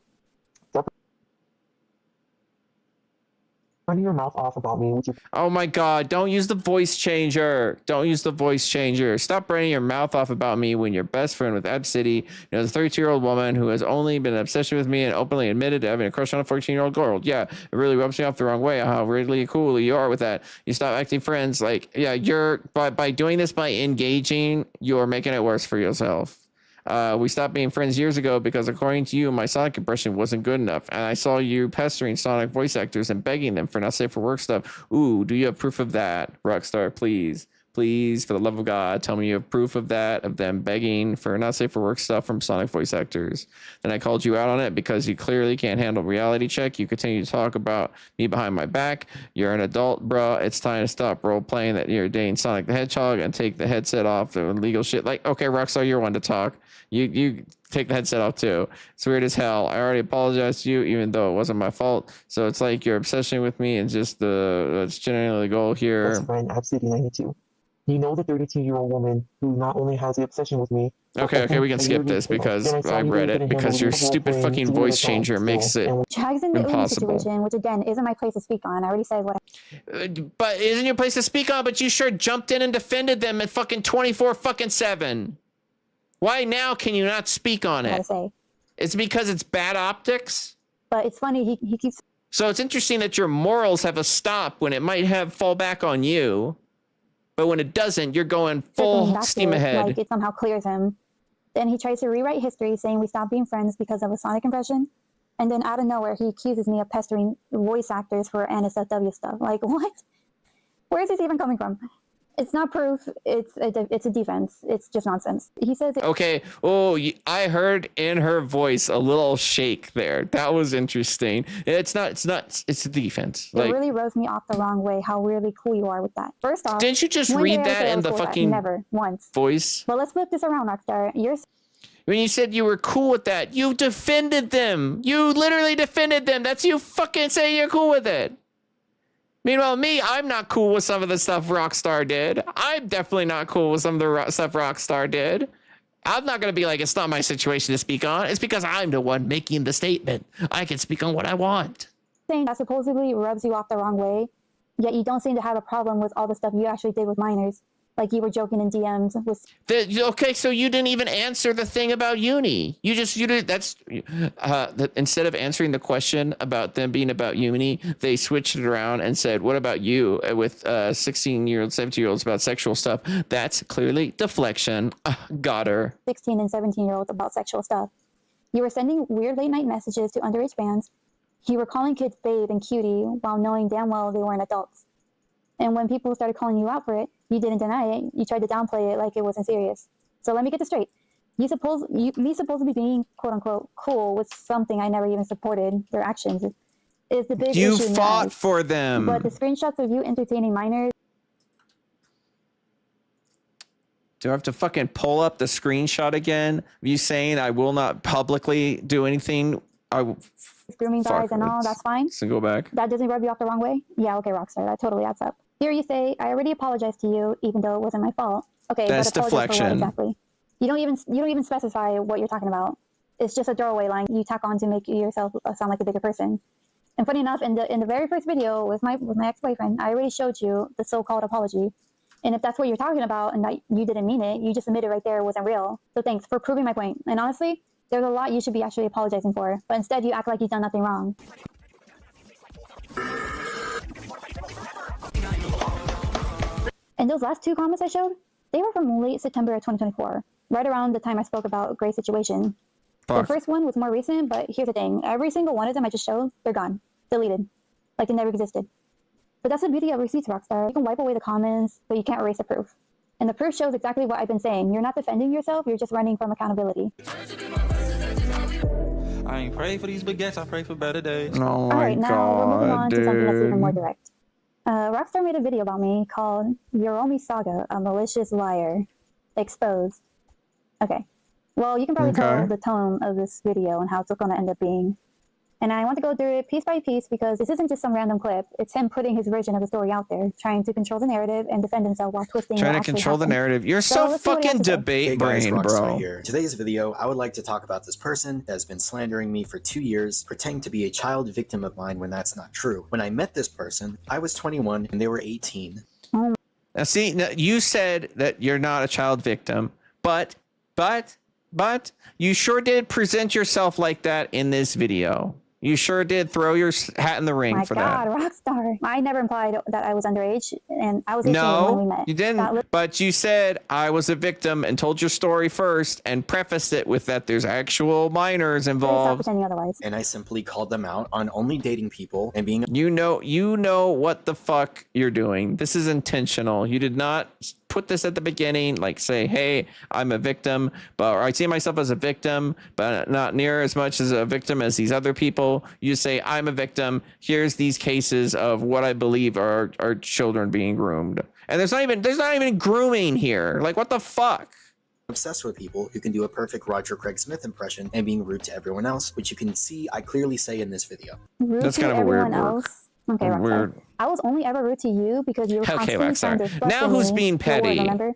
running your mouth off about me, which is... Oh my god, don't use the voice changer. Don't use the voice changer. Stop running your mouth off about me when your best friend with Ab City, the 32-year-old woman who has only been in obsession with me and openly admitted to having a crush on a 14-year-old girl. Yeah, it really rubs me off the wrong way how really cool you are with that. You stop acting friends like, yeah, you're, by doing this, by engaging, you're making it worse for yourself. We stopped being friends years ago because, according to you, my Sonic impression wasn't good enough. And I saw you pestering Sonic voice actors and begging them for not safe for work stuff. Ooh, do you have proof of that? Rockstar, please. Please, for the love of God, tell me you have proof of that, of them begging for not safe for work stuff from Sonic voice actors. Then I called you out on it because you clearly can't handle reality check. You continue to talk about me behind my back. You're an adult, bro. It's time to stop role playing that you're dating Sonic the Hedgehog and take the headset off the illegal shit. Like, okay, Rockstar, you're one to talk. You take the headset off too. It's weird as hell. I already apologized to you, even though it wasn't my fault. So it's like your obsession with me and just it's generally the goal here. Best friend, Ab City 92. You know the 32-year-old woman who not only has the obsession with me. Okay, we can skip this because I read it because your stupid fucking voice changer makes it Chags in the Uni impossible. situation, which again isn't my place to speak on. I already said what. But isn't your place to speak on? But you sure jumped in and defended them at fucking 24/7. Why now can you not speak on it? Say. It's because it's bad optics? But it's funny, he keeps... So it's interesting that your morals have a stop when it might have fall back on you. But when it doesn't, you're going full steam ahead. Like it somehow clears him. Then he tries to rewrite history, saying we stopped being friends because of a Sonic impression. And then out of nowhere, he accuses me of pestering voice actors for NSFW stuff. Like, what? Where is this even coming from? It's not proof. It's a defense. It's just nonsense. He says... Okay. Oh, I heard in her voice a little shake there. That was interesting. It's not. It's a defense. It really rose me off the wrong way how really cool you are with that. First off... Didn't you just read that in the fucking never, once. voice? But let's flip this around, Rockstar. When you said you were cool with that, you defended them. You literally defended them. That's you fucking saying you're cool with it. Meanwhile, me, I'm not cool with some of the stuff Rockstar did. I'm definitely not cool with some of the stuff Rockstar did. I'm not going to be like, it's not my situation to speak on. It's because I'm the one making the statement. I can speak on what I want. Saying that supposedly rubs you off the wrong way, yet you don't seem to have a problem with all the stuff you actually did with minors. Like you were joking in DMs with... Okay, so you didn't even answer the thing about Uni. You did. That's instead of answering the question about them being about Uni, they switched it around and said, "What about you?" With 16-year-olds, 17-year-olds about sexual stuff. That's clearly deflection. Got her. 16 and 17-year-olds about sexual stuff. You were sending weird late-night messages to underage fans. You were calling kids babe and cutie while knowing damn well they weren't adults. And when people started calling you out for it, you didn't deny it. You tried to downplay it like it wasn't serious. So let me get this straight. Me supposedly being quote unquote cool with something I never even supported their actions is the big issue. You fought for them. But the screenshots of you entertaining minors. Do I have to fucking pull up the screenshot again? Of you saying I will not publicly do anything? Grooming guys and all, that's fine. So go back. That doesn't rub you off the wrong way? Yeah, okay, Rockstar, that totally adds up. Here you say, I already apologized to you, even though it wasn't my fault. Okay, that's but deflection. Exactly. You don't even specify what you're talking about. It's just a throwaway line you tack on to make yourself sound like a bigger person. And funny enough, in the very first video with my ex-boyfriend, I already showed you the so-called apology. And if that's what you're talking about and that you didn't mean it, you just admitted right there it wasn't real. So thanks for proving my point. And honestly, there's a lot you should be actually apologizing for, but instead you act like you've done nothing wrong. And those last two comments I showed, they were from late September of 2024, right around the time I spoke about Gray's situation. The first one was more recent, but here's the thing. Every single one of them I just showed, they're gone. Deleted. Like they never existed. But that's the beauty of receipts, Rockstar. You can wipe away the comments, but you can't erase the proof. And the proof shows exactly what I've been saying. You're not defending yourself, you're just running from accountability. I ain't pray for these baguettes, I pray for better days. Oh my Alright, now we're moving on dude. to something that's even more direct. Rockstar made a video about me called Yoromi Saga, a malicious liar. Exposed. Okay. Well, you can probably tell the tone of this video and how it's going to end up being. And I want to go through it piece by piece because this isn't just some random clip. It's him putting his version of the story out there, trying to control the narrative and defend himself while twisting. Trying to control the narrative. You're so fucking debate brain, bro. Here. Today's video, I would like to talk about this person that has been slandering me for 2 years, pretending to be a child victim of mine when that's not true. When I met this person, I was 21 and they were 18. Now, see, you said that you're not a child victim, but you sure did present yourself like that in this video. You sure did throw your hat in the ring for that. My God, Rockstar. I never implied that I was underage, and I was 18 when we met. You didn't. But you said I was a victim and told your story first and prefaced it with that there's actual minors involved. Stop pretending otherwise. And I simply called them out on only dating people and being. You know what the fuck you're doing. This is intentional. You did not put this at the beginning, like say, hey, I'm a victim, or I see myself as a victim, but not near as much as a victim as these other people. You say, I'm a victim. Here's these cases of what I believe are children being groomed. And there's not even grooming here. Like, what the fuck? Obsessed with people who can do a perfect Roger Craig Smith impression and being rude to everyone else, which you can see I clearly say in this video. That's kind of a weird word. Okay, Rockstar. I was only ever rude to you because you were constantly trying to disrespect now who's me, being petty? Remember?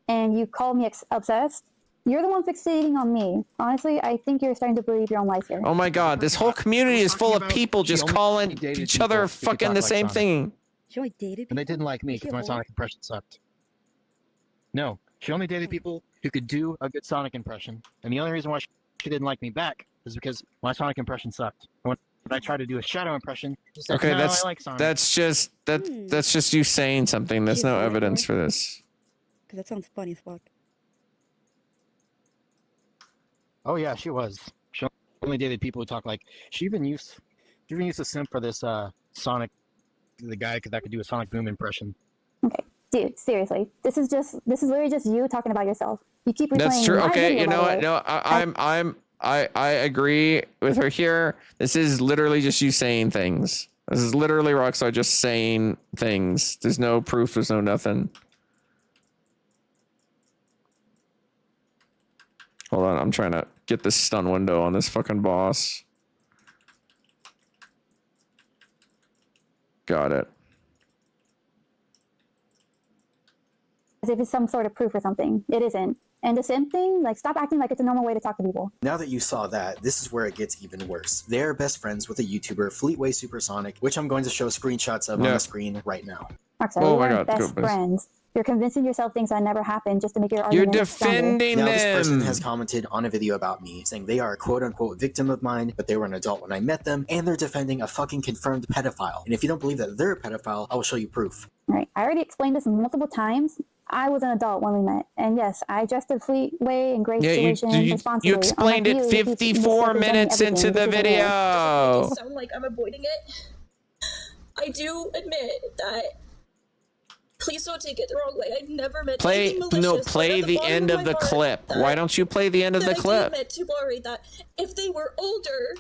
And you called me obsessed. You're the one fixating on me. Honestly, I think you're starting to believe your own lies here. Oh my God, this whole community is full of people just calling each other fucking the same thing. She only dated people? And they didn't like me because my sonic impression sucked. No, she only dated people who could do a good sonic impression. And the only reason why she didn't like me back is because my sonic impression sucked. When I tried to do a shadow impression, she said, okay, no, I like Sonic. that's just you saying something. There's no evidence for this. Because that sounds funny as fuck. Oh yeah, she was. She only dated people who talk like she even used to simp for this Sonic, the guy that could do a Sonic Boom impression. Okay, dude, seriously, this is literally just you talking about yourself. You keep replaying. That's true. my Okay, video, you know by the what? way. No, I agree with her here. This is literally just you saying things. This is literally Rockstar just saying things. There's no proof. There's no nothing. Hold on, I'm trying to get this stun window on this fucking boss. Got it. As if it's some sort of proof or something. It isn't. And the same thing, like, stop acting like it's a normal way to talk to people. Now that you saw that, this is where it gets even worse. They're best friends with a YouTuber, Fleetway Supersonic, which I'm going to show screenshots of on the screen right now. Rockstar, Oh my we God, are best friends. You're convincing yourself things that never happened just to make your argument defending Now, them. this person has commented on a video about me, saying they are a quote-unquote victim of mine, but they were an adult when I met them, and they're defending a fucking confirmed pedophile. And if you don't believe that they're a pedophile, I will show you proof. Right. I already explained this multiple times. I was an adult when we met. And yes, I dressed a Fleetway and Grace situation responsibly. You explained it 54 minutes into the video. It sound like I'm avoiding it. I do admit that. Please don't take it the wrong way. I never meant anything malicious. Play the end of the clip. Why don't you play the end of the clip? I did admit to Blurry that if they were older,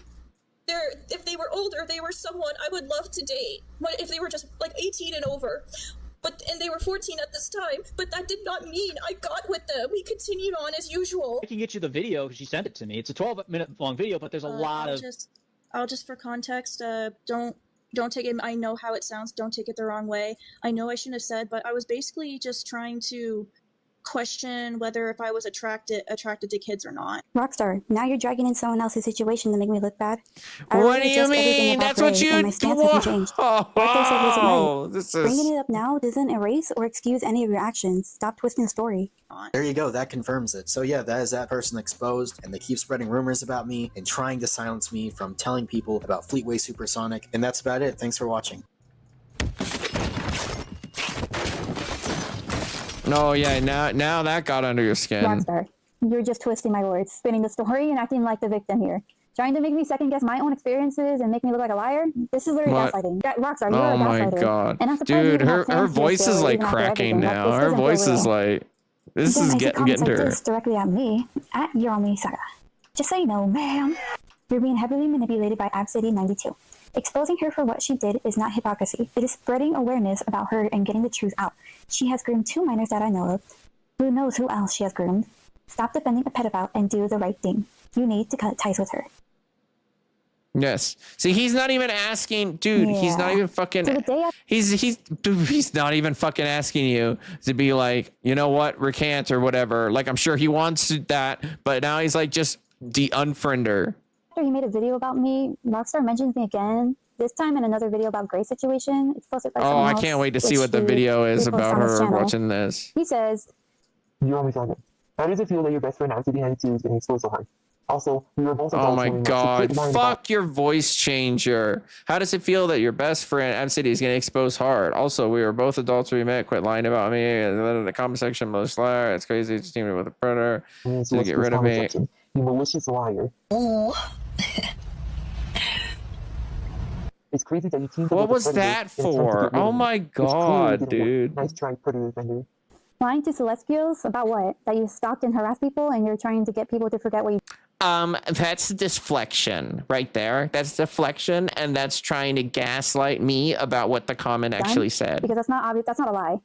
they were someone I would love to date. What if they were just like 18 and over? And they were 14 at this time, but that did not mean I got with them. We continued on as usual. I can get you the video because she sent it to me. It's a 12-minute long video, but there's a lot of. I'll just for context, don't take it. I know how it sounds. Don't take it the wrong way. I know I shouldn't have said, but I was basically just trying to question whether if I was attracted to kids or not. Rockstar, now you're dragging in someone else's situation to make me look bad. What do you mean? That's what you do. Oh, this is bringing it up now doesn't erase or excuse any of your actions. Stop twisting the story. There you go. That confirms it. So yeah, that is that person exposed, and they keep spreading rumors about me and trying to silence me from telling people about Fleetway Supersonic. And that's about it. Thanks for watching. No, yeah, now that got under your skin. Rockstar, you're just twisting my words, spinning the story and acting like the victim here. Trying to make me second guess my own experiences and make me look like a liar? This is literally gaslighting. Rockstar, you're a gaslighter. Oh my God. And dude, her voice is like cracking now. Her voice is like, this is getting to her. This directly at me, at Yomi Saga. Just so you know, ma'am, you're being heavily manipulated by AbCity92. Exposing her for what she did is not hypocrisy. It is spreading awareness about her and getting the truth out. She has groomed 2 minors that I know of. Who knows who else she has groomed? Stop defending a pedophile and do the right thing. You need to cut ties with her. Yes. See, he's not even asking, dude. He's not even fucking. He's not even fucking asking you to be like, you know what, recant or whatever. Like, I'm sure he wants that, but now he's like, just unfriend her. After he made a video about me, Rockstar mentions me again. This time in another video about Gray's situation. It's posted by Oh, I can't wait to see what the video is about her watching this. He says, "You only target. How does it feel that your best friend acted behind the scenes getting exposed so hard? Also, we were both Oh my adults god, fuck your voice changer. How does it feel that your best friend M City is getting exposed hard? Also, we were both adults we met. Quit lying about me. The comment section, most liar. It's crazy. It's teaming with a predator to get rid of me. You malicious liar. Ooh. It's crazy that you teamed up What with was a predator that in attempt to for? get rid Oh of me, my which clearly god, didn't work. dude. Nice try, predator defender. lying to Celestials about what? That you stalked and harassed people and you're trying to get people to forget what you... That's deflection right there. That's deflection, and that's trying to gaslight me about what the comment actually said. Because that's not obvious. That's not a lie.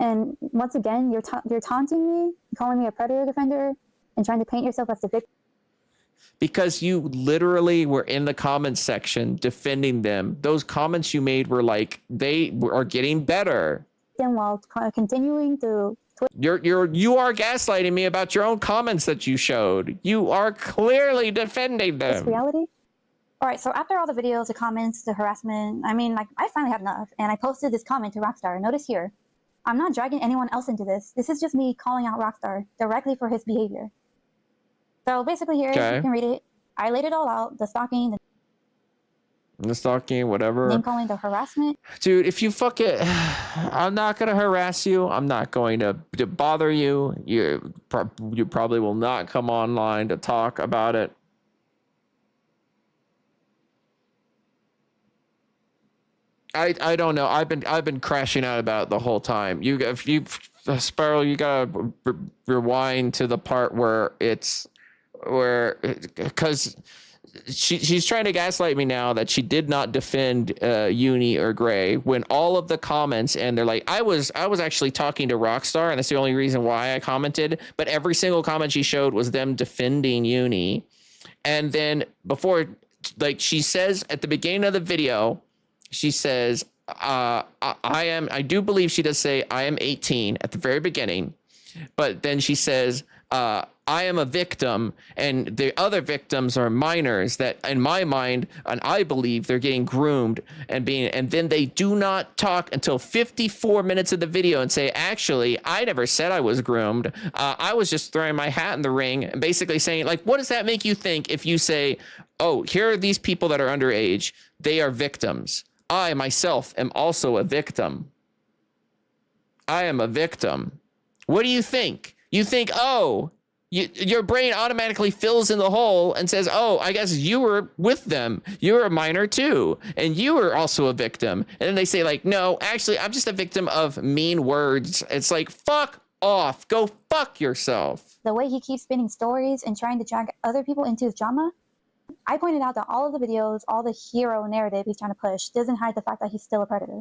And once again, you're taunting me, calling me a predator defender, and trying to paint yourself as the victim. Because you literally were in the comments section defending them. Those comments you made were like, they are getting better. Then while continuing to... You are gaslighting me about your own comments that you showed. You are clearly defending them. It's reality. All right, so after all the videos, the comments, the harassment, I mean, like, I finally had enough, and I posted this comment to Rockstar. Notice here, I'm not dragging anyone else into this. This is just me calling out Rockstar directly for his behavior. So basically here, you can read it. I laid it all out, the stalking, the stalking, whatever. Name calling, the harassment. Dude, if you fuck it, I'm not going to harass you. I'm not going to bother you. You probably will not come online to talk about it. I don't know. I've been crashing out about it the whole time. Sparrow, you gotta rewind to the part where because she's trying to gaslight me now that she did not defend Uni or Gray when all of the comments, and they're like, I was actually talking to Rockstar, and that's the only reason why I commented, but every single comment she showed was them defending Uni. And then before, like, she says at the beginning of the video, she says, I do believe she does say I am 18 at the very beginning, but then she says, I am a victim, and the other victims are minors that, in my mind, and I believe they're getting groomed and then they do not talk until 54 minutes of the video and say, actually, I never said I was groomed. I was just throwing my hat in the ring and basically saying, like, what does that make you think if you say, oh, here are these people that are underage. They are victims. I myself am also a victim. I am a victim. What do you think? You think, oh, your brain automatically fills in the hole and says, oh, I guess you were with them. You were a minor too. And you were also a victim. And then they say, like, no, actually, I'm just a victim of mean words. It's like, fuck off. Go fuck yourself. The way he keeps spinning stories and trying to drag other people into his drama. I pointed out that all of the videos, all the hero narrative he's trying to push doesn't hide the fact that he's still a predator.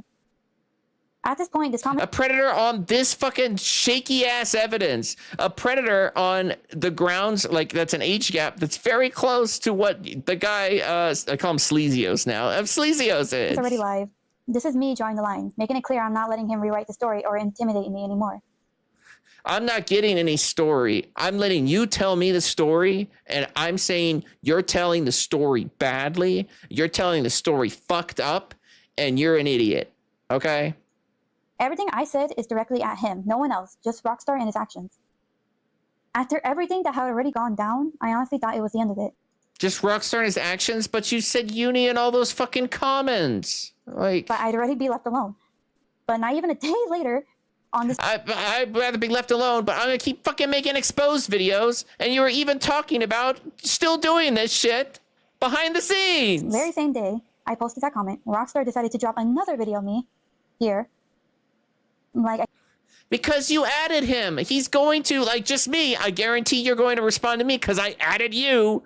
At this point, this comment... A predator on this fucking shaky ass evidence. A predator on the grounds, like, that's an age gap that's very close to what the guy, I call him Sleazios now, of Sleazios is. It's already live. This is me drawing the line, making it clear I'm not letting him rewrite the story or intimidate me anymore. I'm not getting any story. I'm letting you tell me the story, and I'm saying you're telling the story badly, you're telling the story fucked up, and you're an idiot, okay? Everything I said is directly at him, no one else, just Rockstar and his actions. After everything that had already gone down, I honestly thought it was the end of it. Just Rockstar and his actions, but you said Uni and all those fucking comments. Like, but I'd already be left alone. But not even a day later, on this... I'd rather be left alone, but I'm gonna keep fucking making exposed videos, and you were even talking about still doing this shit behind the scenes. Very same day, I posted that comment. Rockstar decided to drop another video of me here. Like, because you added him. He's going to, like, just me. I guarantee you're going to respond to me because I added you.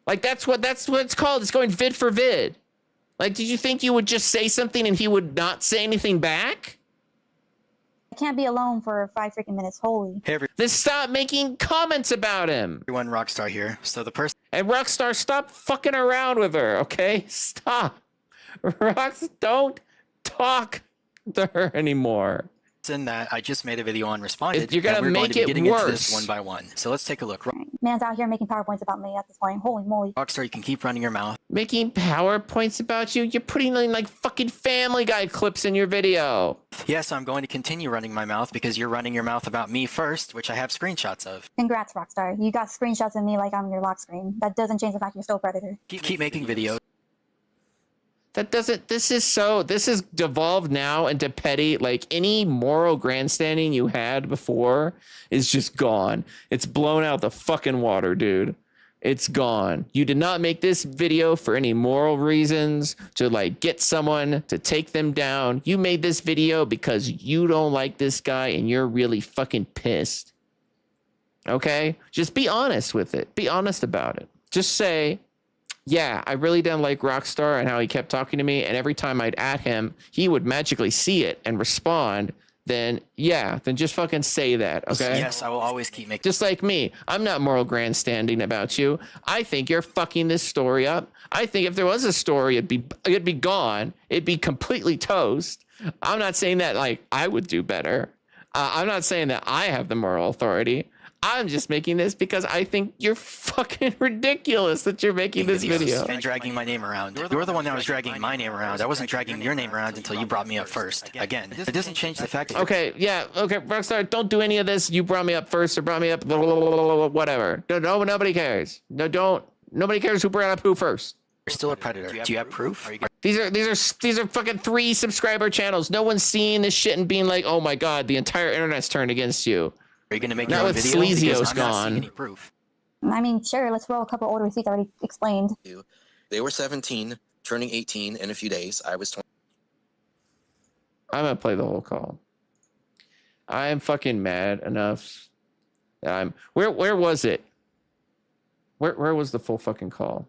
Like, that's what it's called. It's going vid for vid. Like, did you think you would just say something and he would not say anything back? I can't be alone for 5 freaking minutes. Holy. Hey, then stop making comments about him. Everyone, Rockstar here. So the person... And Rockstar, stop fucking around with her, okay? Stop. Rox, don't talk to her anymore. In that I just made a video on responded. You're gonna and we're going make to be it getting into worse. this one by one. So let's take a look. Man's out here making PowerPoints about me at this point. Holy moly. Rockstar, you can keep running your mouth. Making PowerPoints about you? You're putting in like fucking Family Guy clips in your video. Yes, I'm going to continue running my mouth because you're running your mouth about me first, which I have screenshots of. Congrats, Rockstar. You got screenshots of me like I'm your lock screen. That doesn't change the fact you're still a predator. Keep making videos. That doesn't, this is devolved now into petty, like any moral grandstanding you had before is just gone. It's blown out the fucking water, dude. It's gone. You did not make this video for any moral reasons to like get someone to take them down. You made this video because you don't like this guy and you're really fucking pissed. Okay? Just be honest with it. Be honest about it. Just say, yeah, I really didn't like Rockstar and how he kept talking to me. And every time I'd at him, he would magically see it and respond. Then, yeah, then just fucking say that, okay? Yes, I will always keep making. Just like me. I'm not moral grandstanding about you. I think you're fucking this story up. I think if there was a story, it'd be gone. It'd be completely toast. I'm not saying that, like, I would do better. I'm not saying that I have the moral authority. I'm just making this because I think you're fucking ridiculous that you're making this video. And dragging my name around. You're the one that was dragging my name around. I wasn't dragging your name around until you brought me up first. Again, it doesn't change the fact that okay, yeah, okay, Rockstar, don't do any of this. You brought me up first or brought me up, blah, blah, blah, blah, blah, whatever. No, nobody cares. Nobody cares who brought up who first. You're still a predator. Do you have proof? These are fucking 3 subscriber channels. No one's seeing this shit and being like, oh my god, the entire internet's turned against you. Are you gonna make now your own with video? Sleazio's gone. I mean, sure, let's roll a couple old receipts already explained. They were 17, turning 18 in a few days. I was 20. I'm gonna play the whole call. I am fucking mad enough that I'm. Where was it? Where was the full fucking call?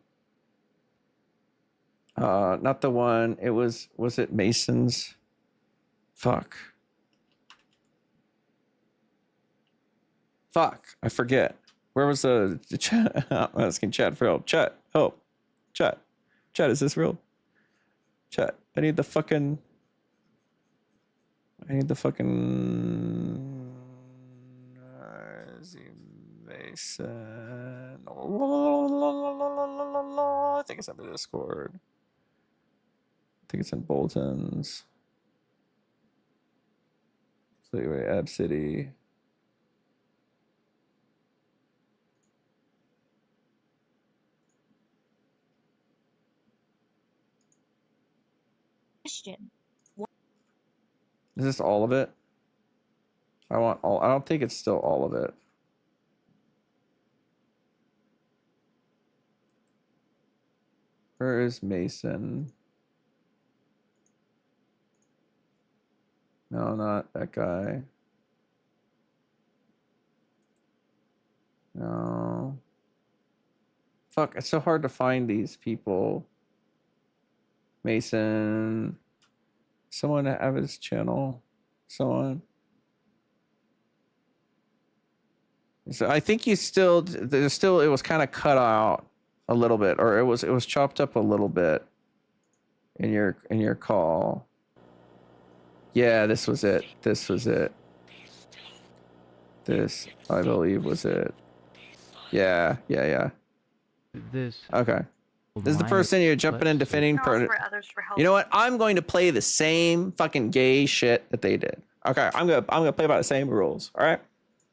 Not the one. It was it Mason's? Fuck, I forget. Where was the chat? I'm asking chat for help. Chat, help. Chat, is this real? Chat, I need the fucking Mason. I think it's on the Discord. I think it's in Bolton's. So anyway, Ab City. Question. Is this all of it? I want all. I don't think it's still all of it. Where is Mason? No, not that guy. No. Fuck, it's so hard to find these people. Mason. Someone have his channel. Someone. So I think you still, there's still, it was kind of cut out a little bit, or it was chopped up a little bit in your call. Yeah, this was it. This, I believe, was it. Yeah. This. Okay. This is the person you're jumping in defending. You know what? I'm going to play the same fucking gay shit that they did. Okay, I'm gonna play by the same rules. All right.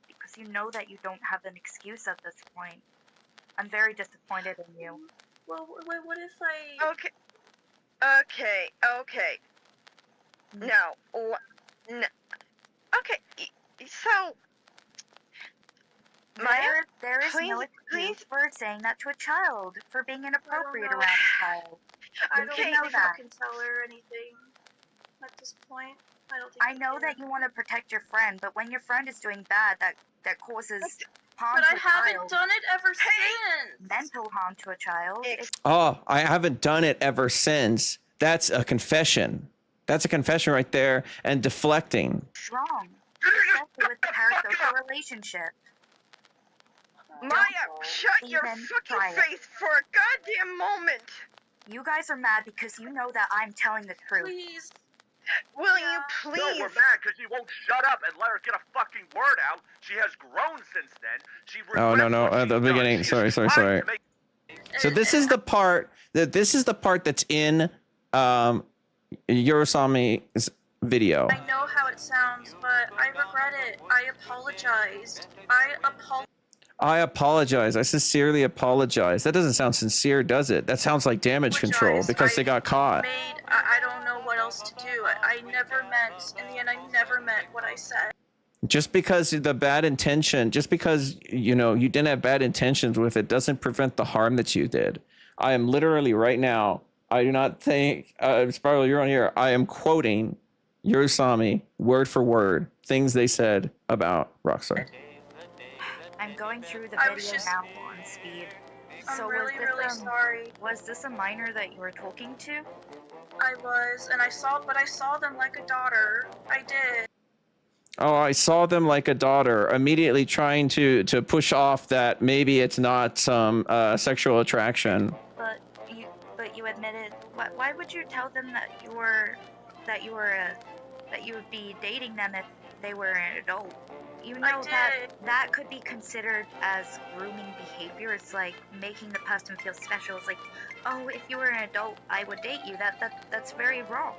Because you know that you don't have an excuse at this point. I'm very disappointed in you. Well, what if I... Okay. Now, okay, so... Maya, there is no excuse for saying that to a child, for being inappropriate around a child. I don't know if I can tell her anything at this point. I know that you want to protect your friend, but when your friend is doing bad, that causes harm but to I a haven't child, done it ever since. mental harm to a child. Oh, I haven't done it ever since. That's a confession. That's a confession right there, and deflecting. It's wrong, especially with the parasocial relationship. Maya, shut your fucking face for a goddamn moment. You guys are mad because you know that I'm telling the truth. Please. Will you please? No, we're mad because she won't shut up and let her get a fucking word out. She has grown since then. She Oh no, at the beginning. Sorry. So this is the part that's in Yorosami's video. I know how it sounds, but I regret it. I apologized. I apologize. I sincerely apologize. That doesn't sound sincere, does it? That sounds like damage control because they got caught. I don't know what else to do. I never meant, in the end, I never meant what I said. Just because the bad intention, just because, you know, you didn't have bad intentions with it doesn't prevent the harm that you did. I am literally right now, I do not think, Sparrow, you're on here. I am quoting Yorosami word for word, things they said about Rockstar. I'm going through the video now on speed. So I'm really, really sorry. Was this a minor that you were talking to? I was, and I saw them like a daughter. I did. Oh, I saw them like a daughter, immediately trying to push off that maybe it's not some sexual attraction. But you admitted. Why would you tell them that you would be dating them if they were an adult? You know that could be considered as grooming behavior. It's like making the person feel special. It's like, oh, if you were an adult, I would date you. That's very wrong.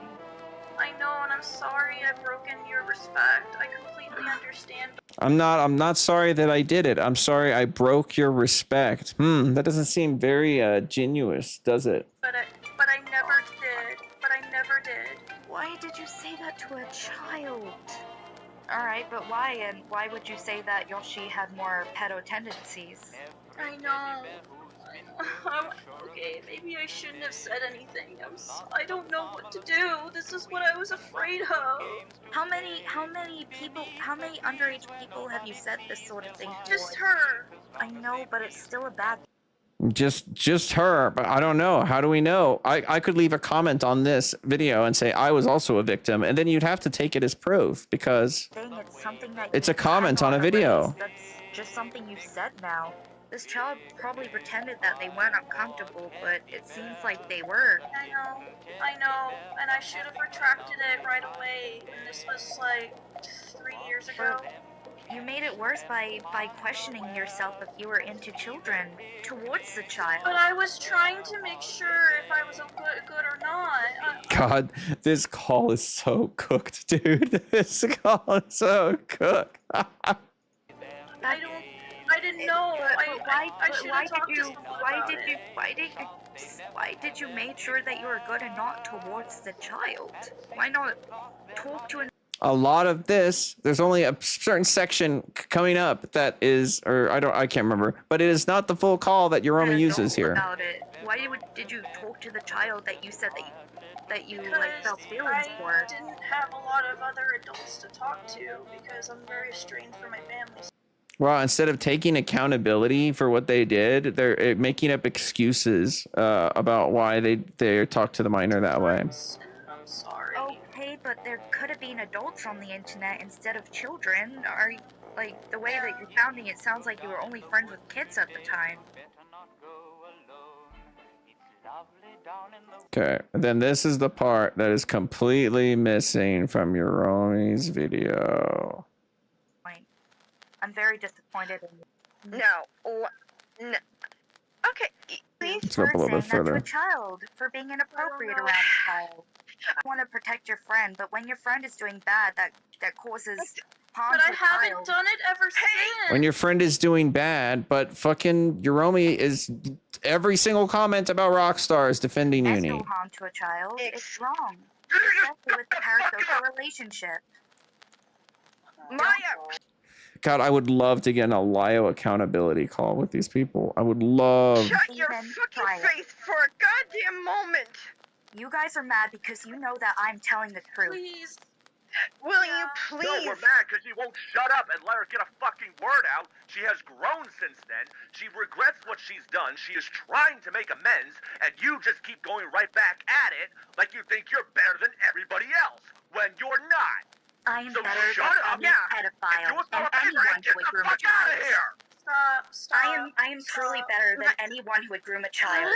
I know, and I'm sorry I've broken your respect. I completely understand. I'm not sorry that I did it. I'm sorry I broke your respect. That doesn't seem very genuous, does it? But I never did. But I never did. Why did you say that to a child? Alright, but why? And why would you say that Yoshi had more pedo tendencies? I know. Okay, maybe I shouldn't have said anything. I don't know what to do. This is what I was afraid of. How many underage people have you said this sort of thing to? Just her. I know, but it's still a bad. Just her, but I don't know. How do we know? I could leave a comment on this video and say I was also a victim, and then you'd have to take it as proof because it's a comment on a video. That's just something you said now. This child probably pretended that they weren't uncomfortable, but it seems like they were. I know, and I should have retracted it right away, and this was like 3 years ago. You made it worse by questioning yourself if you were into children towards the child. But I was trying to make sure if I was good or not. God, this call is so cooked, dude. This call is so cooked. I didn't know. Why did you make sure that you were good and not towards the child? Why not talk to A lot of this, there's only a certain section coming up that is, or I can't remember, but it is not the full call that Yoroma uses here. About it. Why did you talk to the child that you said that you like felt feelings for? I didn't have a lot of other adults to talk to because I'm very estranged from my family. Well, instead of taking accountability for what they did, they're making up excuses about why they talked to the minor that way. I'm sorry. Okay, but there could have been adults on the internet instead of children. Like the way that you're sounding, it sounds like you were only friends with kids at the time. Okay, and then this is the part that is completely missing from Yoromi's video. I'm very disappointed in you. No. Okay, please. Let's go up a little bit further. To a child for being inappropriate around a child. I want to protect your friend, but when your friend is doing bad, that causes harm. But I haven't done it ever since. When your friend is doing bad, but fucking Yoromi is every single comment about Rockstar is defending There's Uni. no harm to a child. It's wrong, especially with the parasocial relationship. Maya. God, I would love to get an Alio accountability call with these people. I would love. Shut your fucking face for a goddamn moment. You guys are mad because you know that I'm telling the truth. Please. Will you please? No, we're mad because she won't shut up and let her get a fucking word out. She has grown since then. She regrets what she's done. She is trying to make amends, and you just keep going right back at it like you think you're better than everybody else when you're not. I am So better shut than up. any pedophile and anyone who would groom a child. I am truly better than anyone who would groom a child.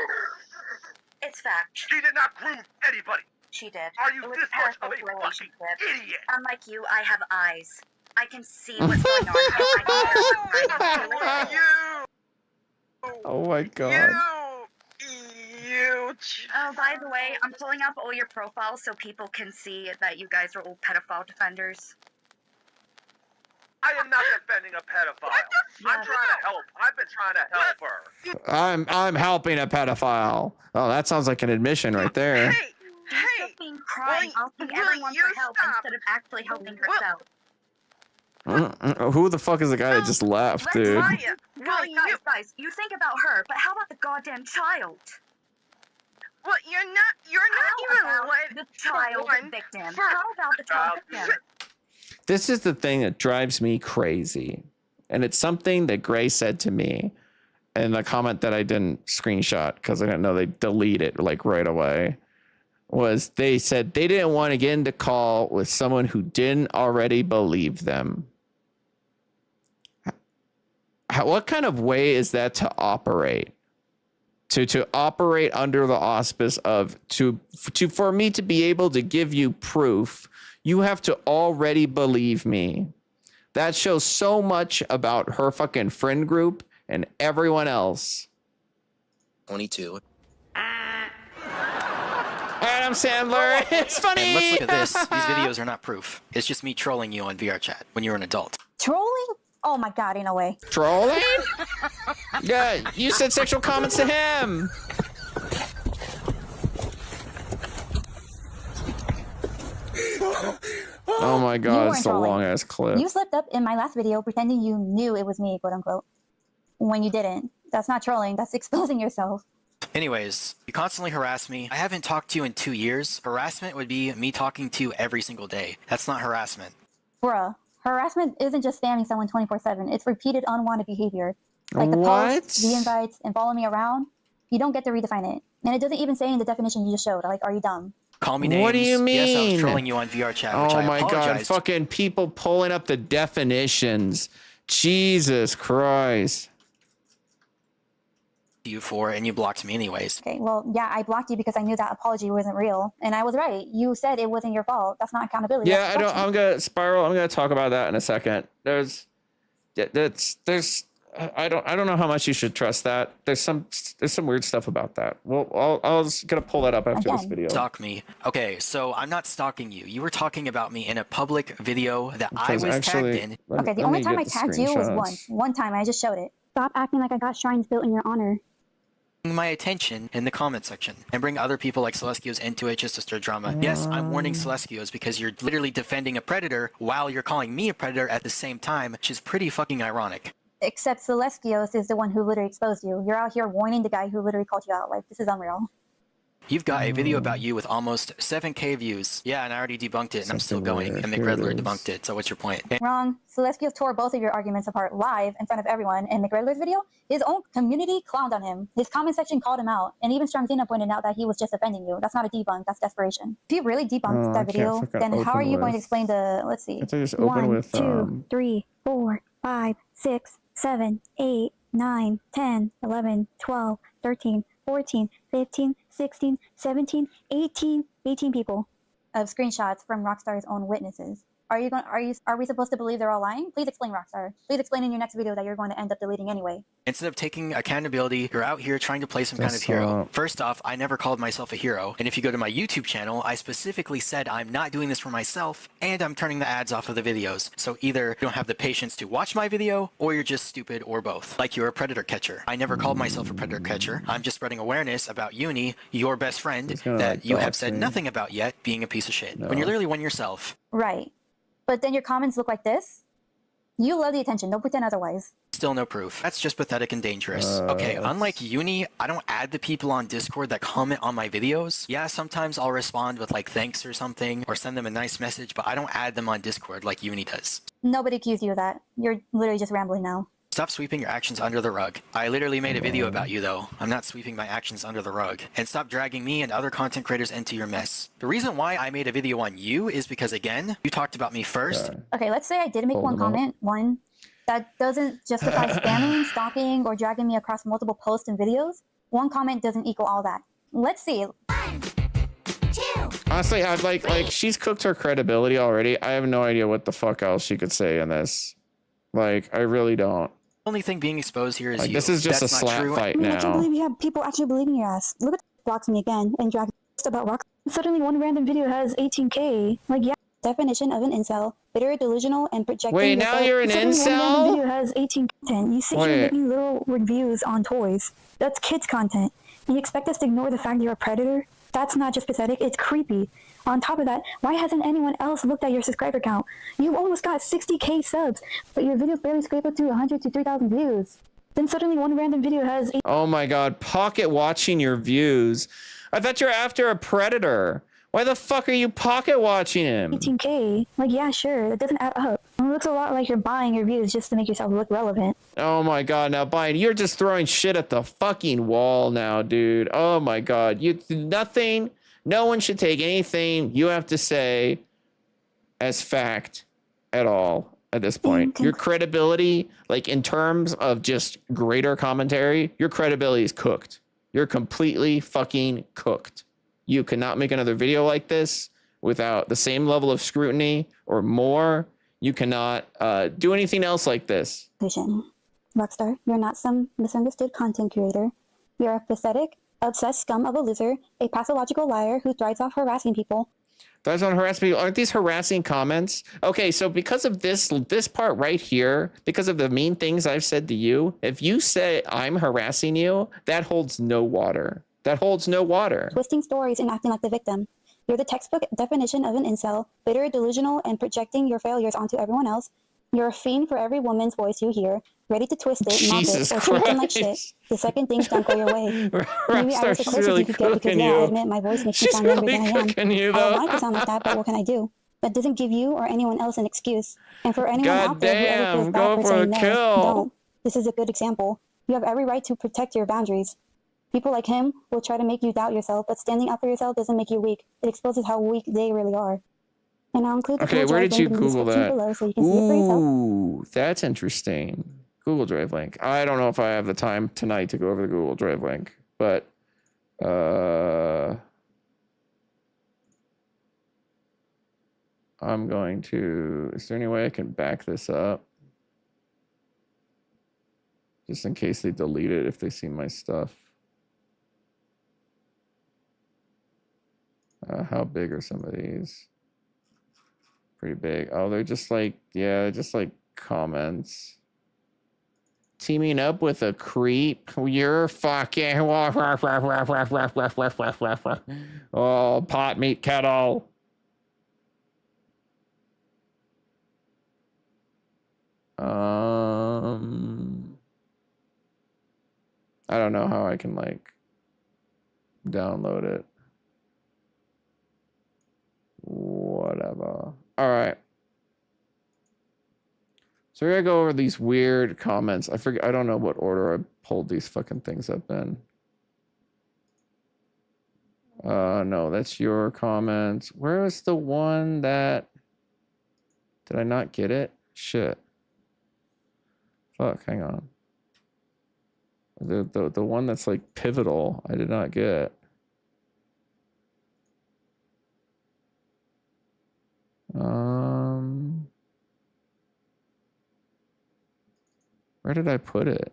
It's fact. She did not groom anybody. She did. Are you It was this much of a parasocial fucking relationship. idiot? Unlike you, I have eyes. I can see what's going on. And I can tell what's right. Oh my god. Oh, by the way, I'm pulling up all your profiles so people can see that you guys are all pedophile defenders. I am not defending a pedophile. I'm trying to help. I've been trying to help her. I'm helping a pedophile. Oh, that sounds like an admission right there. She's just being crying, asking everyone for help instead of actually helping herself. Who the fuck is the guy that just left, dude? Guys, you think about her, but how about the goddamn child? Well, you're not even the child victim. How about the child victim? This is the thing that drives me crazy. And it's something that Gray said to me in the comment that I didn't screenshot because I didn't know they delete it like right away. Was they said they didn't want to get into call with someone who didn't already believe them. What kind of way is that to operate? To operate under the auspice of for me to be able to give you proof, you have to already believe me. That shows so much about her fucking friend group and everyone else. 22. Adam Sandler, it's funny. And let's look at this. These videos are not proof. It's just me trolling you on VR chat when you're an adult. Trolling? Oh my god, ain't no way. Trolling? Yeah, you said sexual comments to him. Oh my god, it's a long ass clip. You slipped up in my last video pretending you knew it was me, quote unquote, when you didn't. That's not trolling, that's exposing yourself. Anyways, you constantly harass me. I haven't talked to you in 2 years. Harassment would be me talking to you every single day. That's not harassment. Bruh, harassment isn't just spamming someone 24/7. It's repeated unwanted behavior. Like the posts, the invites, and follow me around. You don't get to redefine it. And it doesn't even say in the definition you just showed. Like, are you dumb? Call me names. What do you mean? Yes, I was trolling you on VR chat, which Oh I my god, apologized. fucking people pulling up the definitions. Jesus Christ. You for, and you blocked me anyways. Okay, well, yeah, I blocked you because I knew that apology wasn't real. And I was right. You said it wasn't your fault. That's not accountability. Yeah, I don't. I'm gonna talk about that in a second. I don't know how much you should trust that. There's some weird stuff about that. Well, I was gonna pull that up after this video. Stalk me. Okay, so I'm not stalking you. You were talking about me in a public video that I was tagged in. Okay, the only time I tagged you was once. One time, I just showed it. Stop acting like I got shrines built in your honor. My attention in the comment section and bring other people like Celestios into it just to stir drama. Yes, I'm warning Celestios because you're literally defending a predator while you're calling me a predator at the same time, which is pretty fucking ironic. Except Celestios is the one who literally exposed you. You're out here warning the guy who literally called you out. Like, this is unreal. You've got a video about you with almost 7K views. Yeah, and I already debunked it, and I'm still going. And McRedler debunked it, so what's your point? Wrong. Celestios tore both of your arguments apart live in front of everyone. In McRedler's video, his own community clowned on him. His comment section called him out. And even Strongzina pointed out that he was just offending you. That's not a debunk. That's desperation. If you really debunked that video, then how are you going to explain the, let's see, 1, 2, 3, 4, 5, 6, 7, 8, 9, 10, 11, 12, 13, 14, 15, 16, 17, 18 people of screenshots from Rockstar's own witnesses. Are we supposed to believe they're all lying? Please explain, Rockstar. Please explain in your next video that you're going to end up deleting anyway. Instead of taking accountability, you're out here trying to play some kind of hero. First off, I never called myself a hero. And if you go to my YouTube channel, I specifically said I'm not doing this for myself and I'm turning the ads off of the videos. So either you don't have the patience to watch my video or you're just stupid or both. Like you're a predator catcher. I never called myself a predator catcher. I'm just spreading awareness about Uni, your best friend, that you have said nothing about yet being a piece of shit. When you're literally one yourself. Right. But then your comments look like this? You love the attention. Don't pretend otherwise. Still no proof. That's just pathetic and dangerous. Okay, unlike Uni, I don't add the people on Discord that comment on my videos. Yeah, sometimes I'll respond with like thanks or something or send them a nice message, but I don't add them on Discord like Uni does. Nobody accused you of that. You're literally just rambling now. Stop sweeping your actions under the rug. I literally made a video about you though. I'm not sweeping my actions under the rug. And stop dragging me and other content creators into your mess. The reason why I made a video on you is because again, you talked about me first. Okay, let's say I did make one comment. That doesn't justify spamming, stalking, or dragging me across multiple posts and videos. One comment doesn't equal all that. Let's see. Honestly, I'd like she's cooked her credibility already. I have no idea what the fuck else she could say in this. Like, I really don't. The only thing being exposed here is Like, you. this is just That's a not slap true. fight I mean, I can't now. believe you have people actually believing your ass. Look at blocks me again and drag about rock. Suddenly, one random video has 18K. Like, yeah. Definition of an incel: bitter, delusional, and projecting. Wait, now you're an Suddenly, one random incel? video has 18 content. You sit here making little reviews on toys. That's kids content. You expect us to ignore the fact you're a predator? That's not just pathetic. It's creepy. On top of that, why hasn't anyone else looked at your subscriber count? You almost got 60K subs, but your videos barely scrape up to 100 to 3,000 views. Then suddenly one random video has... Oh my god, pocket watching your views. I thought you're after a predator. Why the fuck are you pocket watching him? 18K? Like, yeah, sure, that doesn't add up. It looks a lot like you're buying your views just to make yourself look relevant. Oh my god, now Brian, you're just throwing shit at the fucking wall now, dude. Oh my god, nothing, no one should take anything you have to say as fact at all at this point. Your credibility, like in terms of just greater commentary, your credibility is cooked. You're completely fucking cooked. You cannot make another video like this without the same level of scrutiny or more. You cannot do anything else like this. Rockstar, you're not some misunderstood content creator. You're a pathetic, obsessed scum of a loser, a pathological liar who thrives off harassing people. Thrives on harassing people. Aren't these harassing comments? Okay, so because of this part right here, because of the mean things I've said to you, if you say I'm harassing you, that holds no water. That holds no water. Twisting stories and acting like the victim. You're the textbook definition of an incel, bitter, delusional, and projecting your failures onto everyone else. You're a fiend for every woman's voice you hear, ready to twist it, mock it, or treat them like shit the second things don't go your way. Maybe I was the closest you could get because, yeah, I admit my voice makes me sound younger than I am. I don't like to sound like that, but what can I do? That doesn't give you or anyone else an excuse. And for anyone out there who ever feels bad for saying no, don't. This is a good example. You have every right to protect your boundaries. People like him will try to make you doubt yourself, but standing up for yourself doesn't make you weak. It exposes how weak they really are. And I'll include the Okay, where did you Google that? below so you can see it for yourself. Ooh, that's interesting. Google Drive link. I don't know if I have the time tonight to go over the Google Drive link, but I'm going to... Is there any way I can back this up? Just in case they delete it if they see my stuff. How big are some of these? Pretty big. Oh, they're just like, yeah, just like comments. Teaming up with a creep. You're fucking... Oh, pot meat kettle. I don't know how I can like download it. Whatever. All right. So we're gonna go over these weird comments. I forget. I don't know what order I pulled these fucking things up in. No, that's your comments. Where is the one that... Did I not get it? Shit. Fuck, hang on. The one that's like pivotal, I did not get. Where did I put it?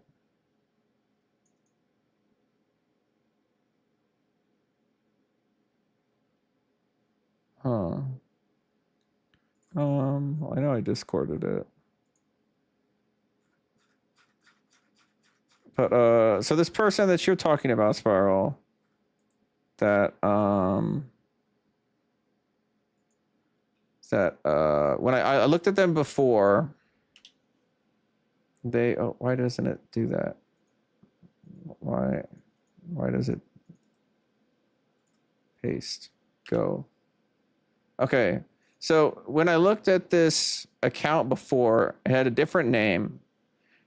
Huh. I know I discorded it. But so this person that you're talking about, Spiral, that when I looked at them before, they... Oh, why doesn't it do that? Why does it paste? Go. Okay, so when I looked at this account before, it had a different name.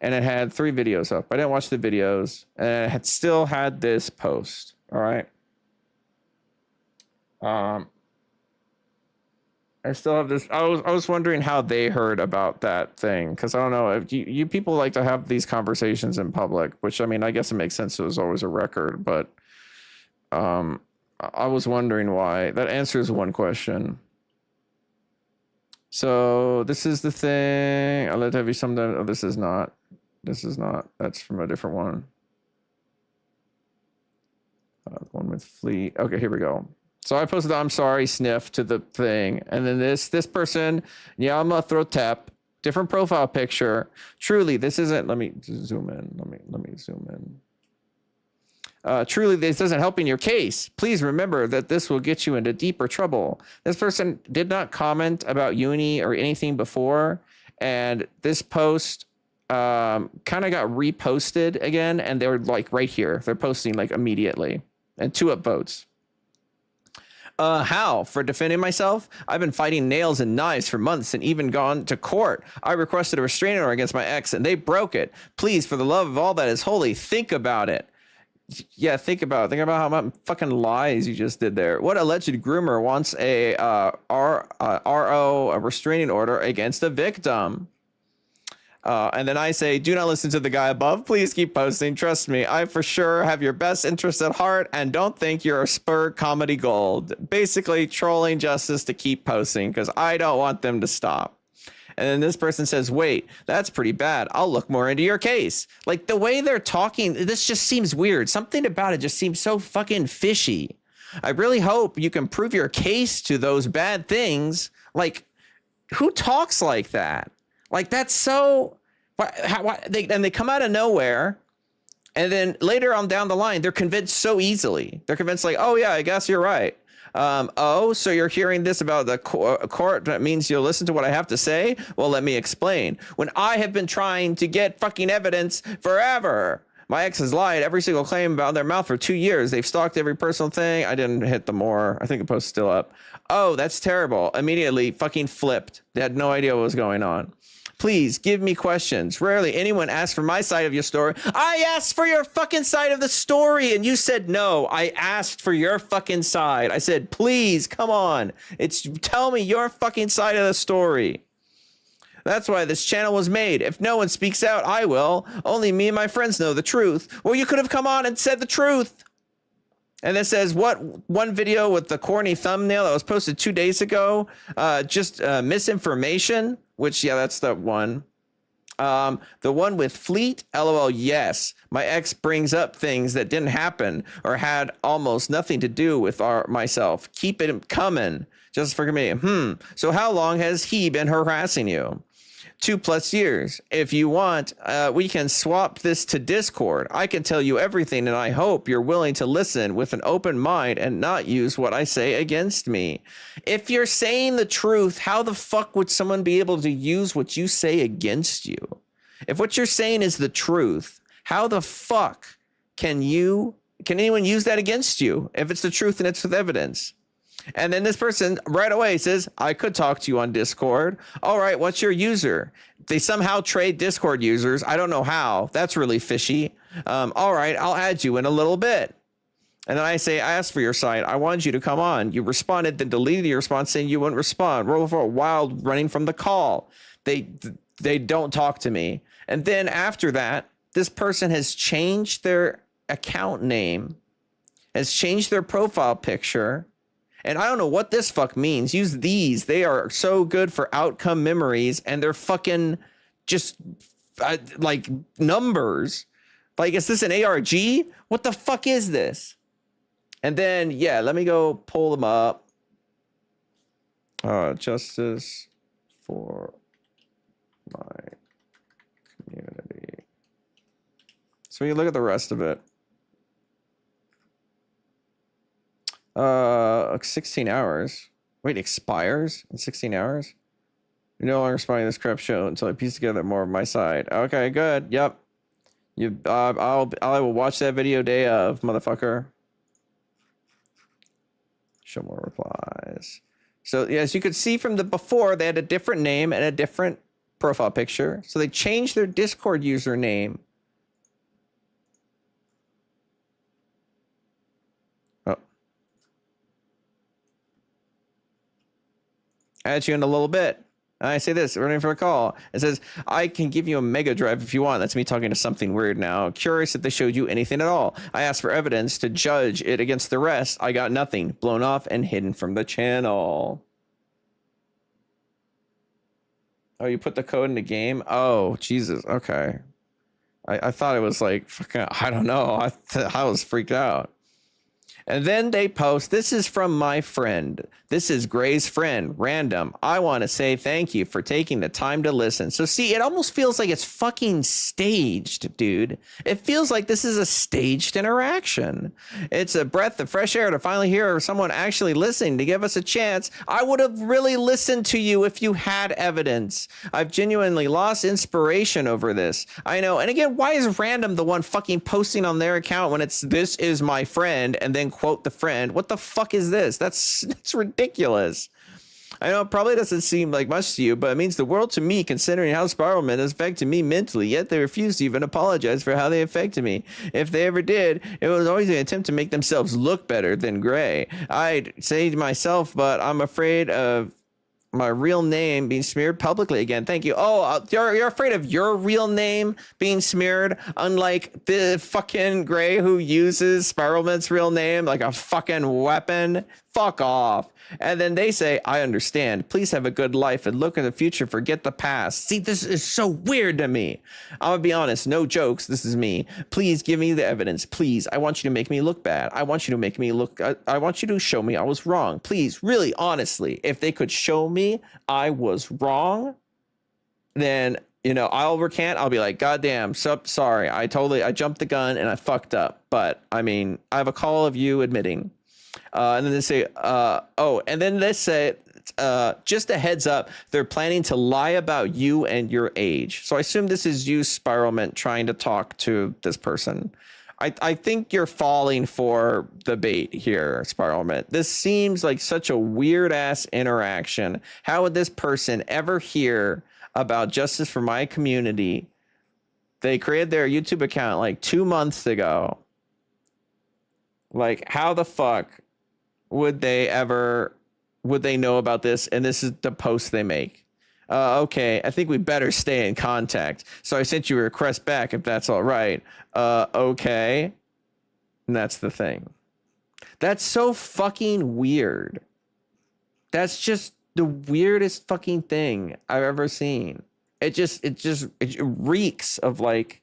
And it had 3 videos up. I didn't watch the videos. And it had still had this post. All right. I still have this. I was wondering how they heard about that thing, because I don't know if you people like to have these conversations in public, which I mean, I guess it makes sense. There's always a record, but I was wondering why. That answers one question. So this is the thing. I'll let have you sometime. Oh, this is not. This is not. That's from a different one. The one with Fleet. Okay, here we go. So I posted I'm sorry sniff to the thing, and then this person, yeah, I'm gonna throw tap, different profile picture. Truly, this isn't. Let me zoom in. Let me zoom in. Truly, this isn't helping your case. Please remember that this will get you into deeper trouble. This person did not comment about uni or anything before, and this post kind of got reposted again, and they were like right here. They're posting like immediately, and 2 upvotes. How? For defending myself? I've been fighting nails and knives for months and even gone to court. I requested a restraining order against my ex and they broke it. Please, for the love of all that is holy, think about it. Yeah, think about how much fucking lies you just did there. What alleged groomer wants a a restraining order against a victim? And then I say, do not listen to the guy above. Please keep posting. Trust me, I for sure have your best interests at heart and don't think you're a spur comedy gold. Basically trolling justice to keep posting because I don't want them to stop. And then this person says, wait, that's pretty bad. I'll look more into your case. Like the way they're talking, this just seems weird. Something about it just seems so fucking fishy. I really hope you can prove your case to those bad things. Like, who talks like that? Like, that's so... They come out of nowhere, and then later on down the line, they're convinced so easily. They're convinced like, oh, yeah, I guess you're right. Oh, so you're hearing this about the court? That means you'll listen to what I have to say? Well, let me explain. When I have been trying to get fucking evidence forever. My ex has lied every single claim about their mouth for 2 years. They've stalked every personal thing. I didn't hit the more. I think the post's still up. Oh, that's terrible. Immediately fucking flipped. They had no idea what was going on. Please give me questions. Rarely anyone asks for my side of your story. I asked for your fucking side of the story and you said no. I asked for your fucking side. I said, please, come on. Tell me your fucking side of the story. That's why this channel was made. If no one speaks out, I will. Only me and my friends know the truth. Well, you could have come on and said the truth. And it says, what one video with the corny thumbnail that was posted 2 days ago, just misinformation, which, yeah, that's the one. The one with Fleet, LOL, yes. My ex brings up things that didn't happen or had almost nothing to do with myself. Keep it coming. Just for me. So how long has he been harassing you? 2+ years. If you want, we can swap this to Discord. I can tell you everything, and I hope you're willing to listen with an open mind and not use what I say against me. If you're saying the truth, how the fuck would someone be able to use what you say against you? If what you're saying is the truth, how the fuck can anyone use that against you if it's the truth and it's with evidence? And then this person right away says, I could talk to you on Discord. All right, what's your user? They somehow trade Discord users. I don't know how. That's really fishy. All right, I'll add you in a little bit. And then I say, I asked for your site. I wanted you to come on. You responded, then deleted your response saying you wouldn't respond. Roll for a wild running from the call. They don't talk to me. And then after that, this person has changed their account name, has changed their profile picture. And I don't know what this fuck means. Use these. They are so good for outcome memories, and they're fucking just like numbers. Like, is this an ARG? What the fuck is this? And then, yeah, let me go pull them up. Justice for my community. So you look at the rest of it. 16 hours. Wait, expires in 16 hours? You're no longer responding to this crap show until I piece together more of my side. Okay, good. Yep. I will watch that video day of, motherfucker. Show more replies. So, yeah, as you could see from the before, they had a different name and a different profile picture. So they changed their Discord username. Add you in a little bit. I say this, running for a call. It says, I can give you a mega drive if you want. That's me talking to something weird now. Curious if they showed you anything at all. I asked for evidence to judge it against the rest. I got nothing. Blown off and hidden from the channel. Oh, you put the code in the game? Oh, Jesus. Okay. I thought it was like, fucking, I don't know. I was freaked out. And then they post, this is from my friend. This is Gray's friend, random. I want to say thank you for taking the time to listen. So see, it almost feels like it's fucking staged, dude. It feels like this is a staged interaction. It's a breath of fresh air to finally hear someone actually listening to give us a chance. I would have really listened to you if you had evidence. I've genuinely lost inspiration over this. I know. And again, why is random the one fucking posting on their account when it's this is my friend and then quote the friend? What the fuck is this? That's ridiculous. I know it probably doesn't seem like much to you, but it means the world to me considering how Spiralman has affected me mentally, yet they refuse to even apologize for how they affected me. If they ever did, it was always an attempt to make themselves look better than Gray. I'd say to myself, but I'm afraid of my real name being smeared publicly again. Thank you. Oh, you're afraid of your real name being smeared, unlike the fucking Gray who uses Spiralman's real name like a fucking weapon. Fuck off. And then they say, I understand. Please have a good life and look in the future. Forget the past. See, this is so weird to me. I'm gonna be honest. No jokes. This is me. Please give me the evidence. Please. I want you to make me look bad. I want you to make me look. I want you to show me I was wrong. Please. Really, honestly, if they could show me I was wrong, then, you know, I'll recant. I'll be like, God damn. So sorry. I jumped the gun and I fucked up. But I mean, I have a call of you admitting. And then they say, and then they say, just a heads up, they're planning to lie about you and your age. So I assume this is you, Spiralman, trying to talk to this person. I think you're falling for the bait here, Spiralman. This seems like such a weird ass interaction. How would this person ever hear about justice for my community? They created their YouTube account like 2 months ago. Like, how the fuck would they know about this? And this is the post they make. Okay, I think we better stay in contact. So I sent you a request back if that's all right. Okay. And that's the thing. That's so fucking weird. That's just the weirdest fucking thing I've ever seen. It reeks of like,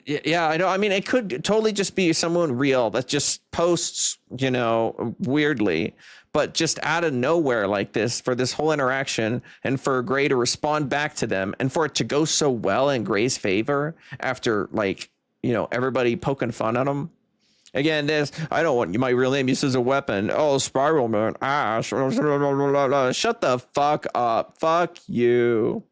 yeah, I know. I mean, it could totally just be someone real that just posts, you know, weirdly, but just out of nowhere like this for this whole interaction and for Gray to respond back to them and for it to go so well in Gray's favor after, like, you know, everybody poking fun at him. Again, I don't want my real name used as a weapon. Oh, Spiralman, ash. Shut the fuck up. Fuck you.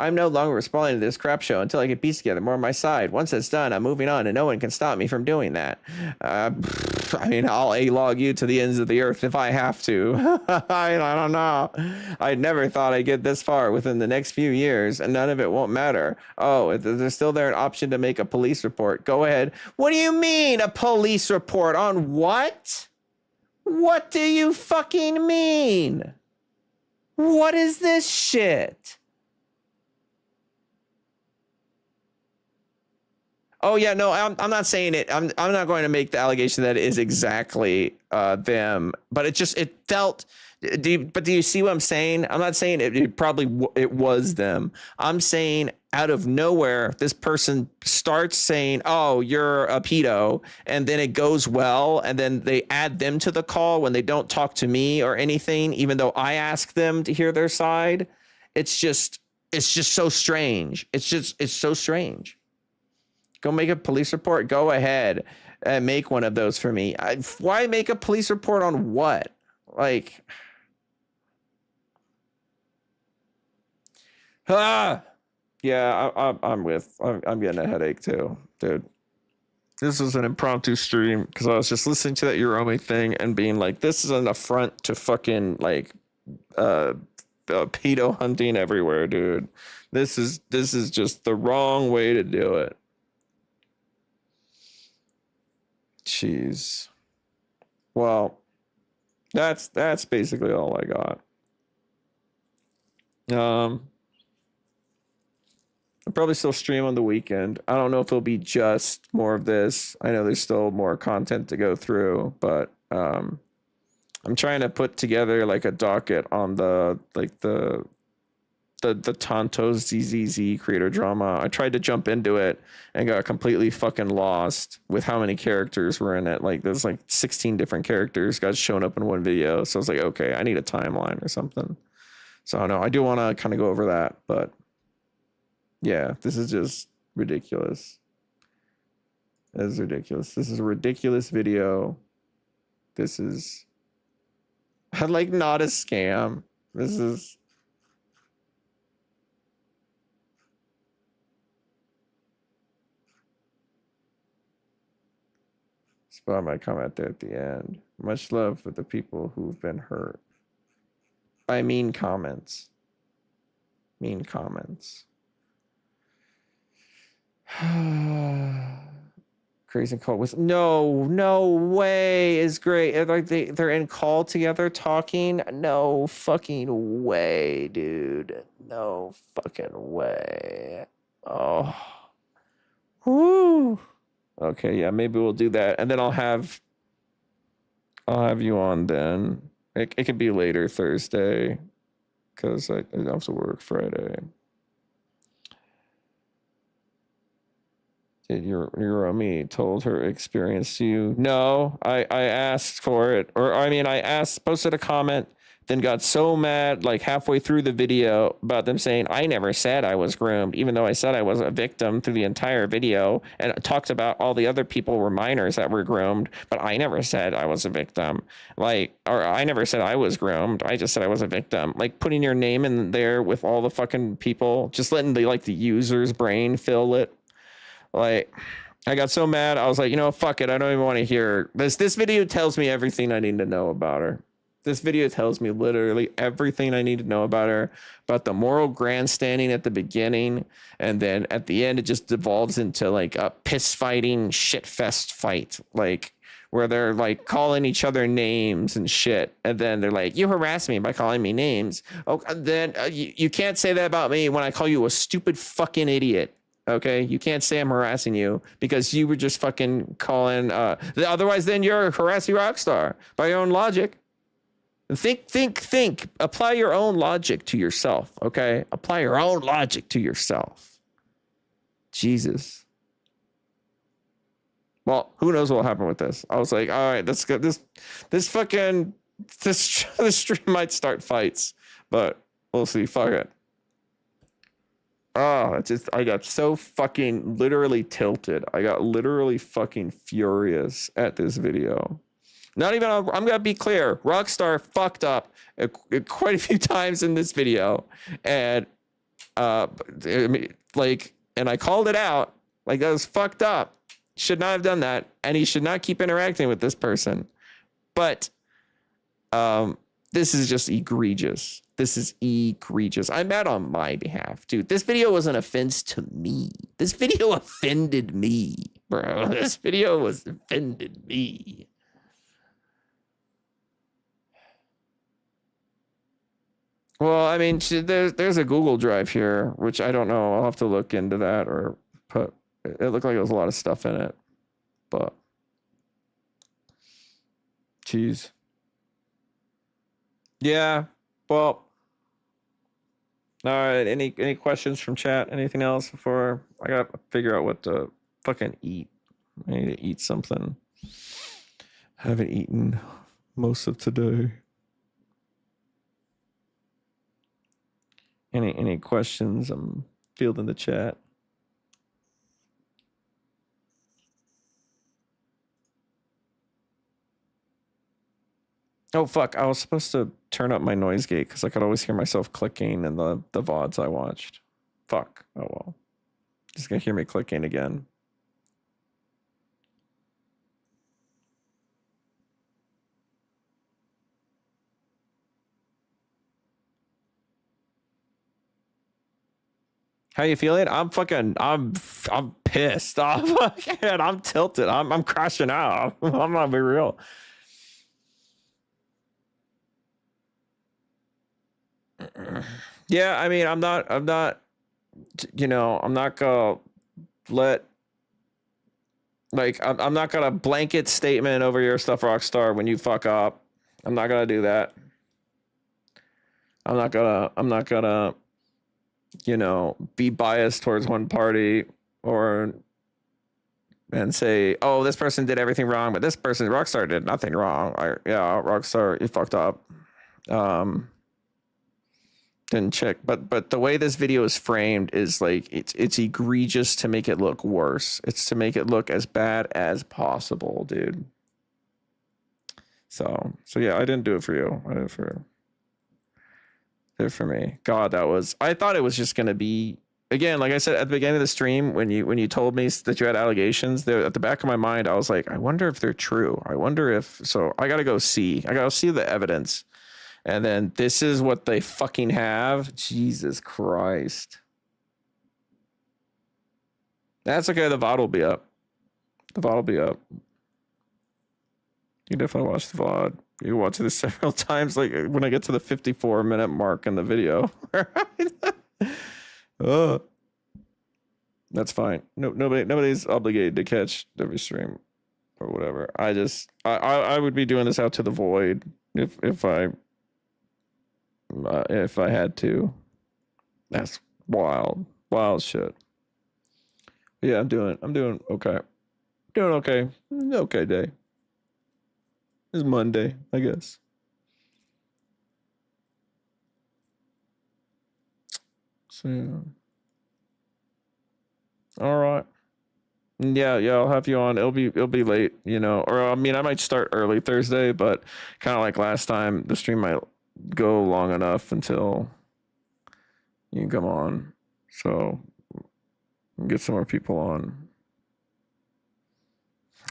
I'm no longer responding to this crap show until I get peace together more on my side. Once that's done, I'm moving on and no one can stop me from doing that. I mean, I'll A-log you to the ends of the earth if I have to. I don't know. I never thought I'd get this far within the next few years and none of it won't matter. Oh, there's still there an option to make a police report. Go ahead. What do you mean a police report on what? What do you fucking mean? What is this shit? Oh yeah, no, I'm not saying it. I'm not going to make the allegation that it is exactly them, but it felt. Do you see what I'm saying? I'm not saying it was them. I'm saying out of nowhere, this person starts saying, "Oh, you're a pedo," and then it goes well, and then they add them to the call when they don't talk to me or anything, even though I ask them to hear their side. It's just so strange. It's so strange. Go make a police report. Go ahead and make one of those for me. Why make a police report on what? Like, yeah, I'm getting a headache too, dude. This is an impromptu stream because I was just listening to that Urome thing and being like, this is an affront to fucking like pedo hunting everywhere, dude. This is just the wrong way to do it. Jeez. well, that's basically all I got. I'll probably still stream on the weekend. I don't know if it'll be just more of this. I know there's still more content to go through, but I'm trying to put together like a docket on the Tonto's ZZZ creator drama. I tried to jump into it and got completely fucking lost with how many characters were in it. Like there's like 16 different characters got shown up in one video. So I was like, okay, I need a timeline or something. So I don't know. I do want to kind of go over that, but yeah, this is just ridiculous. This is ridiculous. This is a ridiculous video. This is like not a scam. This is spot my comment there at the end. Much love for the people who've been hurt by mean comments. Mean comments. Crazy call with no way is great. Like they're in call together talking. No fucking way, dude. No fucking way. Oh. Woo. Okay, yeah, maybe we'll do that, and then I'll have you on then. It could be later Thursday, because I have to work Friday. Did your Romy told her experience to you? No, I asked for it, or I mean, I posted a comment, then got so mad like halfway through the video about them saying I never said I was groomed, even though I said I was a victim through the entire video, and talked about all the other people were minors that were groomed, but I never said I was a victim. Like, or I never said I was groomed. I just said I was a victim. Like putting your name in there with all the fucking people, just letting the user's brain fill it. Like, I got so mad. I was like, fuck it. I don't even want to hear this. This video tells me everything I need to know about her. This video tells me literally everything I need to know about her, about the moral grandstanding at the beginning. And then at the end, it just devolves into like a piss fighting shit fest fight. Like, where they're like calling each other names and shit. And then they're like, you harass me by calling me names. Oh, then you can't say that about me when I call you a stupid fucking idiot. Okay, you can't say I'm harassing you because you were just fucking calling. Otherwise, then you're a harassing rock star by your own logic. Think. Apply your own logic to yourself. Okay, apply your own logic to yourself. Jesus. Well, who knows what will happen with this? I was like, all right, let's go. This stream might start fights, but we'll see. Fuck it. Oh, I got so fucking literally tilted. I got literally fucking furious at this video. Not even, I'm going to be clear. Rockstar fucked up quite a few times in this video. And, and I called it out. Like, that was fucked up. Should not have done that. And he should not keep interacting with this person. But, this is just egregious. This is egregious. I'm mad on my behalf, dude. This video was an offense to me. This video offended me, bro. This video was offended me. Well, I mean, there's a Google Drive here, which I don't know. I'll have to look into that or put. It looked like there was a lot of stuff in it, but jeez. Yeah. Well. All right. Any questions from chat? Anything else before I got to figure out what to fucking eat? I need to eat something. Haven't eaten most of today. Any questions? I'm fielding the chat. Oh fuck! I was supposed to turn up my noise gate because I could always hear myself clicking in the VODs I watched. Fuck. Oh well. Just gonna hear me clicking again. How you feeling? I'm pissed. I'm tilted. I'm crashing out. I'm gonna be real. Yeah, I mean, I'm not, you know, I'm not gonna let, like, I'm not gonna blanket statement over your stuff, Rockstar, when you fuck up. I'm not gonna do that. I'm not gonna, you know, be biased towards one party and say, oh, this person did everything wrong, but this person, Rockstar, did nothing wrong. Yeah, Rockstar, you fucked up. Didn't check, but the way this video is framed is like it's egregious to make it look worse. It's to make it look as bad as possible, dude. So yeah, I didn't do it for you. I did it for me. God, I thought it was just gonna be, again, like I said at the beginning of the stream, when you told me that you had allegations, there at the back of my mind, I was like, I wonder if they're true. I wonder if, so I gotta go see the evidence. And then this is what they fucking have. Jesus Christ. That's okay. The VOD will be up. The VOD will be up. You definitely watch the VOD. You watch this several times. Like when I get to the 54-minute mark in the video. That's fine. Nobody's obligated to catch every stream or whatever. I would be doing this out to the void if I had to. That's wild shit. Yeah, I'm doing okay. Doing okay. Okay day. It's Monday, I guess. So yeah. All right. Yeah, I'll have you on. It'll be late, you know. Or I mean, I might start early Thursday, but kind of like last time, the stream might go long enough until you can come on. So get some more people on.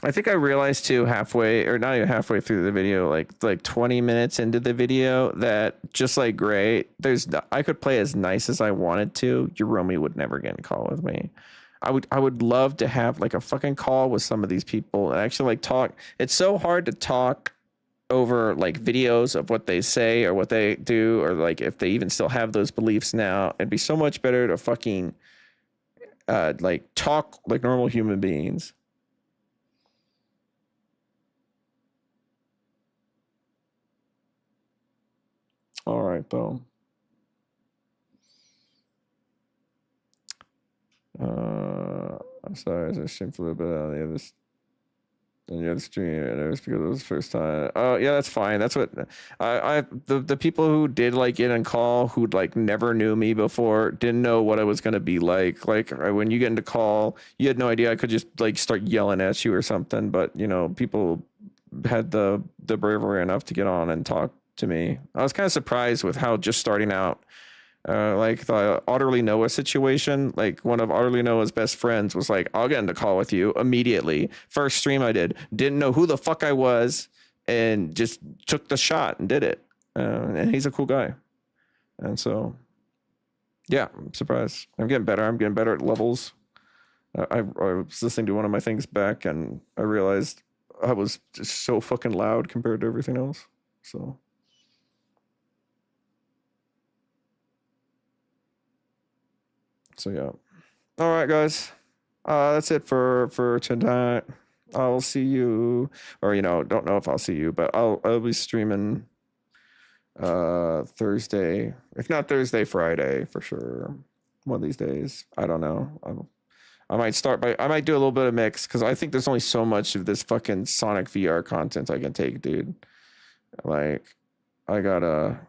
I think I realized too halfway, or not even halfway through the video, like 20 minutes into the video, that just like Gray, I could play as nice as I wanted to. Yoromi would never get in a call with me. I would love to have like a fucking call with some of these people and actually like talk. It's so hard to talk over like videos of what they say or what they do, or like if they even still have those beliefs now. It'd be so much better to fucking like talk like normal human beings. All right, Bo. I'm sorry, I streamed for a little bit on the other stream, and it was because it was the first time. Oh yeah, that's fine. That's what the people who did like get on call, who like never knew me before, didn't know what I was gonna be like. Like when you get into call, you had no idea I could just like start yelling at you or something. But you know, people had the bravery enough to get on and talk to me. I was kind of surprised with how just starting out, like the Otterly Noah situation, like one of Otterly Noah's best friends was like, I'll get into call with you immediately. First stream I didn't know who the fuck I was, and just took the shot and did it. And he's a cool guy. And so, yeah, I'm surprised. I'm getting better at levels. I was listening to one of my things back, and I realized I was just so fucking loud compared to everything else. So. So yeah. All right, guys. That's it for tonight. I'll see you, or don't know if I'll see you, but I'll be streaming Thursday. If not Thursday, Friday for sure. One of these days. I don't know. I might do a little bit of mix, because I think there's only so much of this fucking Sonic VR content I can take, dude. Like, I gotta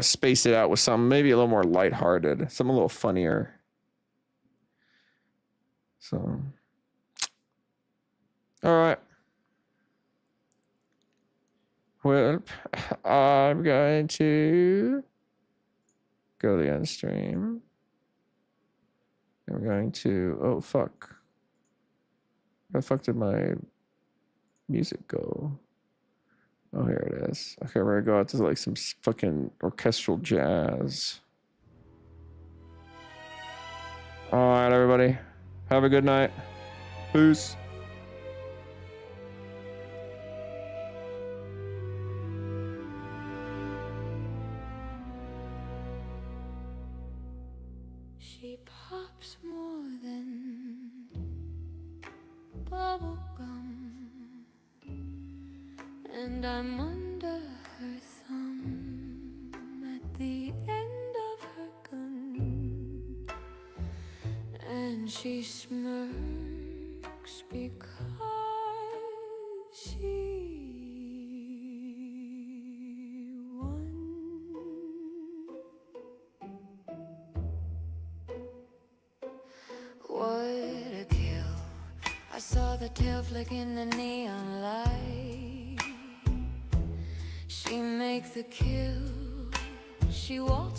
space it out with something maybe a little more lighthearted, something a little funnier. So, all right. Well, I'm going to go to the end stream. I'm going to, oh, fuck. Where the fuck did my music go? Oh, here it is. Okay, we're gonna go out to like some fucking orchestral jazz. All right, everybody. Have a good night. Peace. She pops more than bubble gum, and I'm under her thumb at the end of her gun, and she smirks because she won. What a kill. I saw the tail flick in the neon light. She makes the kill. She walks